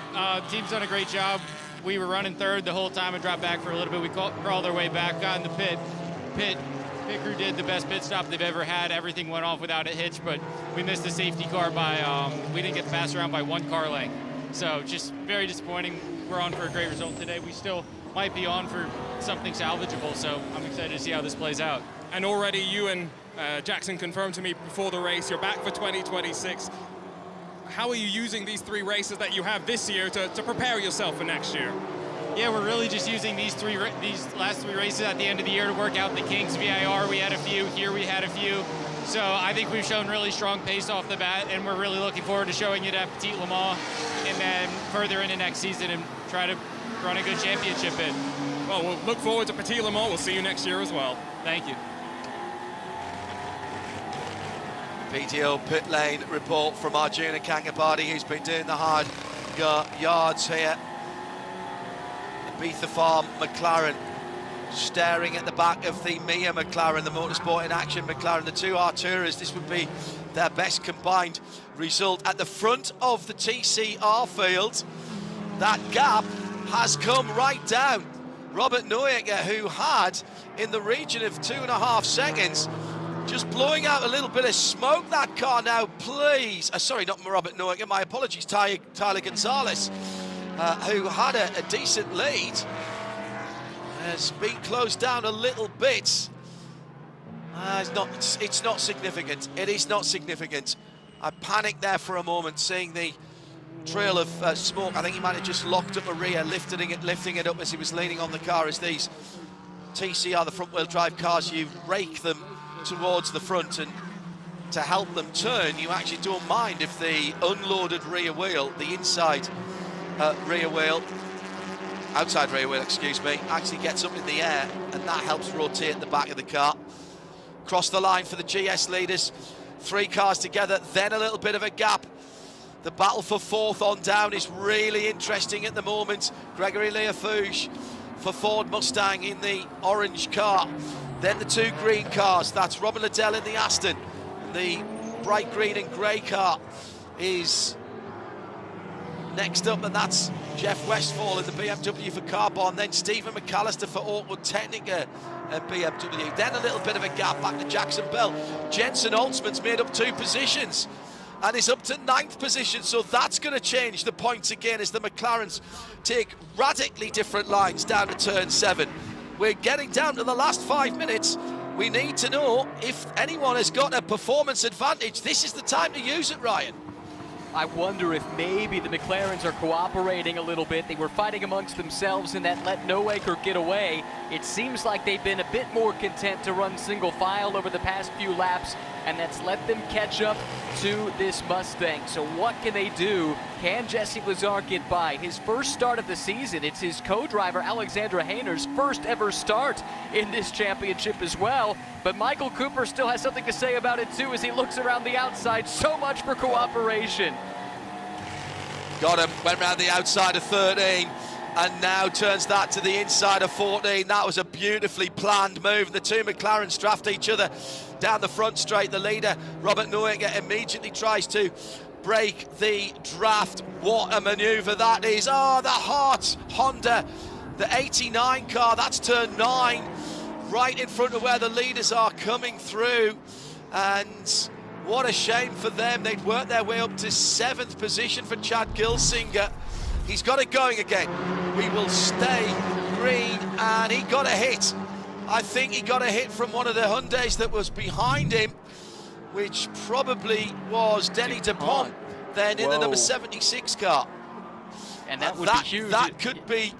team's done a great job. We were running 3rd the whole time and dropped back for a little bit. We crawled our way back, got in the pit. Pit crew did the best pit stop they've ever had. Everything went off without a hitch, but we missed the safety car by, we didn't get passed around by 1 car length. So just very disappointing. We're on for a great result today. We still might be on for something salvageable, so I'm excited to see how this plays out. And already you and Jackson confirmed to me before the race, you're back for 2026. How are you using these 3 races that you have this year to prepare yourself for next year? Yeah, we're really just using these last 3 races at the end of the year to work out the kinks. VIR, we had a few. Here we had a few. So I think we've shown really strong pace off the bat, and we're really looking forward to showing it at Petit Le Mans and then further into next season and try to run a good championship in. Well, we'll look forward to Petit Le Mans. We'll see you next year as well. Thank you. BDO pit lane report from Arjuna Kangapati, who's been doing the hard yards here. Ibiza Farm McLaren staring at the back of the Mia McLaren, the Motorsport in Action McLaren, the 2 Arturas. This would be their best combined result. At the front of the TCR field, that gap has come right down. Robert Neuecker, who had in the region of 2.5 seconds, just blowing out a little bit of smoke. That car now, please. Sorry, not Robert Neuecker, my apologies, Tyler Gonzalez, who had a decent lead, has been closed down a little bit. It's not significant. It is not significant. I panicked there for a moment, seeing the trail of smoke. I think he might have just locked up a rear, lifting it up as he was leaning on the car. As these TCR, the front-wheel drive cars, you rake them towards the front, and to help them turn, you actually don't mind if the unloaded rear wheel, the inside rear wheel, outside rear wheel, excuse me, actually gets up in the air, and that helps rotate the back of the car. Cross the line for the GS leaders. 3 cars together, then a little bit of a gap. The battle for 4th on down is really interesting at the moment. Gregory Leafouge for Ford Mustang in the orange car. Then the 2 green cars, that's Robin Liddell in the Aston. The bright green and grey car is next up, and that's Jeff Westphal in the BMW for Carbon. Then Stephen McAllister for Auto Technica and BMW. Then a little bit of a gap back to Jackson Bell. Jensen Holtzman's made up 2 positions and is up to 9th position, so that's going to change the points again as the McLarens take radically different lines down to turn 7. We're getting down to the last 5 minutes. We need to know if anyone has got a performance advantage. This is the time to use it, Ryan. I wonder if maybe the McLarens are cooperating a little bit. They were fighting amongst themselves and that let Neuecker get away. It seems like they've been a bit more content to run single file over the past few laps, and that's let them catch up to this Mustang. So what can they do? Can Jesse Lazar get by? His first start of the season. It's his co-driver Alexandra Hayner's first ever start in this championship as well. But Michael Cooper still has something to say about it too as he looks around the outside. So much for cooperation. Got him, went around the outside of 13 and now turns that to the inside of 14. That was a beautifully planned move. The 2 McLarens draft each other down the front straight. The leader, Robert Neuecker, immediately tries to break the draft. What a maneuver that is. Oh, the Hart Honda, the 89 car, that's turn 9, right in front of where the leaders are coming through. And what a shame for them. They'd worked their way up to 7th position for Chad Gilsinger. He's got it going again. We will stay green, and he got a hit. I think he got a hit from one of the Hyundais that was behind him, which probably was Denny DuPont, then in the number 76 car. And that would be huge. That could be.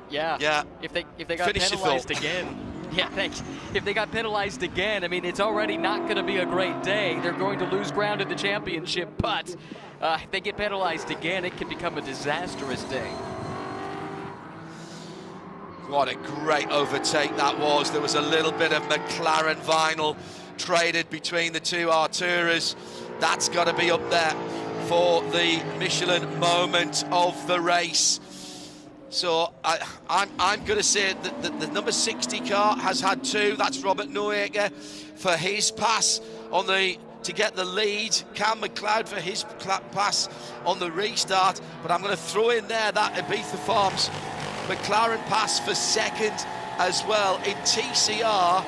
Yeah. If they got penalized again. Yeah, thanks. If they got penalized again, I mean, it's already not going to be a great day. They're going to lose ground in the championship, but if they get penalized again, it can become a disastrous day. What a great overtake that was. There was a little bit of McLaren vinyl traded between the 2 Arturas. That's got to be up there for the Michelin moment of the race. So I'm going to say that the number 60 car has had 2. That's Robert Neuecker for his pass on to get the lead. Cam McLeod for his pass on the restart. But I'm going to throw in there that Ibiza Farms McLaren pass for 2nd as well in TCR.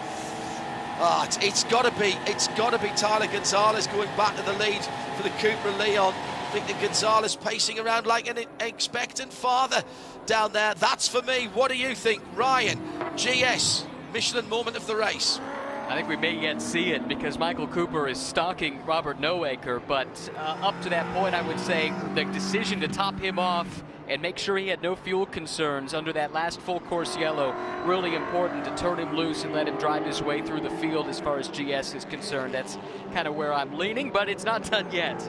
It's got to be Tyler Gonzalez going back to the lead for the Cooper Leon. Victor Gonzalez pacing around like an expectant father down there. That's for me. What do you think, Ryan? GS, Michelin moment of the race. I think we may yet see it because Michael Cooper is stalking Robert Neuecker, but up to that point, I would say the decision to top him off and make sure he had no fuel concerns under that last full course yellow, really important to turn him loose and let him drive his way through the field as far as GS is concerned. That's kind of where I'm leaning, but it's not done yet.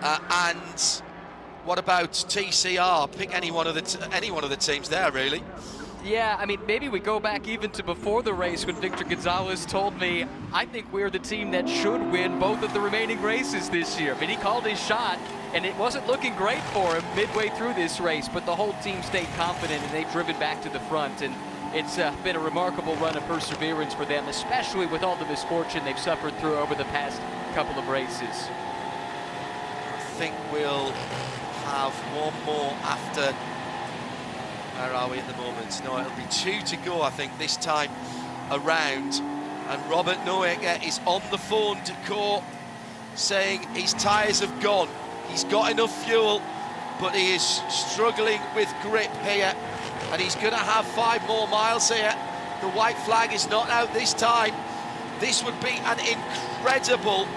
And what about TCR? Pick any one of the teams there, really. Yeah, I mean, maybe we go back even to before the race when Victor Gonzalez told me, I think we're the team that should win both of the remaining races this year. But he called his shot, and it wasn't looking great for him midway through this race, but the whole team stayed confident, and they've driven back to the front. And it's been a remarkable run of perseverance for them, especially with all the misfortune they've suffered through over the past couple of races. I think we'll have one more after. Where are we at the moment? No, it'll be 2 to go, I think, this time around. And Robert Noecker is on the phone to court saying his tyres have gone. He's got enough fuel, but he is struggling with grip here. And he's going to have 5 more miles here. The white flag is not out this time. This would be an incredible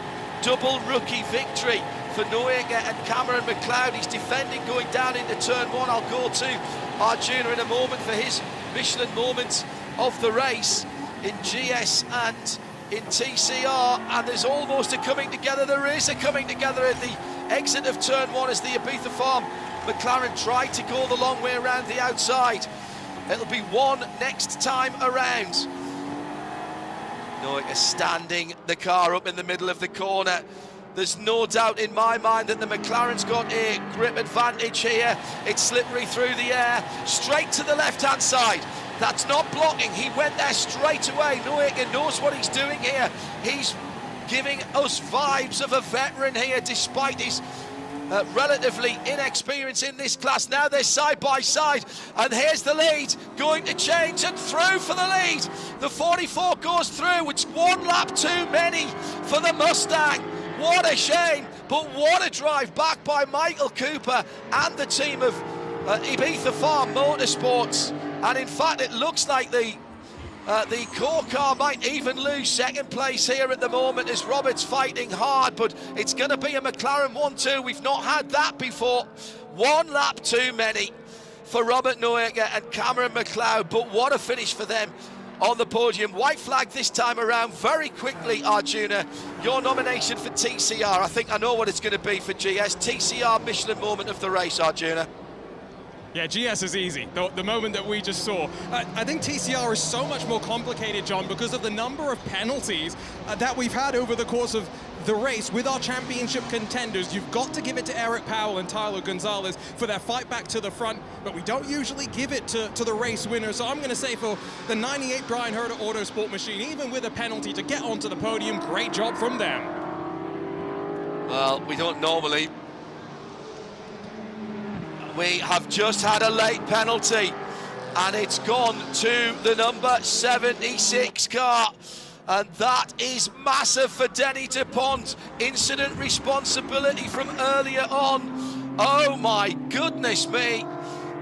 double rookie victory for Noecker and Cameron McLeod. He's defending going down into turn 1. I'll go to Arjuna in a moment for his Michelin moment of the race in GS and in TCR. And there's almost a coming together. There is a coming together at the exit of turn 1 as the Ibiza Farm McLaren tried to go the long way around the outside. It'll be 1 next time around. Noecker standing the car up in the middle of the corner. There's no doubt in my mind that the McLaren's got a grip advantage here. It's slippery through the air, straight to the left-hand side. That's not blocking, he went there straight away. Noecker knows what he's doing here. He's giving us vibes of a veteran here, despite his relatively inexperience in this class. Now they're side by side, and here's the lead going to change, and through for the lead. The 44 goes through. It's 1 lap too many for the Mustang. What a shame, but what a drive back by Michael Cooper and the team of Ibiza Farm Motorsports. And in fact, it looks like the core car might even lose second place here at the moment as Robert's fighting hard, but it's going to be a McLaren 1-2. We've not had that before. 1 lap too many for Robert Noecker and Cameron McLeod, but what a finish for them on the podium. White flag this time around. Very quickly, Arjuna, your nomination for TCR. I think I know what it's going to be for GS. TCR Michelin moment of the race, Arjuna. Yeah, GS is easy, the moment that we just saw. I think TCR is so much more complicated, John, because of the number of penalties that we've had over the course of the race with our championship contenders. You've got to give it to Eric Powell and Tyler Gonzalez for their fight back to the front, but we don't usually give it to the race winner. So I'm going to say for the 98 Brian Herter Autosport machine, even with a penalty to get onto the podium, great job from them. Well, we don't normally. We have just had a late penalty, and it's gone to the number 76 car, and that is massive for Denny DuPont. Incident responsibility from earlier on. Oh my goodness me,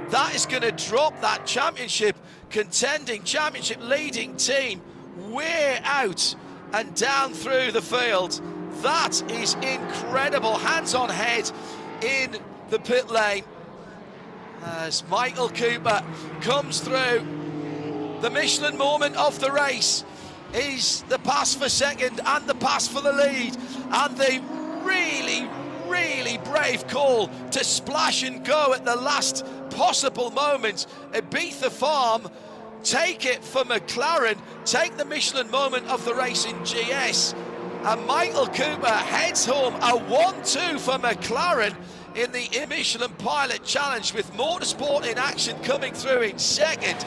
that is going to drop that championship contending, championship leading team way out and down through the field. That is incredible. Hands on head in the pit lane as Michael Cooper comes through. The Michelin moment of the race is the pass for second and the pass for the lead, and the really brave call to splash and go at the last possible moment. Ibiza Farm take it for McLaren, take the Michelin moment of the race in GS, and Michael Cooper heads home. A 1-2 for McLaren in the Michelin Pilot Challenge, with Motorsport in action coming through in second.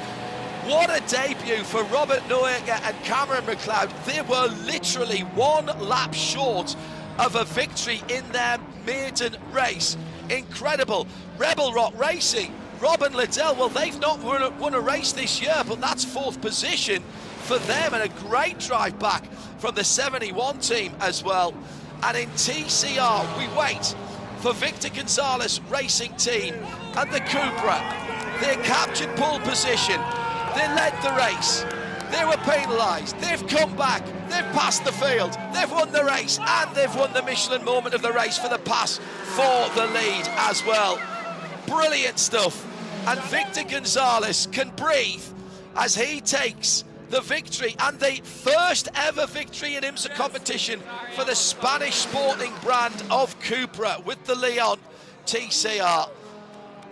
What a debut for Robert Noecker and Cameron McLeod. They were literally 1 lap short of a victory in their maiden race. Incredible. Rebel Rock Racing, Robin Liddell, well, they've not won a race this year, but that's 4th position for them, and a great drive back from the 71 team as well. And in TCR, we wait for Victor Gonzalez Racing Team and the Cupra. They captured pole position, they led the race, they were penalised, they've come back, they've passed the field, they've won the race, and they've won the Michelin moment of the race for the pass for the lead as well. Brilliant stuff, and Victor Gonzalez can breathe as he takes the victory, and the first ever victory in IMSA competition for the Spanish sporting brand of Cupra with the Leon TCR.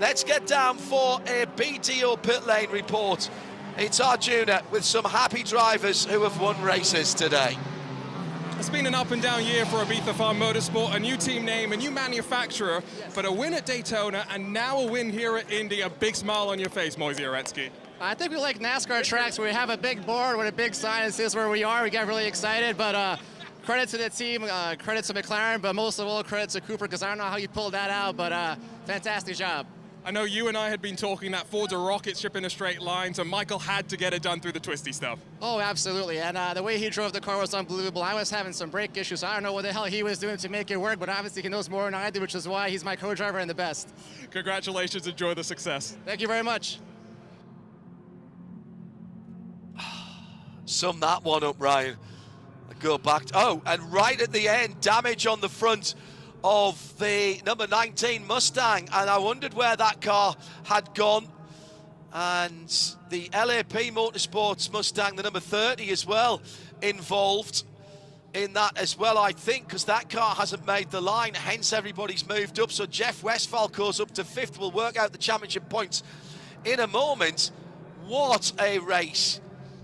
Let's get down for a BDO pit lane report. It's Arjuna with some happy drivers who have won races today. It's been an up and down year for Ibiza Farm Motorsport, a new team name, a new manufacturer, but a win at Daytona and now a win here at Indy. A big smile on your face, Moisey Oretsky. I think we like NASCAR tracks where we have a big board with a big sign that says where we are. We get really excited, but credit to the team, credit to McLaren, but most of all credit to Cooper, because I don't know how you pulled that out, but fantastic job. I know you and I had been talking that Ford's a rocket ship in a straight line, so Michael had to get it done through the twisty stuff. Oh, absolutely, and the way he drove the car was unbelievable. I was having some brake issues, so I don't know what the hell he was doing to make it work, but obviously he knows more than I do, which is why he's my co-driver and the best. Congratulations, enjoy the success. Thank you very much. Sum that one up, Ryan. Go back. Oh, and right at the end, damage on the front of the number 19 Mustang, and I wondered where that car had gone. And the LAP Motorsports Mustang, the number 30 as well, involved in that as well, I think, because that car hasn't made the line, hence everybody's moved up. So Jeff Westphal goes up to 5th. We'll work out the championship points in a moment. What a race.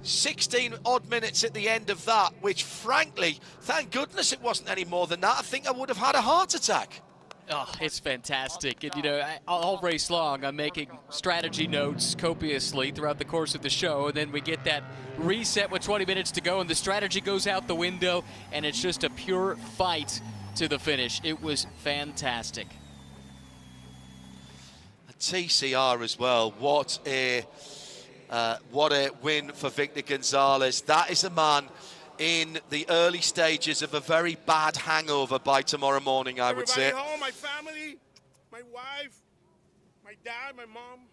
16 odd minutes at the end of that, which frankly, thank goodness it wasn't any more than that. I think I would have had a heart attack. Oh, it's fantastic. And, you know, all race long, I'm making strategy notes copiously throughout the course of the show, and then we get that reset with 20 minutes to go, and the strategy goes out the window, and it's just a pure fight to the finish. It was fantastic. A TCR as well. What a win for Victor Gonzalez. That is a man in the early stages of a very bad hangover by tomorrow morning, I would say. Everybody home, my family, my wife, my dad, my mom.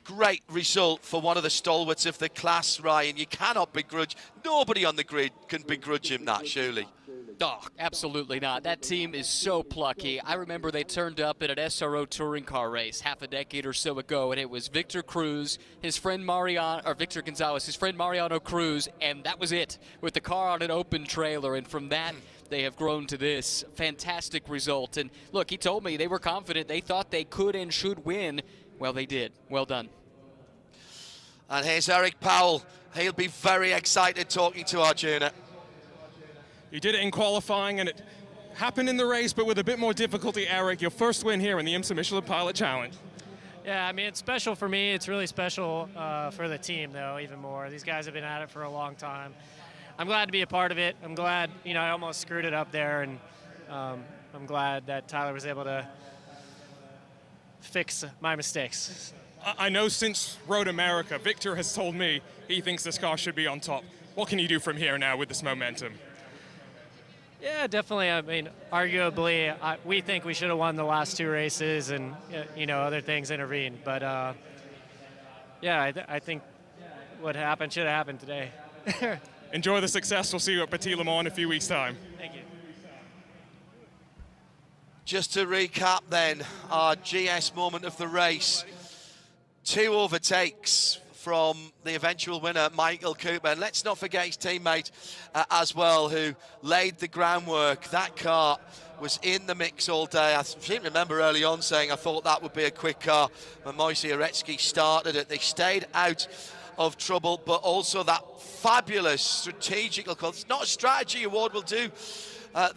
Great result for one of the stalwarts of the class, Ryan. You cannot begrudge, nobody on the grid can begrudge him that, surely. Oh, absolutely not. That team is so plucky. I remember they turned up at an SRO touring car race half a decade or so ago, and it was Victor Cruz, his friend Victor Gonzalez, his friend Mariano Cruz, and that was it, with the car on an open trailer. And from that, they have grown to this fantastic result. And look, he told me they were confident. They thought they could and should win. Well, they did. Well done. And here's Eric Powell. He'll be very excited talking to Arjuna. You did it in qualifying, and it happened in the race, but with a bit more difficulty. Eric, your first win here in the IMSA Michelin Pilot Challenge. Yeah, I mean, it's special for me. It's really special for the team, though, even more. These guys have been at it for a long time. I'm glad to be a part of it. I'm glad, you know, I almost screwed it up there, and I'm glad that Tyler was able to fix my mistakes. I know since Road America, Victor has told me he thinks this car should be on top. What can you do from here now with this momentum? Yeah, definitely. I mean, arguably, we think we should have won the last two races, and you know, other things intervened. But yeah, I think what happened should have happened today. Enjoy the success. We'll see you at Petit Le Mans in a few weeks' time. Thank you. Just to recap then, our GS moment of the race. 2 overtakes from the eventual winner, Michael Cooper. And let's not forget his teammate as well, who laid the groundwork. That car was in the mix all day. I seem to remember early on saying I thought that would be a quick car when Moise Uretsky started it. They stayed out of trouble, but also that fabulous strategical call. It's not a strategy award. We'll do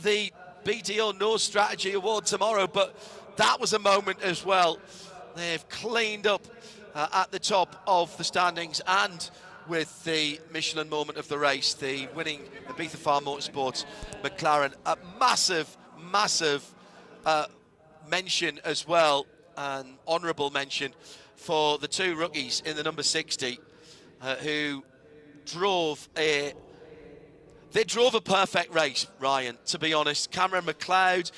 the BDO No Strategy Award tomorrow, but that was a moment as well. They've cleaned up at the top of the standings, and with the Michelin moment of the race, the winning Ibiza Farm Motorsports McLaren. A massive mention as well, an honourable mention for the 2 rookies in the number 60 who drove a perfect race, Ryan, to be honest. Cameron McLeod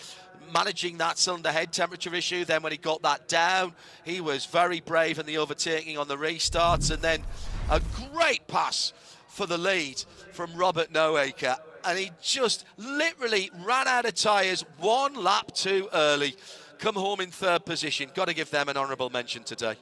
managing that cylinder head temperature issue. Then when he got that down, he was very brave in the overtaking on the restarts, and then a great pass for the lead from Robert Noaker, and he just literally ran out of tyres 1 lap too early. Come home in 3rd position. Got to give them an honourable mention today.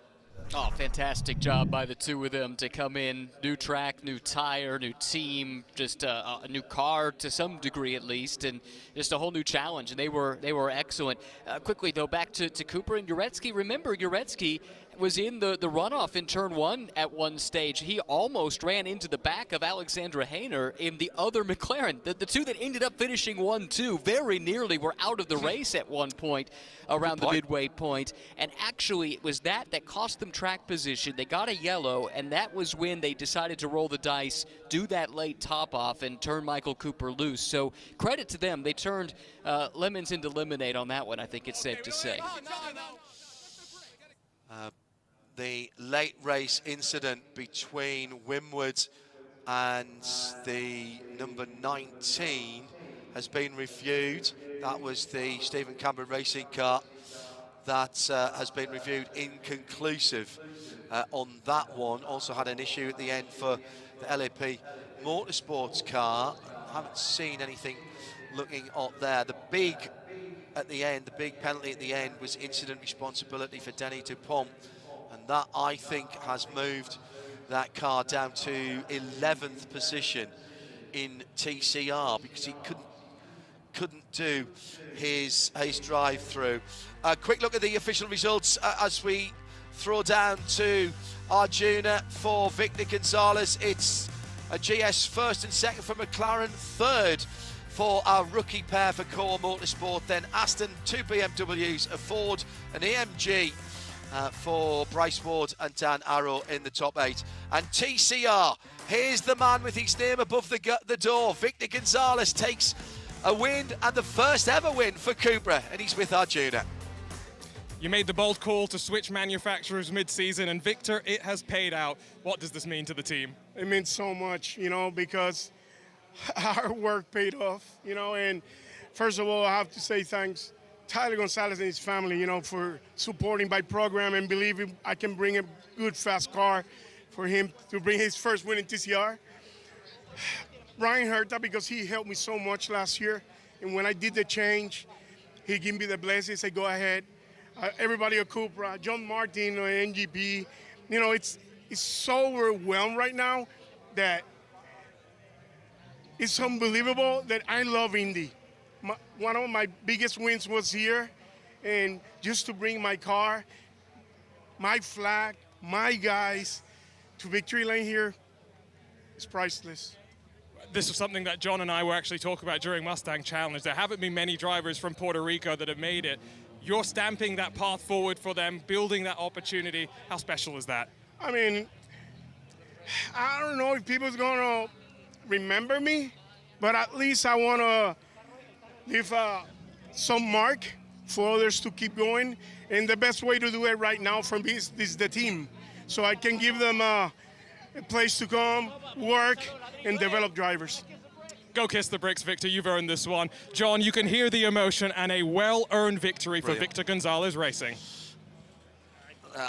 Oh, fantastic job by the 2 of them to come in. New track, new tire, new team, just a new car to some degree at least, and just a whole new challenge. And they were excellent. Quickly though, back to Cooper and Uretsky. Remember, Uretsky was in the runoff in turn 1 at one stage. He almost ran into the back of Alexandra Hayner in the other McLaren. The two that ended up finishing 1-2 very nearly were out of the race at one point around the midway point. And actually, it was that cost them track position. They got a yellow, and that was when they decided to roll the dice, do that late top off, and turn Michael Cooper loose. So credit to them. They turned lemons into lemonade on that one, I think it's safe to say. The late race incident between Winward and the number 19 has been reviewed. That was the Stephen Cameron racing car that has been reviewed inconclusive on that one. Also had an issue at the end for the LAP Motorsports car. Haven't seen anything looking up there. The big at the end, the big penalty at the end was incident responsibility for Denny Dupont, and that, I think, has moved that car down to 11th position in TCR because he couldn't do his drive-through. A quick look at the official results as we throw down to Arjuna for Victor Gonzalez. It's a GS first and second for McLaren, third for our rookie pair for Core Motorsport, then Aston, 2 BMWs, a Ford, an AMG for Bryce Ward and Dan Arrow in the top 8. And TCR, here's the man with his name above the door. Victor Gonzalez takes a win, and the first ever win for Cupra, and he's with Arjuna. You made the bold call to switch manufacturers mid-season, and Victor, it has paid out. What does this mean to the team? It means so much, because our work paid off, and first of all, I have to say thanks Tyler Gonzalez and his family, for supporting my program and believing I can bring a good, fast car for him to bring his first win in TCR. Brian Herta, because he helped me so much last year, and when I did the change, he gave me the blessing, said, go ahead. Everybody at Cupra, John Martin, NGP, it's so overwhelmed right now that it's unbelievable that I love Indy. One of my biggest wins was here, and just to bring my car, my flag, my guys to victory lane here is priceless. This was something that John and I were actually talking about during Mustang Challenge. There haven't been many drivers from Puerto Rico that have made it. You're stamping that path forward for them, building that opportunity. How special is that? I mean, I don't know if people's going to remember me, but at least I want to leave some mark for others to keep going. And the best way to do it right now for me is the team. So I can give them a place to come, work, and develop drivers. Go kiss the bricks, Victor. You've earned this one. John, you can hear the emotion, and a well-earned victory for Victor Gonzalez Racing.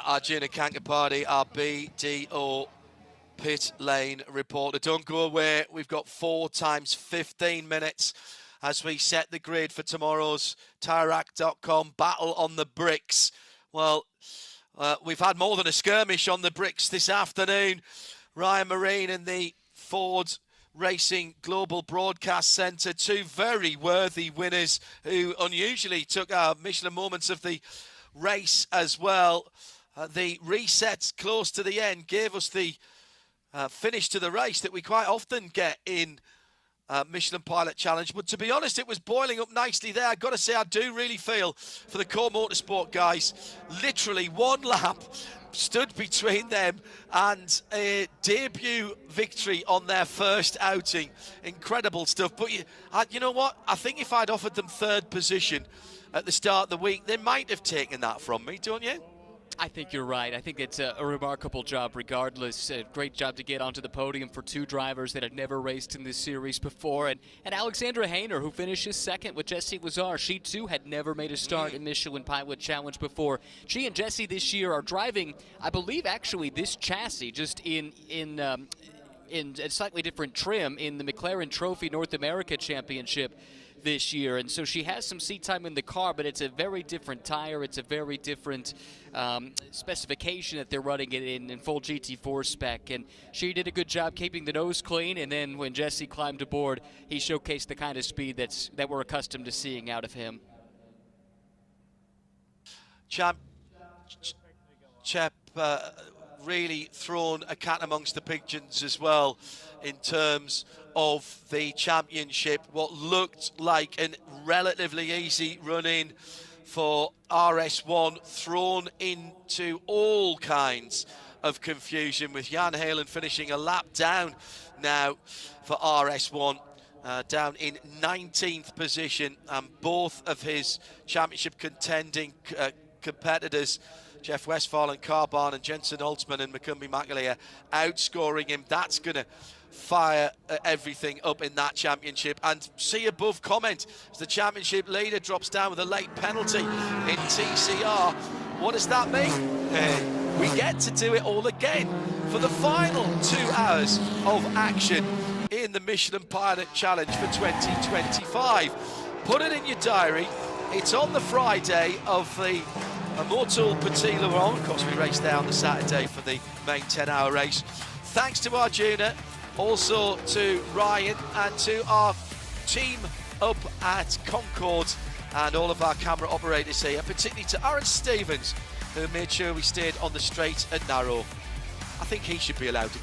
Arjuna Kankapati, our BDO pit lane reporter. Don't go away. We've got 4 times 15 minutes as we set the grid for tomorrow's TireRack.com battle on the bricks. Well, we've had more than a skirmish on the bricks this afternoon. Ryan Marine and the Ford Racing Global Broadcast Centre, 2 very worthy winners who unusually took our Michelin moments of the race as well. The resets close to the end gave us the finish to the race that we quite often get in Michelin Pilot Challenge. But to be honest, it was boiling up nicely there. I've got to say, I do really feel for the Core Motorsport guys. Literally 1 lap stood between them and a debut victory on their first outing. Incredible stuff. But you know what? I think if I'd offered them 3rd position at the start of the week, they might have taken that from me, don't you? I think you're right. I think it's a remarkable job regardless. A great job to get onto the podium for 2 drivers that had never raced in this series before. And Alexandra Hayner, who finishes 2nd with Jesse Wazar. She, too, had never made a start in Michelin Pilot Challenge before. She and Jesse this year are driving, I believe, actually, this chassis just in a slightly different trim in the McLaren Trophy North America Championship this year, and so she has some seat time in the car, but it's a very different tire, it's a very different specification that they're running it in full GT4 spec, and she did a good job keeping the nose clean, and then when Jesse climbed aboard, he showcased the kind of speed that we're accustomed to seeing out of him. Chep really thrown a cat amongst the pigeons as well in terms of the championship. What looked like a relatively easy run-in for RS1 thrown into all kinds of confusion, with Jan Halen finishing a lap down now for RS1, down in 19th position, and both of his championship contending competitors, Jeff Westphal and Carl Barn and Jensen Holtzman and Macumbi McAleer, outscoring him. That's going to fire everything up in that championship. And see above comment as the championship leader drops down with a late penalty in TCR. What does that mean? We get to do it all again for the final 2 hours of action in the Michelin Pilot Challenge for 2025. Put it in your diary. It's on the Friday of the Immortal Petit Le Mans. Of course, we race there on the Saturday for the main 10-hour race. Thanks to Arjuna, also to Ryan, and to our team up at Concord, and all of our camera operators here, particularly to Aaron Stevens, who made sure we stayed on the straight and narrow. I think he should be allowed to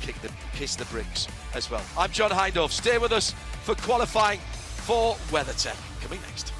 kiss the bricks as well. I'm John Hindhaugh. Stay with us for qualifying for WeatherTech. Coming next.